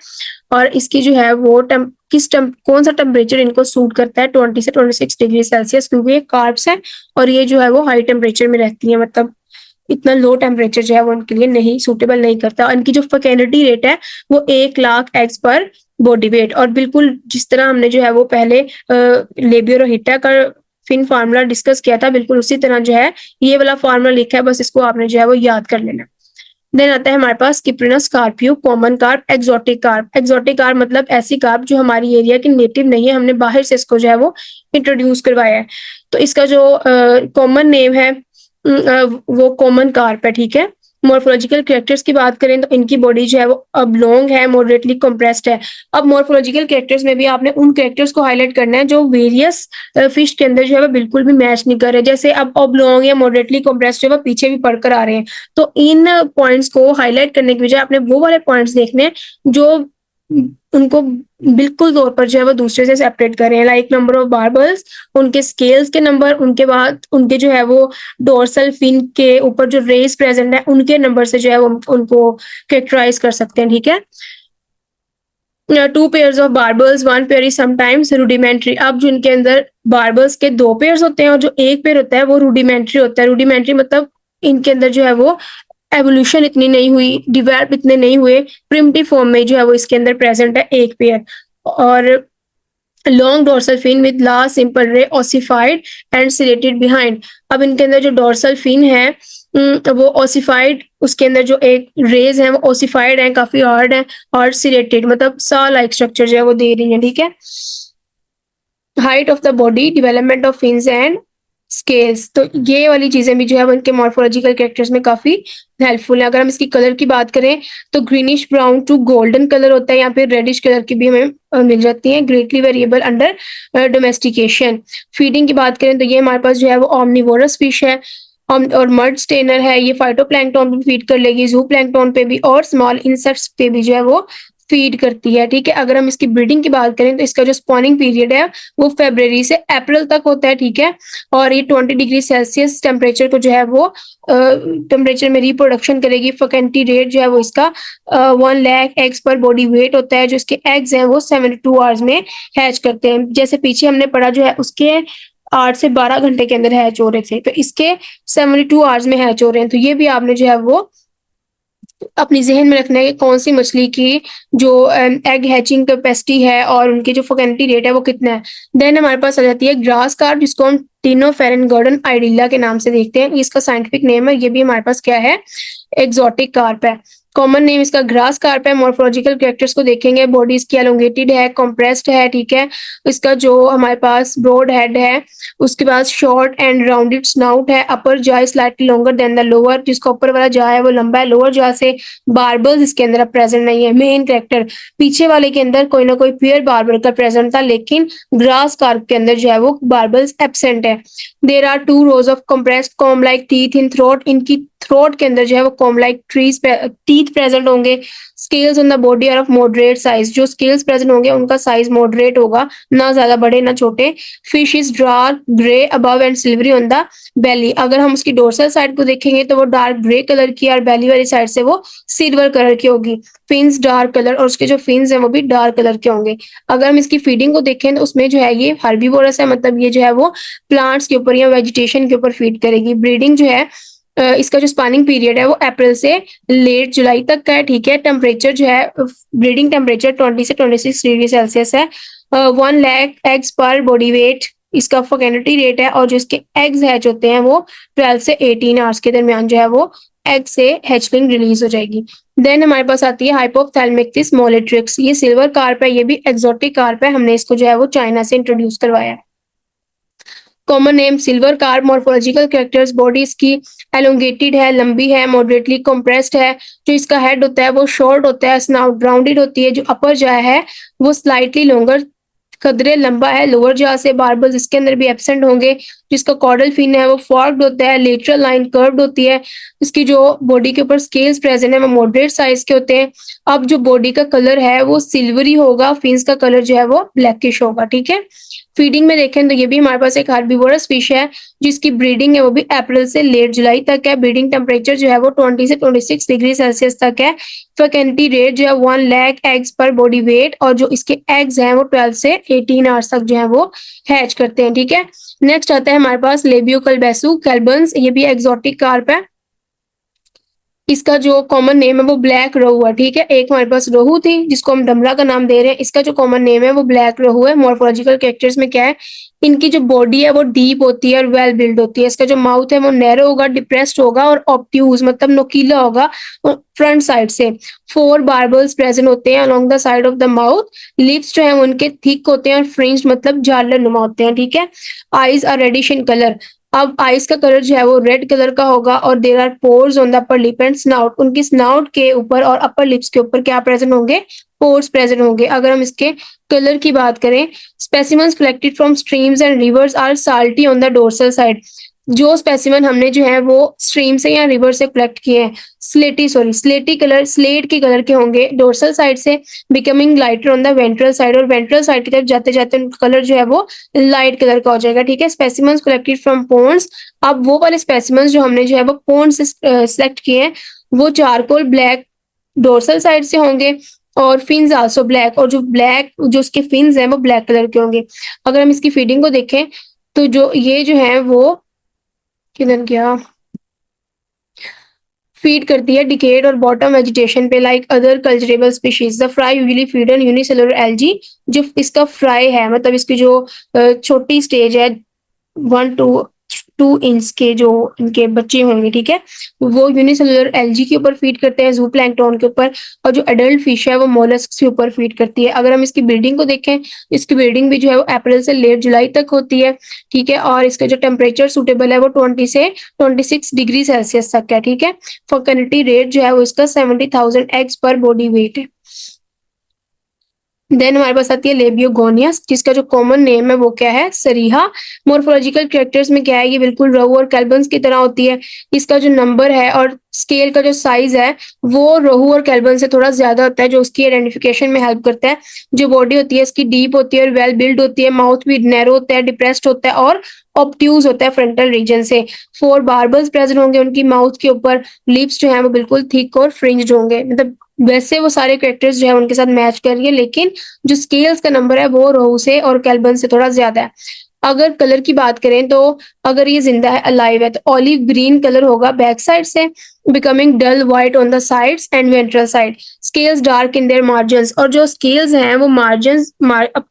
और इसकी जो है वो कौन सा टेम्परेचर इनको सूट करता है 20 से 26 डिग्री सेल्सियस, क्योंकि ये कार्ब्स है और ये जो है वो हाई टेम्परेचर में रहती है, मतलब इतना लो टेम्परेचर जो है वो उनके लिए नहीं सूटेबल नहीं करता। इनकी जो फर्टिलिटी रेट है वो 1 लाख एग्स पर बॉडी वेट, और बिल्कुल जिस तरह हमने जो है वो पहले लेबियो रोहिटा का फिन फार्मूला डिस्कस किया था, बिल्कुल उसी तरह जो है ये वाला फार्मूला लिखा है, बस इसको आपने जो है वो याद कर लेना। देन आता है हमारे पास Cyprinus carpio, common carp, exotic carp. Exotic carp मतलब ऐसी कार्प जो हमारी एरिया की नेटिव नहीं है, हमने बाहर से इसको जो है वो इंट्रोड्यूस करवाया है। तो इसका जो कॉमन नेम है वो कॉमन कार्प है, ठीक है। मॉर्फोलॉजिकल कैरेक्टर्स की बात करें तो इनकी बॉडी जो है वो अबलोंग है, मॉडरेटली कंप्रेस्ड है। अब मॉर्फोलॉजिकल कैरेक्टर्स में भी आपने उन कैरेक्टर्स को हाईलाइट करना है जो वेरियस फिश के अंदर जो है वो बिल्कुल भी मैच नहीं कर रहे, जैसे अब अबलोंग या मॉडरेटली कंप्रेस्ड जो है वो पीछे भी पढ़कर आ रहे हैं। तो इन पॉइंट्स को हाईलाइट करने की बजाय आपने वो वाले पॉइंट्स देखने हैं जो उनको बिल्कुल तौर पर जो है वो दूसरे से सेपरेट करें, लाइक नंबर ऑफ बार्बल्स, उनके स्केल्स के नंबर, उनके बाद उनके जो है वो डोर्सल फिन के ऊपर जो रेस प्रेजेंट है उनके नंबर से जो है वो उनको कैरेक्टराइज कर सकते हैं, ठीक है। 2 pairs of barbels, 1 pair is sometimes rudimentary. अब जो इनके अंदर बार्बल्स के 2 पेयर्स होते हैं और जो 1 पेयर होता है वो रूडिमेंट्री होता है। रूडिमेंट्री मतलब इनके अंदर जो है वो एवोल्यूशन इतनी नहीं हुई, डिवेलप इतने नहीं हुए, प्रिमिटिव फॉर्म में जो है वो इसके अंदर प्रेजेंट है 1 पेयर। और long dorsal fin with large simple ray ossified and serrated behind. अब इनके अंदर जो डोर्सल फिन है वो ओसिफाइड, उसके अंदर जो एक रेज है वो ओसिफाइड है, काफी हार्ड है, और सिलेटेड मतलब सा लाइक स्ट्रक्चर जो है वो दे रही है, ठीक है। Height of the body, development of fins and scales, तो ये वाली चीजें भी जो है वो इनके मॉर्फोलॉजिकल कैरेक्टर्स में काफी हेल्पफुल है। अगर हम इसकी कलर की बात करें तो greenish brown to golden colour होता है, या फिर रेडिश कलर की भी हमें मिल जाती है, greatly variable under domestication. Feeding की बात करें तो ये हमारे पास जो है वो ऑमनिवोरस फिश है और मड स्टेनर है, ये फाइटोप्लैंक्टन पे फीड कर लेगी, जू प्लैंक्टन पे भी और स्मॉल इंसेक्ट्स पे भी जो है वो फीड करती है, ठीक है। अगर हम इसकी ब्रीडिंग की बात करें तो इसका जो स्पॉनिंग पीरियड है वो फरवरी से अप्रैल तक होता है, ठीक है। और ये 20 डिग्री सेल्सियस टेम्परेचर को जो है वो टेम्परेचर में रिप्रोडक्शन करेगी। फर्टिलिटी रेट जो है वो इसका 1 लाख एग्स पर बॉडी वेट होता है। जो इसके एग्स हैं वो 72 आवर्स में हैच करते हैं, जैसे पीछे हमने पढ़ा जो है उसके 8 से 12 घंटे के अंदर हैच हो रहे थे, तो इसके 72 आवर्स में हैच हो रहे हैं। तो ये भी आपने जो है वो अपनी जहन में रखना है कि कौन सी मछली की जो एग हैचिंग कैपेसिटी है और उनकी जो फर्टिलिटी रेट है वो कितना है। देन हमारे पास आ जाती है ग्रास कार्प, जिसको हम टिनोफेरन गार्डन आइडिला के नाम से देखते हैं, इसका साइंटिफिक नेम है। ये भी हमारे पास क्या है, एक्सोटिक कार्प है। कॉमन नेम इसका ग्रास कार्प है। मॉर्फोलॉजिकल कैरेक्टर्स को देखेंगे, बॉडी इसकी एलोंगेटेड है, कंप्रेस्ड है, ठीक है। इसका जो हमारे पास ब्रॉड हेड है, उसके बाद शॉर्ट एंड राउंडेड स्नाउट है, अपर जाय slightly longer than the lower, जिसका ऊपर वाला जा है वो लंबा है, लोअर जा से बार्बल्स इसके अंदर प्रेजेंट नहीं है। मेन कैरेक्टर पीछे वाले के अंदर कोई ना कोई पेयर बार्बर का प्रेजेंट था, लेकिन ग्रास कार्प के अंदर जो है वो बार्बल्स एब्सेंट है। There are 2 rows of compressed comb like teeth in throat, इनकी थ्रोट के अंदर जो है वो comb like trees teeth present होंगे। Scales on the body are of moderate size, जो स्केल्स प्रेजेंट होंगे उनका साइज मॉडरेट होगा, ना ज्यादा बड़े ना छोटे। Fish is dark grey above and silvery on the belly. अगर हम उसकी डोर्सल साइड को देखेंगे तो वो डार्क ग्रे कलर की और बेली वाली साइड से वो सिल्वर कलर की होगी। फिन्स डार्क कलर, और उसके जो फिन्स हैं वो भी डार्क कलर के होंगे। अगर हम इसकी फीडिंग को देखें तो उसमें जो है ये हर्बीवोरस है, मतलब ये जो है वो प्लांट्स के ऊपर या वेजिटेशन के ऊपर फीड करेगी। ब्रीडिंग जो है इसका जो स्पानिंग पीरियड है वो अप्रैल से लेट जुलाई तक का है, ठीक है। टेम्परेचर जो है ब्रीडिंग टेम्परेचर 20 से 26 डिग्री सेल्सियस है। 1 लाख एग्स पर बॉडी वेट इसका फर्टिलिटी रेट है, और जो इसके एग्स हैच होते हैं वो 12 से 18 आवर्स के दरमियान जो है वो एग से हैचलिंग रिलीज हो जाएगी। देन हमारे पास आती है हाइपोथैलेमिक्टिस मोलिट्रिक्स। ये सिल्वर कार्प है, ये भी एक्सोटिक कार्प है, हमने इसको जो है वो चाइना से इंट्रोड्यूस करवाया है। Common name silver carp. Morphological characters, body इसकी एलोंगेटेड है, लंबी है, मॉडरेटली कंप्रेस्ड है। जो इसका हेड होता है वो शॉर्ट होता है, स्नाउट राउंडेड होती है। जो अपर जा है वो स्लाइटली लॉन्गर कदरे लंबा है लोअर जा से। बार्बल्स इसके अंदर भी एब्सेंट होंगे। जिसका कॉर्डल फिन है वो फॉर्क्ड होता है, लेटरल लाइन कर्व्ड होती है। इसकी जो बॉडी के ऊपर स्केल्स प्रेजेंट है वो मॉडरेट साइज के होते हैं। अब जो बॉडी का कलर है वो सिल्वरी होगा, फिन्स का कलर जो है वो ब्लैकिश होगा, ठीक है। फीडिंग में देखें तो ये भी हमारे पास एक हार्बीवोरस फिश है, जिसकी ब्रीडिंग है वो भी अप्रैल से लेट जुलाई तक है। ब्रीडिंग टेम्परेचर जो है वो 20 से 26 डिग्री सेल्सियस तक है। फर्टिलिटी रेट जो है 1 लाख एग्स पर बॉडी वेट, और जो इसके एग्स हैं वो 12 से 18 आवर्स तक जो है वो हैच करते हैं, ठीक है। नेक्स्ट आता है हमारे पास लेबियो कल्बेसु कैल्बन्स। ये भी एक्सोटिक कार्प है। इसका जो कॉमन नेम है वो ब्लैक रोहू है, ठीक है। एक हमारे पास रोहू थी जिसको हम डमरा का नाम दे रहे हैं, इसका जो कॉमन नेम है वो ब्लैक रोहू है। मॉर्फोलॉजिकल कैरेक्टर्स में क्या है, इनकी जो बॉडी है वो डीप होती है और वेल बिल्ड होती है। इसका जो माउथ है वो नैरो होगा, डिप्रेस्ड होगा और ऑब्ट्यूज मतलब नुकीला होगा फ्रंट साइड से। 4 बार्बल्स प्रेजेंट होते हैं along the side of the mouth. Lips जो है उनके थिक होते हैं और फ्रिंज मतलब झालर नुमा होते हैं, ठीक है। Eyes are reddish in colour. अब आइस का कलर जो है वो रेड कलर का होगा, और there are pores on the upper lip and snout. उनकी स्नाउट के ऊपर और अपर लिप्स के ऊपर क्या प्रेजेंट होंगे, पोर्स प्रेजेंट होंगे। अगर हम इसके कलर की बात करें, specimens collected from streams and rivers are salty on the dorsal side. जो स्पेसिमेन हमने जो है वो स्ट्रीम से या रिवर से कलेक्ट किए हैं, स्लेटी कलर स्लेट के कलर के होंगे डोर्सल साइड से, becoming lighter on the ventral side, और वेंट्रल साइड की तरफ जाते जाते उनका कलर जो है वो लाइट कलर का हो जाएगा, ठीक है। Specimens collected from ponds. अब वो वाले स्पेसिमेंस जो हमने जो है वो पोन्ड से सिलेक्ट किए हैं वो चारकोल ब्लैक डोर्सल साइड से होंगे, और फिन्स आल्सो ब्लैक, और जो उसके फिन्स हैं वो ब्लैक कलर के होंगे। अगर हम इसकी फीडिंग को देखें तो जो ये जो है वो किधर गया, फीड करती है डिकेड और बॉटम वेजिटेशन पे like other culturable species. The fry usually feed on unicellular algae. जो इसका फ्राई है मतलब इसकी जो छोटी स्टेज है 1 to 2 इंच के जो इनके बच्चे होंगे, ठीक है, वो यूनिसेलुलर एल्गी के ऊपर फीड करते हैं, जूप्लैंक्टन के ऊपर। और जो एडल्ट फिश है वो मोलस्क के ऊपर फीड करती है। अगर हम इसकी ब्रीडिंग को देखें, इसकी ब्रीडिंग भी जो है वो अप्रैल से लेट जुलाई तक होती है, ठीक है। और इसका जो टेम्परेचर सुटेबल है वो 20 से 26 डिग्री सेल्सियस तक है, ठीक है। फर्टिलिटी रेट जो है वो इसका 70,000 एग्स पर बॉडी वेट है। देन हमारे पास आती है लेबियोगोनियस, जिसका जो कॉमन नेम है वो क्या है, सरीहा। मॉर्फोलॉजिकल कैरेक्टर्स में क्या है, ये बिल्कुल रोहू और कैल्बन्स की तरह होती है। इसका जो नंबर है और स्केल का जो साइज है वो रोहू और कैल्बन से थोड़ा ज्यादा होता है, जो उसकी आइडेंटिफिकेशन में हेल्प करता है। जो बॉडी होती है इसकी डीप होती है और वेल बिल्ड होती है। माउथ भी नैरो होता है, डिप्रेस्ड होता है और ऑब्ट्यूज होता है फ्रंटल रीजन से। 4 बार्बल्स प्रेजेंट होंगे उनकी माउथ के ऊपर। लिप्स जो है वो बिल्कुल थिक और फ्रिंज्ड होंगे। मतलब वैसे वो सारे कैरेक्टर्स जो है उनके साथ मैच कर रही है, लेकिन जो स्केल्स का नंबर है वो रोहू से और कैल्बन से थोड़ा ज्यादा है। अगर कलर की बात करें तो अगर ये जिंदा है, अलाइव है, तो ऑलिव ग्रीन कलर होगा बैक साइड से, becoming dull white on the sides and ventral side. Scales dark in their margins, और जो स्केल्स हैं वो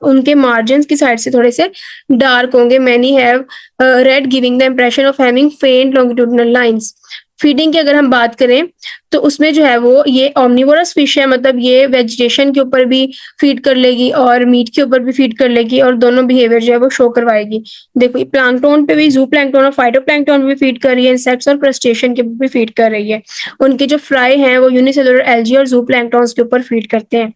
उनके मार्जिन्स की साइड से थोड़े से डार्क होंगे। Many have read giving the impression of having फेंट लॉन्गिट्यूडनल लाइंस। फीडिंग की अगर हम बात करें तो उसमें जो है वो ये ऑमनिवोरस फिश है, मतलब ये वेजिटेशन के ऊपर भी फीड कर लेगी और मीट के ऊपर भी फीड कर लेगी, और दोनों बिहेवियर जो है वो शो करवाएगी। देखो प्लैंकटन पे भी, जू प्लैंकटन और फाइटोप्लैंकटन पे भी फीड कर रही है, इंसेक्ट्स और क्रस्टेशियन के ऊपर भी फीड कर रही है। उनके जो फ्राई हैं वो यूनिसेलुलर एल्गी और जू प्लैंकटन के ऊपर फीड करते हैं।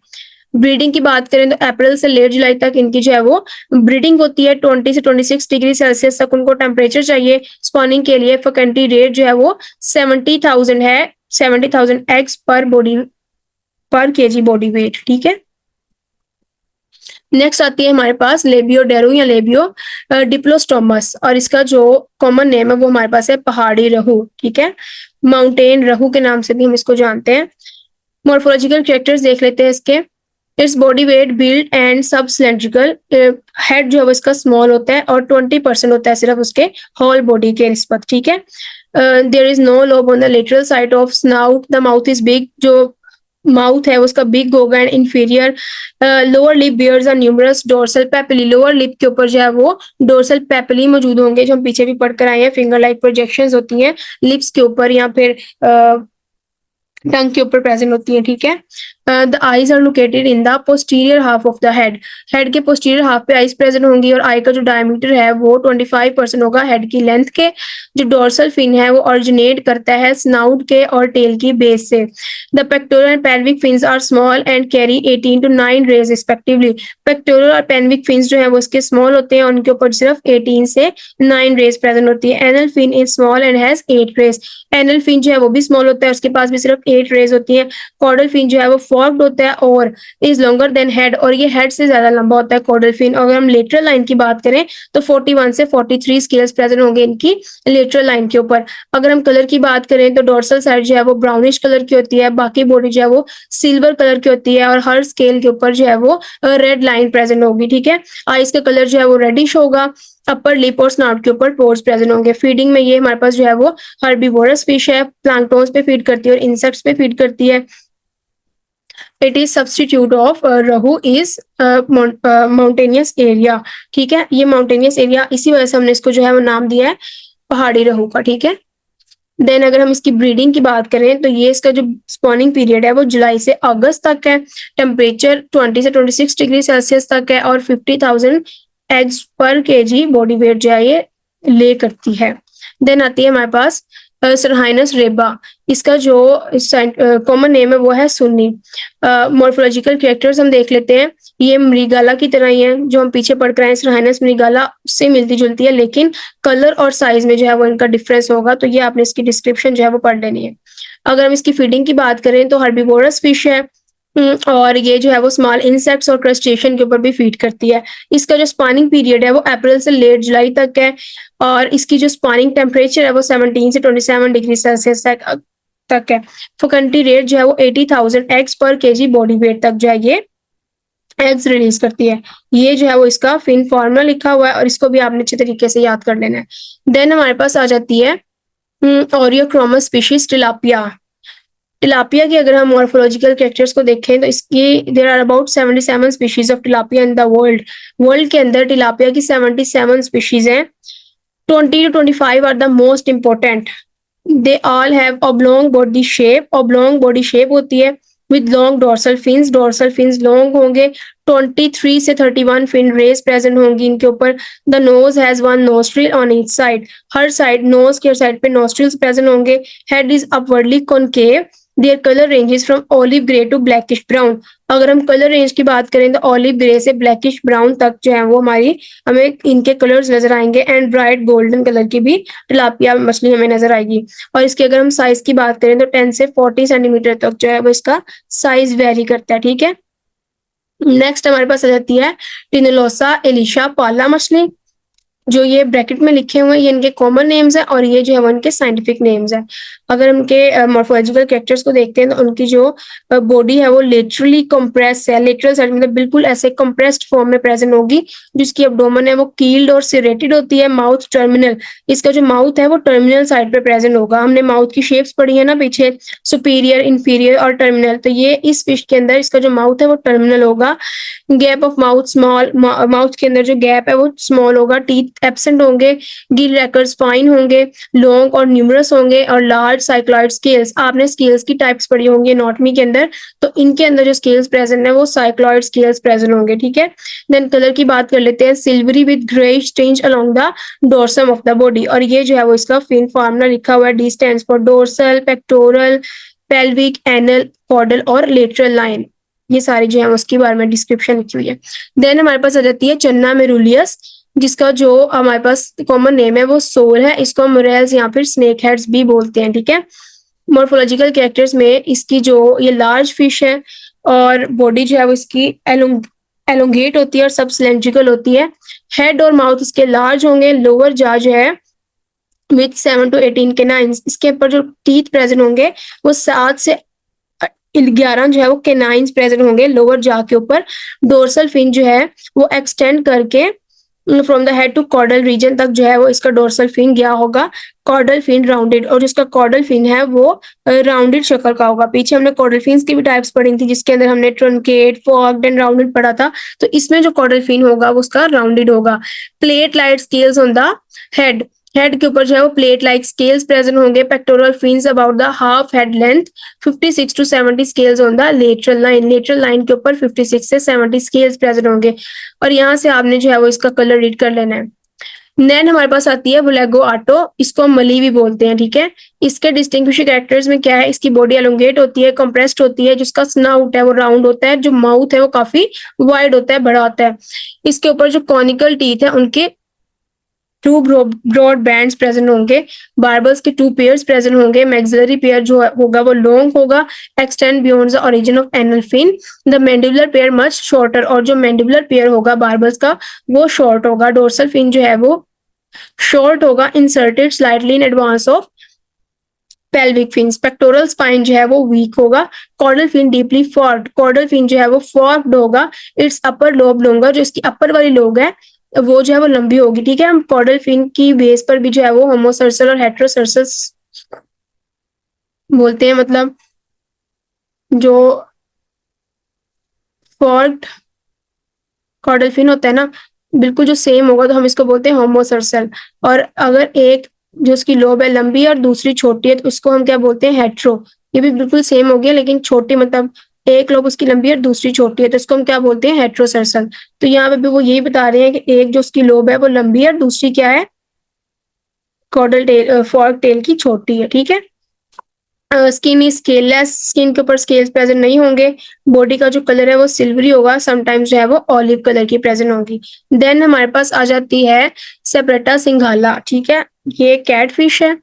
ब्रीडिंग की बात करें तो अप्रैल से लेट जुलाई तक इनकी जो है वो ब्रीडिंग होती है। 20 से 26 डिग्री सेल्सियस तक उनको टेम्परेचर चाहिए स्पॉनिंग के लिए। फर्टिलिटी रेट जो है वो 70,000 है, 70,000 एग्स पर केजी बॉडी वेट। ठीक है, नेक्स्ट आती है हमारे पास लेबियोडेरू या लेबियो डिप्लोस्टोमस, और इसका जो कॉमन नेम है वो हमारे पास है पहाड़ी रहू। ठीक है, माउंटेन रहू के नाम से भी हम इसको जानते हैं। मॉर्फोलॉजिकल कैरेक्टर्स देख लेते हैं इसके। Its body weight build and सब सिलेंड्रिकल, हेड जो है वो इसका स्मॉल होता है और 20% होता है सिर्फ उसके होल बॉडी के रिस्पेक्ट। ठीक है, there is no lobe on the lateral side of snout, the mouth is big, जो माउथ है उसका बिग होगा and inferior. Lower lip bears are numerous, dorsal papillae, lower lip के ऊपर जो है वो डोर्सल पेपिली मौजूद होंगे, जो हम पीछे भी पढ़ कर आए हैं। फिंगर लाइक प्रोजेक्शंस होती हैं लिप्स के ऊपर या फिर टंग के ऊपर प्रेजेंट होती है। ठीक है, the eyes are located in the posterior half of the head, head के पोस्टीरियर हाफ पे आईज प्रेजेंट होंगी और आई का जो डायमीटर है वो 25% होगा हेड की लेंथ के। जो डोर्सल फिन है वो ऑरिजिनेट करता है स्नाउट के और टेल की बेस से। The pectoral and pelvic fins are small and carry 18 to 9 rays respectively. Pectoral और पेल्विक फिन्स जो है वो इसके स्मॉल होते हैं, उनके ऊपर सिर्फ 18 से 9 रेज प्रेजेंट होती है। Anal fin is small and has 8 rays, anal fin जो है वो भी स्मॉल होता है, उसके पास भी सिर्फ 8 रेज होती है। कॉर्डल फिन जो है वो फॉर्क्ड होता है और इज लॉन्गर देन हेड, और ये हेड से ज्यादा लंबा होता है कॉर्डल फिन। अगर हम लेटरल लाइन की बात करें तो 41 से 43 स्केल्स प्रेजेंट होंगे इनकी लेटरल लाइन के ऊपर। अगर हम कलर की बात करें तो डोर्सल साइड जो है वो ब्राउनिश कलर की होती है, बाकी बॉडी जो है वो सिल्वर कलर की होती है और हर स्केल के ऊपर जो है वो रेड लाइन प्रेजेंट होगी। ठीक है, आईज का कलर जो है वो रेडिश होगा। अपर लिप और स्नाउट के ऊपर पोर्स प्रेजेंट होंगे। फीडिंग में ये हमारे पास जो है वो हर्बीवोरस फिश है, प्लैंक्टन्स पे फीड करती है और इंसेक्ट्स पे फीड करती है। इट इज सब्सटीट्यूट ऑफ रहू इज माउंटेनियस एरिया। ठीक है, ये माउंटेनियस एरिया इसी वजह से हमने इसको जो है वो नाम दिया है पहाड़ी रहू का। ठीक है, देन अगर हम इसकी ब्रीडिंग की बात करें तो ये इसका जो स्पॉनिंग पीरियड है वो जुलाई से अगस्त तक है। टेम्परेचर 20 से 26 डिग्री सेल्सियस तक है और 50,000 एग्स पर केजी बॉडी वेट जो है ये ले करती है। देन आती है हमारे पास सरहाइनस रेबा, इसका जो कॉमन नेम है वो है सुन्नी। मॉर्फोलॉजिकल कैरेक्टर्स हम देख लेते हैं। ये मृगाला की तरह ही है, जो हम पीछे पढ़ कर आए सरहाइनस मृगाला उससे मिलती जुलती है, लेकिन कलर और साइज में जो है वो इनका डिफरेंस होगा, तो ये आपने इसकी डिस्क्रिप्शन जो है वो पढ़ लेनी है। अगर हम इसकी फीडिंग की बात करें तो हर्बीवोरस फिश है और ये जो है वो स्मॉल इंसेक्ट्स और क्रस्टेशियन के ऊपर भी फीड करती है। इसका जो स्पॉनिंग पीरियड है वो अप्रैल से लेट जुलाई तक है और इसकी जो स्पॉनिंग टेम्परेचर है वो 17 से 27 डिग्री सेल्सियस तक है। फर्टिलिटी रेट जो है वो 80,000 एग्स पर केजी बॉडी वेट तक जो है ये एग्स रिलीज करती है। ये जो है वो इसका फिन फॉर्मूला लिखा हुआ है और इसको भी आपने अच्छे तरीके से याद कर लेना है। देन हमारे पास आ जाती है ओरियोक्रोमस स्पीशीज टिलापिया। टिलापिया की अगर हम मॉर्फोलॉजिकल कैरेक्टर्स को देखें तो इसकी there are about 77 species of tilapia in the world. World के अंदर टिलापिया की 77 स्पीशीज हैं। 20 to 25 are the most important. They all have oblong body shape, oblong body shape होती है with long dorsal fins long होंगे। 23 से 31 fin rays present होंगी इनके ऊपर। The nose has one nostril on each side, हर side nose के side पे नोस्ट्रिल्स प्रेजेंट होंगे। Head is upwardly concave. Their colour ranges from olive grey to blackish brown. अगर हम कलर रेंज की बात करें तो ऑलिव ग्रे से ब्लैकिश ब्राउन तक जो है वो हमें इनके कलर्स नजर आएंगे एंड ब्राइट गोल्डन कलर की भी टिलापिया मछली हमें नजर आएगी। और इसकी अगर हम साइज की बात करें तो 10 से 40 सेंटीमीटर तक जो है वो इसका साइज वेरी करता है। ठीक है, नेक्स्ट हमारे पास आ जाती है टिनलोसा एलिशा पाला मछली। जो ये ब्रैकेट में लिखे हुए हैं ये इनके कॉमन नेम्स हैं और ये जो है वो इनके साइंटिफिक नेम्स हैं। अगर उनके मॉर्फोलॉजिकल कैरेक्टर्स को देखते हैं तो उनकी जो बॉडी है वो लिटरली कंप्रेस है, लिटरल साइड मतलब बिल्कुल ऐसे कंप्रेस्ड फॉर्म में प्रेजेंट होगी। जिसकी एब्डोमेन है वो कील्ड और सिरेटेड होती है। माउथ टर्मिनल, इसका जो माउथ है वो टर्मिनल साइड पे प्रेजेंट होगा। हमने माउथ की शेप्स पढ़ी है ना पीछे, सुपीरियर, इंफीरियर और टर्मिनल, तो ये इस फिश के अंदर इसका जो माउथ है वो टर्मिनल होगा। Gap of mouth small, mouth के अंदर जो गैप है वो स्मॉल होगा। टीथ एब्सेंट होंगे। गिल रैकर्स फाइन होंगे, लॉन्ग और न्यूमरस होंगे और लार्ज साइक्लॉइड स्केल्स। आपने स्केल्स की टाइप्स पढ़ी होंगी एनाटॉमी के अंदर, तो इनके अंदर जो स्केल्स प्रेजेंट है वो साइक्लॉइड स्केल्स प्रेजेंट होंगे। ठीक है, देन कलर की बात कर लेते हैं। Silvery with greyish tinge along the dorsum of the body, और ये जो है वो इसका फिन फॉर्मूला लिखा हुआ है। D stands for dorsal, pectoral, pelvic, anal, caudal और लेटरल लाइन। ये सारी जो है उसके बारे में डिस्क्रिप्शन लिखी हुई है। देन हमारे पास आ जाती है चन्ना मेरुलियस, जिसका जो हमारे पास कॉमन नेम है वो सोल है, इसको हम मोरेल्स या फिर स्नेक हेड्स भी बोलते हैं, ठीक है। मॉर्फोलॉजिकल कैरेक्टर्स में इसकी जो ये लार्ज फिश है और बॉडी जो है वो इसकी एलोंगेट होती है और सब सिलेंड्रिकल होती है। हेड और माउथ इसके लार्ज होंगे, लोअर जा जो है विथ 7 to 18 केनाइन्स, इसके ऊपर जो टीथ प्रेजेंट होंगे वो 7 से 11 जो है वो केनाइन्स प्रेजेंट होंगे लोअर जा के ऊपर। डोर्सल फिन जो है वो एक्सटेंड करके from the head to caudal region तक जो है वो इसका डोर्सल फिन गया होगा। कॉर्डल फिन राउंडेड, और जिसका कॉर्डल फिन है वो राउंडेड शक्ल का होगा। पीछे हमने कॉर्डल फिन्स की भी टाइप्स पढ़ी थी, जिसके अंदर हमने ट्रंकेट, फॉर्क्ड एंड राउंडेड पढ़ा था। तो इसमें जो कॉर्डल फिन होगा वो उसका राउंडेड होगा। Plate light scales on the head, head के ऊपर जो है वो प्लेट लाइक स्केल्स प्रेजेंट होंगे। Pectoral fins about the half head length, 56 to 70 scales on the lateral line, lateral line के ऊपर 56 से 70 स्केल्स प्रेजेंट होंगे। और यहाँ से आपने जो है वो इसका कलर रीड कर लेना है। देन हमारे पास आती है बुलेगो आटो, इसको हम मली भी बोलते हैं, ठीक है। इसके डिस्टिंग्विशिंग कैरेक्टर्स में क्या है, इसकी बॉडी एलोंगेट होती है, कंप्रेस्ड होती है, जिसका स्नाउट है वो राउंड होता है, जो माउथ है वो काफी वाइड होता है, बड़ा होता है। इसके ऊपर जो कॉनिकल टीथ है उनके 2 ब्रॉड बैंड्स प्रेजेंट होंगे। बार्बल्स के 2 पेयर्स प्रेजेंट होंगे। मैक्सिलरी पेयर जो होगा वो लॉन्ग होगा, extend beyond the origin of anal fin. The mandibular pair much shorter, और जो मैंडिबुलर पेयर होगा बार्बल्स का वो शॉर्ट होगा। डोर्सल फिन जो है वो शॉर्ट होगा, inserted slightly in advance of pelvic fin. Pectoral spine जो है वो वीक होगा। Caudal fin deeply forked, caudal fin जो है वो फॉर्क्ड होगा। इट्स अपर लोब लॉन्गर, जो इसकी अपर वाली लोब है वो जो है वो लंबी होगी, ठीक है। हम कॉर्डल फिन की बेस पर भी जो है वो होमोसर्सल और हेट्रोसर्सल बोलते हैं, मतलब जो फॉर्क्ड कॉर्डल फिन होता है ना, बिल्कुल जो सेम होगा तो हम इसको बोलते हैं होमोसर्सल। और अगर एक जो उसकी लोब है लंबी और दूसरी छोटी है तो उसको हम क्या बोलते हैं, हेट्रो। ये भी बिल्कुल सेम हो गया, लेकिन छोटी मतलब एक लोब उसकी लंबी है और दूसरी छोटी है, तो इसको हम क्या बोलते हैं, हेट्रोसर्सल। तो यहाँ पे भी वो यही बता रहे हैं कि एक जो उसकी लोब है वो लंबी है और दूसरी क्या है, कॉर्डल टेल फॉर्क टेल की छोटी है, ठीक है। स्किन इज स्केललेस, स्किन के ऊपर स्केल्स प्रेजेंट नहीं होंगे। बॉडी का जो कलर है वो सिल्वरी होगा, समटाइम्स जो है वो ऑलिव कलर की प्रेजेंट होगी। देन हमारे पास आ जाती है सेपरेटा सिंघाला, ठीक है। ये कैट फिश है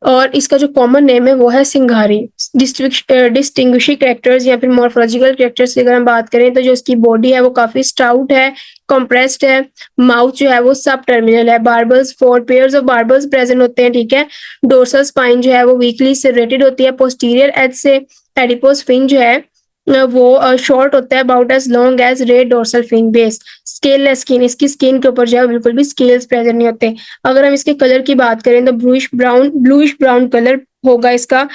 और इसका जो कॉमन नेम है वो है सिंघारी। डिस्टिंग्विशिंग कैरेक्टर्स या फिर मॉर्फोलॉजिकल कैरेक्टर्स की अगर हम बात करें तो जो इसकी बॉडी है वो काफी स्टाउट है, कंप्रेस्ड है। माउथ जो है वो सब टर्मिनल है। Barbels 4 pairs of barbels present होते हैं, ठीक है। डोर्सल स्पाइन जो है वो वीकली सेरेटेड होती है। पोस्टीरियर एज से एडिपोस फिन जो है वो शॉर्ट होता है, about as long as rayed dorsal fin base. Scaleless skin, इसकी स्किन के ऊपर जो है बिल्कुल भी स्केल्स प्रेजेंट नहीं होते। अगर हम इसके कलर की बात करें तो ब्लूइश ब्राउन कलर होगा इसका,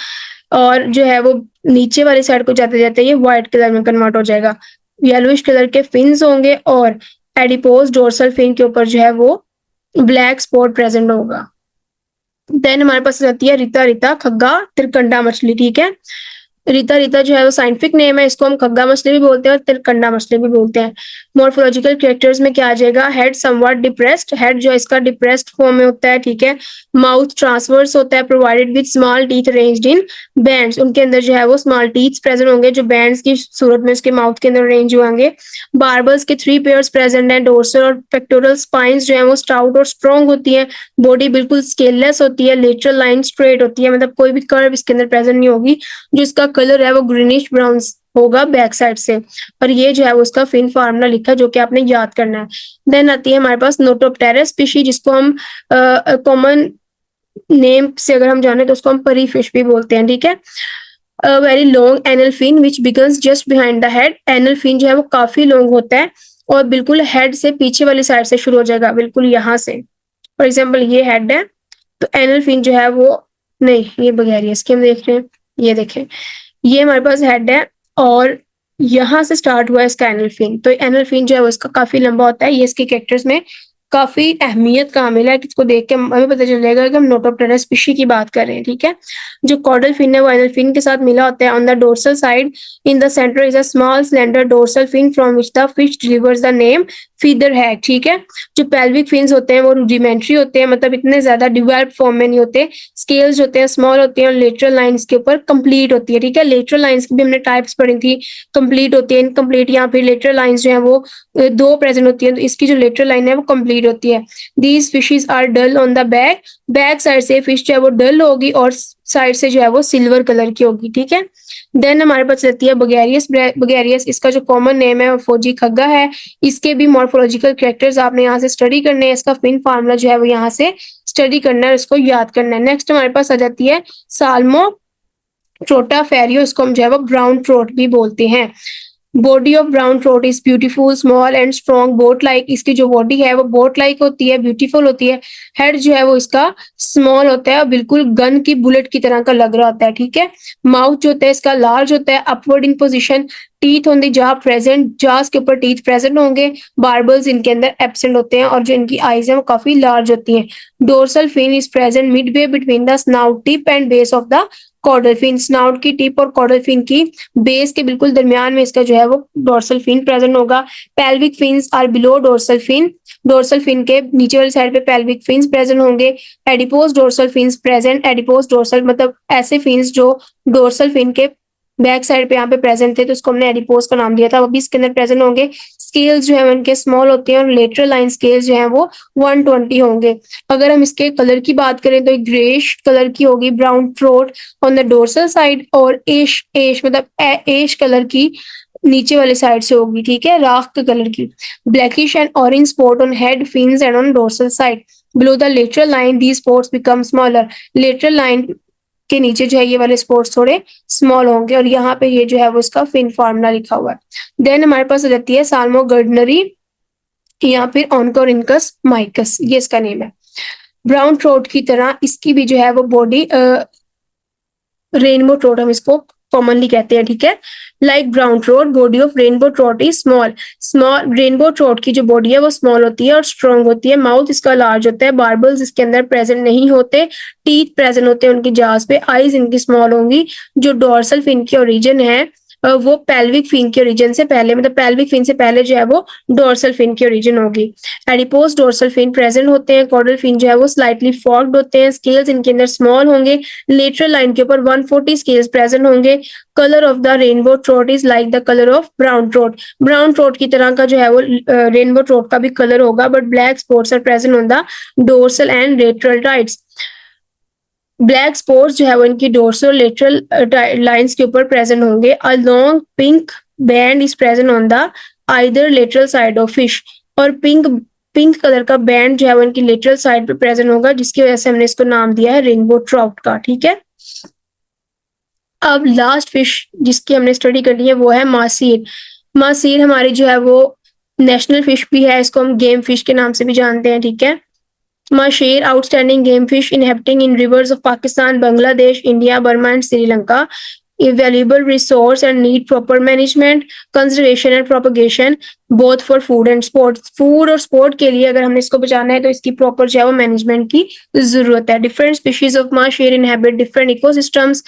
और जो है वो नीचे वाली साइड को जाते जाते ये व्हाइट कलर में कन्वर्ट हो जाएगा। येलोइश कलर के फिन्स होंगे और एडिपोज डोर्सल फिन के ऊपर जो है वो ब्लैक स्पॉट प्रेजेंट होगा। देन हमारे पास रहती है रिता रिता खग्गा तिरकंडा मछली, ठीक है। रीता रीता जो है वो साइंटिफिक नेम है, इसको हम खग्गा मछली भी बोलते हैं और तिरकंडा मछली भी बोलते हैं। मॉर्फोलॉजिकल कैरेक्टर्स में क्या आ जाएगा, हेड समवट डिप्रेस्ड, हेड जो इसका डिप्रेस्ड फॉर्म में होता है, ठीक है। माउथ ट्रांसवर्स होता है, provided with small teeth arranged in bands, उनके अंदर जो है वो स्मॉल टीथ प्रेजेंट होंगे जो बैंड्स की सूरत में उसके माउथ के अंदर अरेंज होंगे। बार्बल्स के 3 पेयर्स प्रेजेंट हैं। डोर्सल और पेक्टोरल स्पाइंस जो है वो स्टाउट और स्ट्रॉन्ग होती है। बॉडी बिल्कुल स्केललेस होती है। लेटरल लाइन स्ट्रेट होती है, मतलब कोई भी कर्व इसके अंदर प्रेजेंट नहीं होगी। जो इसका कलर है वो ग्रीनिश ब्राउन होगा बैक साइड से। और ये जो है वो उसका फिन फार्मूला लिखा है जो कि आपने याद करना है। देन आती है हमारे पास नोटोप्टेरस स्पीशीज, जिसको हम कॉमन नेम से अगर हम जाने तो उसको हम परी फिश भी बोलते हैं, ठीक है। Very long anal fin which begins just behind the head, anal fin जो है वो काफी लॉन्ग होता है और बिल्कुल हेड से पीछे वाली साइड से शुरू हो जाएगा, बिल्कुल यहाँ से। फॉर एग्जाम्पल ये हेड है तो एनल फिन जो है वो, नहीं ये बगैर इसके हम देख रहे हैं, ये देखें ये हमारे पास हेड है और यहाँ से स्टार्ट हुआ है इसका एनल फिन। तो एनल फिन जो है वो इसका काफी लंबा होता है, ये इसके कैरेक्टर्स में काफी अहमियत का हामिल है, इसको देख के हमें पता चल जाएगा कि हम नोटोप्टेरा स्पीशी की बात कर रहे हैं, ठीक है। जो कॉर्डल फिन है वो एनल फिन के साथ मिला होता है। On the dorsal side in the centre is a small slender dorsal fin from which the fish delivers the name feather hag, ठीक है। जो पेल्विक फिन्स होते हैं वो रूडिमेंट्री होते हैं, मतलब इतने ज्यादा डिवेल्प फॉर्म में नहीं होते। स्केल्स होते हैं स्मॉल होते हैं और लेटरल लाइंस के ऊपर कंप्लीट होती है, ठीक है। लेटरल लाइंस की भी हमने टाइप्स पढ़ी थी, कंप्लीट होती है, इनकम्प्लीट, या फिर लेटरल लाइंस जो है वो दो प्रेजेंट होती है, तो इसकी जो लेटरल लाइन है वो कंप्लीट होती है। These fishes are dull on the back side से फिश जो है वो डल होगी और साइड से जो है वो सिल्वर कलर की होगी, ठीक है। देन हमारे पास रहती है बगैरियस। बगैरियस इसका जो कॉमन नेम है वो फौजी खग्गा है। इसके भी मॉर्फोलॉजिकल कैरेक्टर्स आपने यहाँ से स्टडी करने हैं, इसका फिन फार्मूला जो है वो यहाँ से स्टडी करना है, इसको याद करना है। नेक्स्ट हमारे पास आ जाती है साल्मो ट्रोटा फेरियो, इसको हम जो है वो ब्राउन ट्रोट भी बोलते हैं। Body of brown trout is beautiful small and strong boat like, इसकी जो बॉडी है वो बोट लाइक होती है, ब्यूटीफुल होती है। हेड जो है वो इसका स्मॉल होता है और बिल्कुल गन की बुलेट की तरह का लग रहा होता है, ठीक है। माउथ जो होता है इसका लार्ज होता है, upward in position. Teeth on the जा प्रेजेंट, जास के ऊपर टीथ प्रेजेंट होंगे। बार्बल्स इनके अंदर एब्सेंट होते हैं और जो इनकी आईज है वो काफी लार्ज होती हैं। Dorsal fin is present midway between the snout tip and base of the caudal fin. Snout की टिप और कॉर्डल फिन की बेस के बिल्कुल दरमियान में इसका जो है वो डोर्सल फिन प्रेजेंट होगा। Pelvic fins are below dorsal fin, dorsal fin के नीचे वाली साइड पे पेल्विक फिन्स प्रेजेंट होंगे। Adipose dorsal fins present, adipose dorsal मतलब ऐसे फिन्स जो डोर्सल फिन के बैक साइड पे यहाँ पे प्रेजेंट थे तो उसको हमने एडिपोज का नाम दिया था, वो भी इसके अंदर प्रेजेंट होंगे। स्केल्स जो है उनके स्मॉल होते हैं और लेटरल लाइन स्केल्स जो है वो 120 होंगे। अगर हम इसके कलर की बात करें तो एक ग्रेश कलर की होगी brown trout on the dorsal side, और एश एश मतलब एश कलर की नीचे वाले साइड से होगी, ठीक है, राख के कलर की। Blackish and orange spot on head fins and on dorsal side. Below the lateral line the spots become smaller, lateral line के नीचे जो है ये वाले स्पॉट्स थोड़े स्मॉल होंगे और यहाँ पे ये जो है वो इसका फिन फार्मूला लिखा हुआ है। देन हमारे पास आ जाती है साल्मो गर्डनरी या फिर ऑनकोरिनकस माइकस, ये इसका नेम है। ब्राउन ट्रोट की तरह इसकी भी जो है वो बॉडी रेनबो ट्रोट हम इसको कॉमनली कहते हैं, ठीक है। Like brown trout body of rainbow trout is small, small rainbow trout की जो बॉडी है वो स्मॉल होती है और स्ट्रॉन्ग होती है। माउथ इसका लार्ज होता है, बार्बल्स इसके अंदर प्रेजेंट नहीं होते, टीथ प्रेजेंट होते हैं उनकी जास पे, आईज इनकी स्मॉल होंगी। जो डोर्सल फिन की ओरिजिन है वो पेल्विक फिन के ओरिजिन से पहले, मतलब पेल्विक फिन से पहले जो है वो डोर्सल फिन की ओरिजिन होगी। एडिपोज डोर्सल फिन प्रेजेंट होते हैं, कॉर्डल फिन जो है वो स्लाइटली फॉर्क्ड होते हैं, स्केल्स इनके अंदर स्मॉल होंगे, लेटरल लाइन के ऊपर 140 स्केल्स प्रेजेंट होंगे। Colour of the rainbow trout is like the colour of brown trout, brown trout की तरह का जो है वो रेनबो ट्रोट का भी कलर होगा, but black spots are present on the dorsal and lateral sides. Black spots जो है वो इनकी डोर्सल लेटरल लाइंस के ऊपर प्रेजेंट होंगे। A long pink band is present on the either lateral side of fish, और pink colour का band जो है वो इनकी लेटरल साइड पे प्रेजेंट होगा, जिसकी वजह से हमने इसको नाम दिया है रेनबो ट्राउट का, ठीक है। अब लास्ट फिश जिसकी हमने स्टडी करनी है वो है मासीर। मासीर हमारी जो है वो नेशनल फिश भी है, इसको हम गेम फिश के नाम से भी जानते हैं, ठीक है। Masheer, outstanding game fish inhabiting in rivers of Pakistan, Bangladesh, India, Burma, and Sri Lanka. A valuable resource and need proper management, conservation and propagation, both for food and sport. Food और sport के लिए अगर हमने इसको बचाना है तो इसकी proper जो है वो management की जरूरत है। Different species of Masheer inhabit different ecosystems.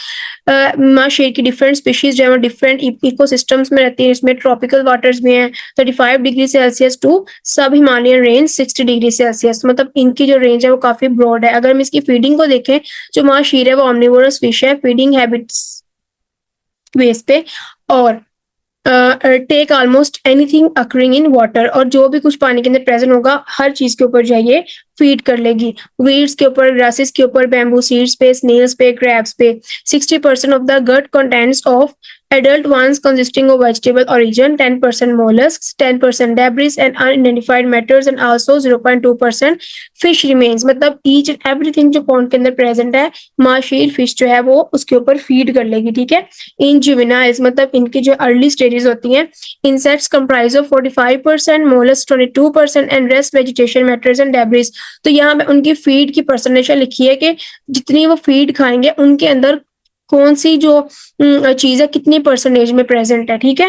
माशेर की डिफरेंट स्पीशीज जो है वो डिफरेंट इकोसिस्टम्स में रहती है। इसमें ट्रॉपिकल वाटर्स भी हैं 35 डिग्री सेल्सियस टू सब हिमालयन रेंज 60 डिग्री सेल्सियस, मतलब इनकी जो रेंज है वो काफी ब्रॉड है। अगर हम इसकी फीडिंग को देखें, जो माशेर है वो ऑमनिवोरस फिश है, फीडिंग हैबिट्स बेस पे, और take almost anything occurring in water, और जो भी कुछ पानी के अंदर प्रेजेंट होगा हर चीज के ऊपर जो है ये फीड कर लेगी। वीड्स के ऊपर, ग्रासेस के ऊपर, बैम्बू सीड्स पे, स्नेल्स पे, क्रैब्स पे। 60% of the gut contents of adult ones consisting of vegetable origin, 10% mollusks, 10% debris and unidentified matters, and also 0.2% fish remains, मतलब each and everything जो पॉन्ड के अंदर प्रेजेंट है माशीर फिश जो है वो उसके ऊपर फीड कर लेगी, ठीक है। इन जुवेनाइल्स मतलब इनकी जो अर्ली स्टेजेस होती हैं, insects comprise of 45%, mollusc 22% and rest vegetation matters and debris. तो यहाँ पे उनकी फीड की परसेंटेज लिखी है कि जितनी वो फीड खाएंगे उनके अंदर कौन सी जो चीज है कितनी परसेंटेज में प्रेजेंट है, ठीक है।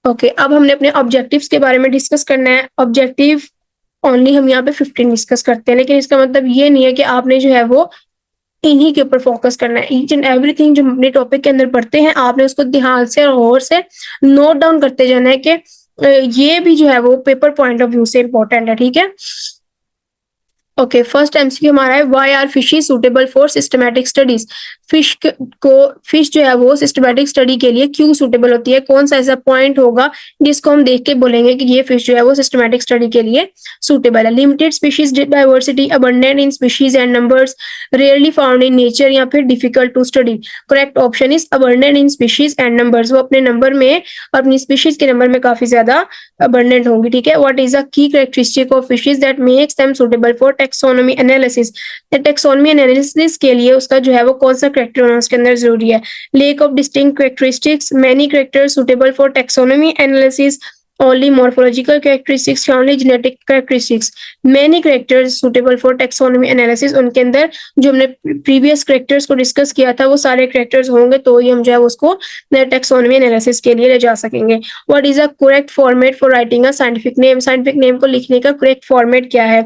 ओके, अब हमने अपने ऑब्जेक्टिव्स के बारे में डिस्कस करना है। ऑब्जेक्टिव ओनली हम यहाँ पे 15 डिस्कस करते हैं, लेकिन इसका मतलब ये नहीं है कि आपने जो है वो इन्हीं के ऊपर फोकस करना है। ईच एंड एवरीथिंग जो हम अपने टॉपिक के अंदर पढ़ते हैं, आपने उसको ध्यान से और गौर से नोट डाउन करते जाना है कि ये भी जो है वो पेपर पॉइंट ऑफ व्यू से इंपॉर्टेंट है, ठीक है। ओके, फर्स्ट एमसीक्यू हमारा है, why are fishes suitable for systematic studies. Fish जो है वो सिस्टमैटिक स्टडी के लिए क्यों सूटेबल होती है, कौन सा ऐसा पॉइंट होगा जिसको हम देख के बोलेंगे कि ये फिश जो है वो सिस्टमैटिक स्टडी के लिए सूटेबल है। Limited species diversity, abundant in species and numbers, rarely found in nature, या फिर difficult to study. Correct option is abundant in species and numbers, वो अपने नंबर में और अपनी स्पीशीज के नंबर में काफी ज्यादा अबंडेंट होंगी, ठीक है। व्हाट इज अ की characteristic of fishes that makes them suitable for taxonomy analysis. Taxonomy analysis के लिए उसका जो है वो कौन सा कैरेक्टर होना उसके अंदर जरूरी है। Lake of distinct characteristics, many characters suitable for taxonomy analysis, only morphological characteristics, only genetic characteristics, many characters suitable for taxonomy analysis। उनके अंदर जो हमने previous characters को डिस्कस किया था वो सारे characters होंगे तो ही हम जो है उसको taxonomy analysis के लिए ले जा सकेंगे। What is a correct format for writing a scientific name? scientific name को लिखने का correct format क्या है?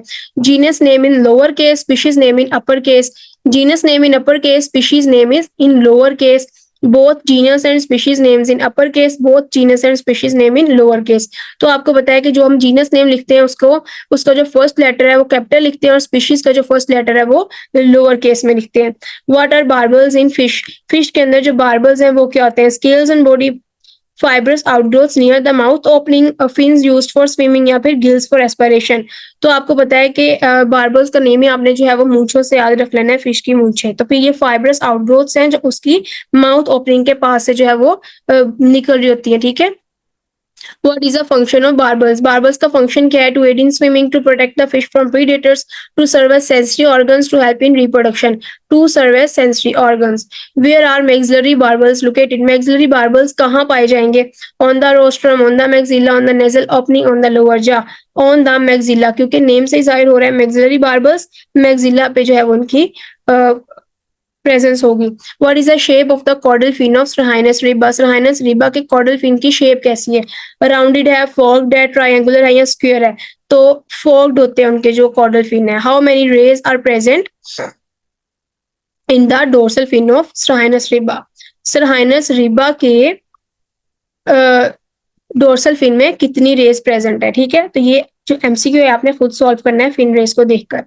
Genus name in lower case, species name in upper case। Genus name in upper case, species name is in lower case। both genus and species names in upper case, both genus and species name in lower case। तो आपको बताया कि जो हम genus name लिखते हैं उसको उसका जो फर्स्ट लेटर है वो कैपिटल लिखते हैं और स्पीशीज का जो फर्स्ट लेटर है वो लोअर केस में लिखते हैं। What are barbels in fish? Fish के अंदर जो बार्बल्स हैं वो क्या होते हैं? Scales and body fibrous outgrowths near the mouth opening, fins used for swimming, या फिर गिल्स फॉर एस्पिरेशन। तो आपको पता है कि बार्बल्स का नेम ही आपने जो है वो मूंछों से याद रख लेना है, फिश की मूंछें। तो फिर ये फाइब्रस आउटग्रोथ्स हैं जो उसकी माउथ ओपनिंग के पास से जो है वो निकल रही होती है, ठीक है। What is the function of barbels? Barbels का function क्या है? To aid in swimming, to protect the fish from predators, to serve as sensory organs, to help in reproduction, to serve as sensory organs. Where are maxillary barbels located? Maxillary barbels कहाँ पाए जाएंगे? On the rostrum, on the maxilla, on the nasal opening, on the lower jaw, on the maxilla, क्योंकि name से ही जाहिर हो रहा है maxillary barbels maxilla पे जो है वो उनकी प्रेजेंस होगी। What is the shape of the caudal fin of Strychnus riba? Strychnus riba के कॉर्डल फिन की शेप कैसी है? राउंडेड है, फोर्क्ड है, ट्रायंगुलर है, या स्क्वायर है? तो फोर्क्ड होते हैं उनके जो कॉर्डल फिन है। How many rays are present in the dorsal fin of Strychnus riba? Strychnus riba के डोर्सल फिन में कितनी रेज प्रेजेंट है, ठीक है। तो ये जो एमसीक्यू है आपने खुद सॉल्व करना है फिन रेस को देखकर।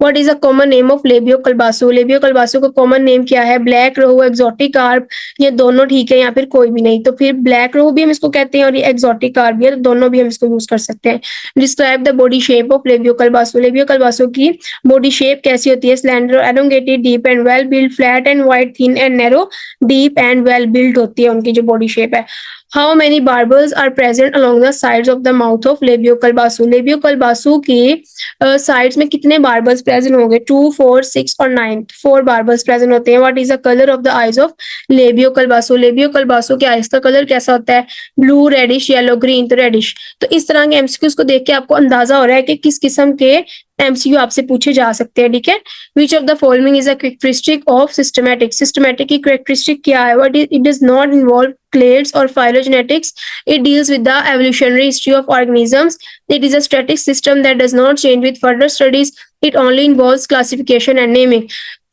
What is a common name of Labeo calbasu? Labeo calbasu का कॉमन नेम क्या है? ब्लैक रोहू, एक्सोटिक कार्प, ये दोनों ठीक है या फिर कोई भी नहीं? तो फिर ब्लैक रोहू भी हम इसको कहते हैं और ये एक्सोटिक कार्प भी है, तो दोनों भी हम इसको यूज कर सकते हैं। Describe the body shape of Labeo calbasu? Labeo calbasu की बॉडी शेप कैसी होती है? Slender, elongated, deep and well build, flat and wide, thin and narrow, deep and well build होती है उनकी जो बॉडी शेप है। How many barbels are present along the sides of the mouth of Labio Kalbasu? Labio Kalbasu की sides में कितने barbels present होंगे? 2, 4, 6 और 9? 4 barbels present होते हैं। What is the color of the eyes of Labio Kalbasu? Labio Kalbasu के eyes का colour कैसा होता है? Blue, reddish, yellow, green. तो रेडिश। तो इस तरह के एमसीक्यूज को देख के आपको अंदाजा हो रहा है कि किस किस्म के एमसीक्यू आपसे पूछे जा सकते हैं, ठीक है। Which of the following is a characteristic of systematic? Systematic की कैरेक्टरिस्टिक क्या है? What is it? Does not involve clades or phylogenetics. It deals with the evolutionary history of organisms. It is a static system that does not change with further studies. It only involves classification and naming.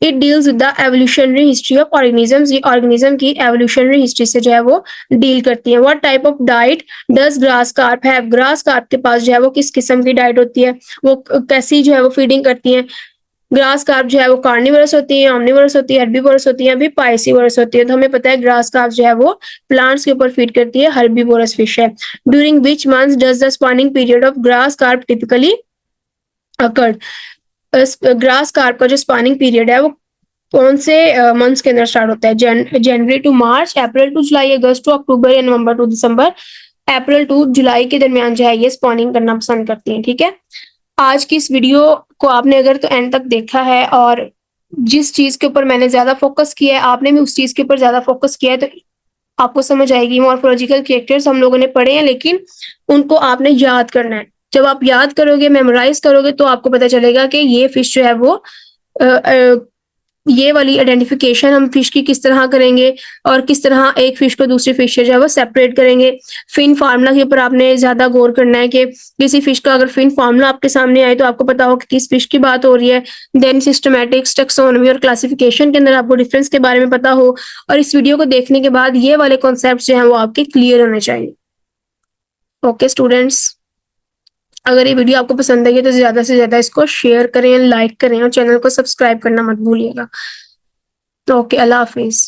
It deals with the evolutionary history of organisms. ये organism की evolutionary history से जो है वो deal करती है। What type of diet does grass carp have? grass carp के पास जो है वो किस किस्म की डाइट होती है? वो कैसी जो है वो फीडिंग करती है? ग्रास कार्प जो है वो कार्निवरस होती है, ऑमनिवरस होती है, हर्बीवोरस होती है, अभी पाइसिवरस होती है। तो हमें पता है ग्रास कार्प जो है वो प्लांट्स के ऊपर फीड करती है, हर्बीवोरस फिश है। During which month does the spawning period of grass carp typically occurred? Grass carp का जो स्पॉनिंग पीरियड है वो कौन से मंथ्स के अंदर स्टार्ट होता है? January to March, April to July, August to October, या November to December? April to जुलाई के दरमियान जो है ये स्पॉनिंग करना पसंद करती है, ठीक है। आज की इस वीडियो को आपने अगर तो एंड तक देखा है और जिस चीज के ऊपर मैंने ज्यादा फोकस किया है आपने भी उस चीज के ऊपर ज्यादा फोकस किया है तो आपको समझ आएगी। मॉर्फोलॉजिकल कैरेक्टर्स हम लोगों ने पढ़े हैं लेकिन उनको आपने याद करना है। जब आप याद करोगे, मेमोराइज करोगे तो आपको पता चलेगा कि ये फिश जो है वो ये वाली आइडेंटिफिकेशन हम फिश की किस तरह करेंगे और किस तरह एक फिश को दूसरी फिश से जो है वो सेपरेट करेंगे। फिन फार्मूला के ऊपर आपने ज़्यादा गौर करना है कि किसी फिश का अगर फिन फार्मूला आपके सामने आए तो आपको पता हो कि किस फिश की बात हो रही है। देन सिस्टमैटिक्स, टैक्सोनॉमी और क्लासिफिकेशन के अंदर आपको डिफरेंस के बारे में पता हो, और इस वीडियो को देखने के बाद ये वाले कॉन्सेप्ट जो हैं वो आपके क्लियर होने चाहिए। ओके स्टूडेंट्स, अगर ये वीडियो आपको पसंद आई है तो ज़्यादा से ज़्यादा इसको शेयर करें, लाइक करें और चैनल को सब्सक्राइब करना मत भूलिएगा। ओके, अल्लाह हाफिज़।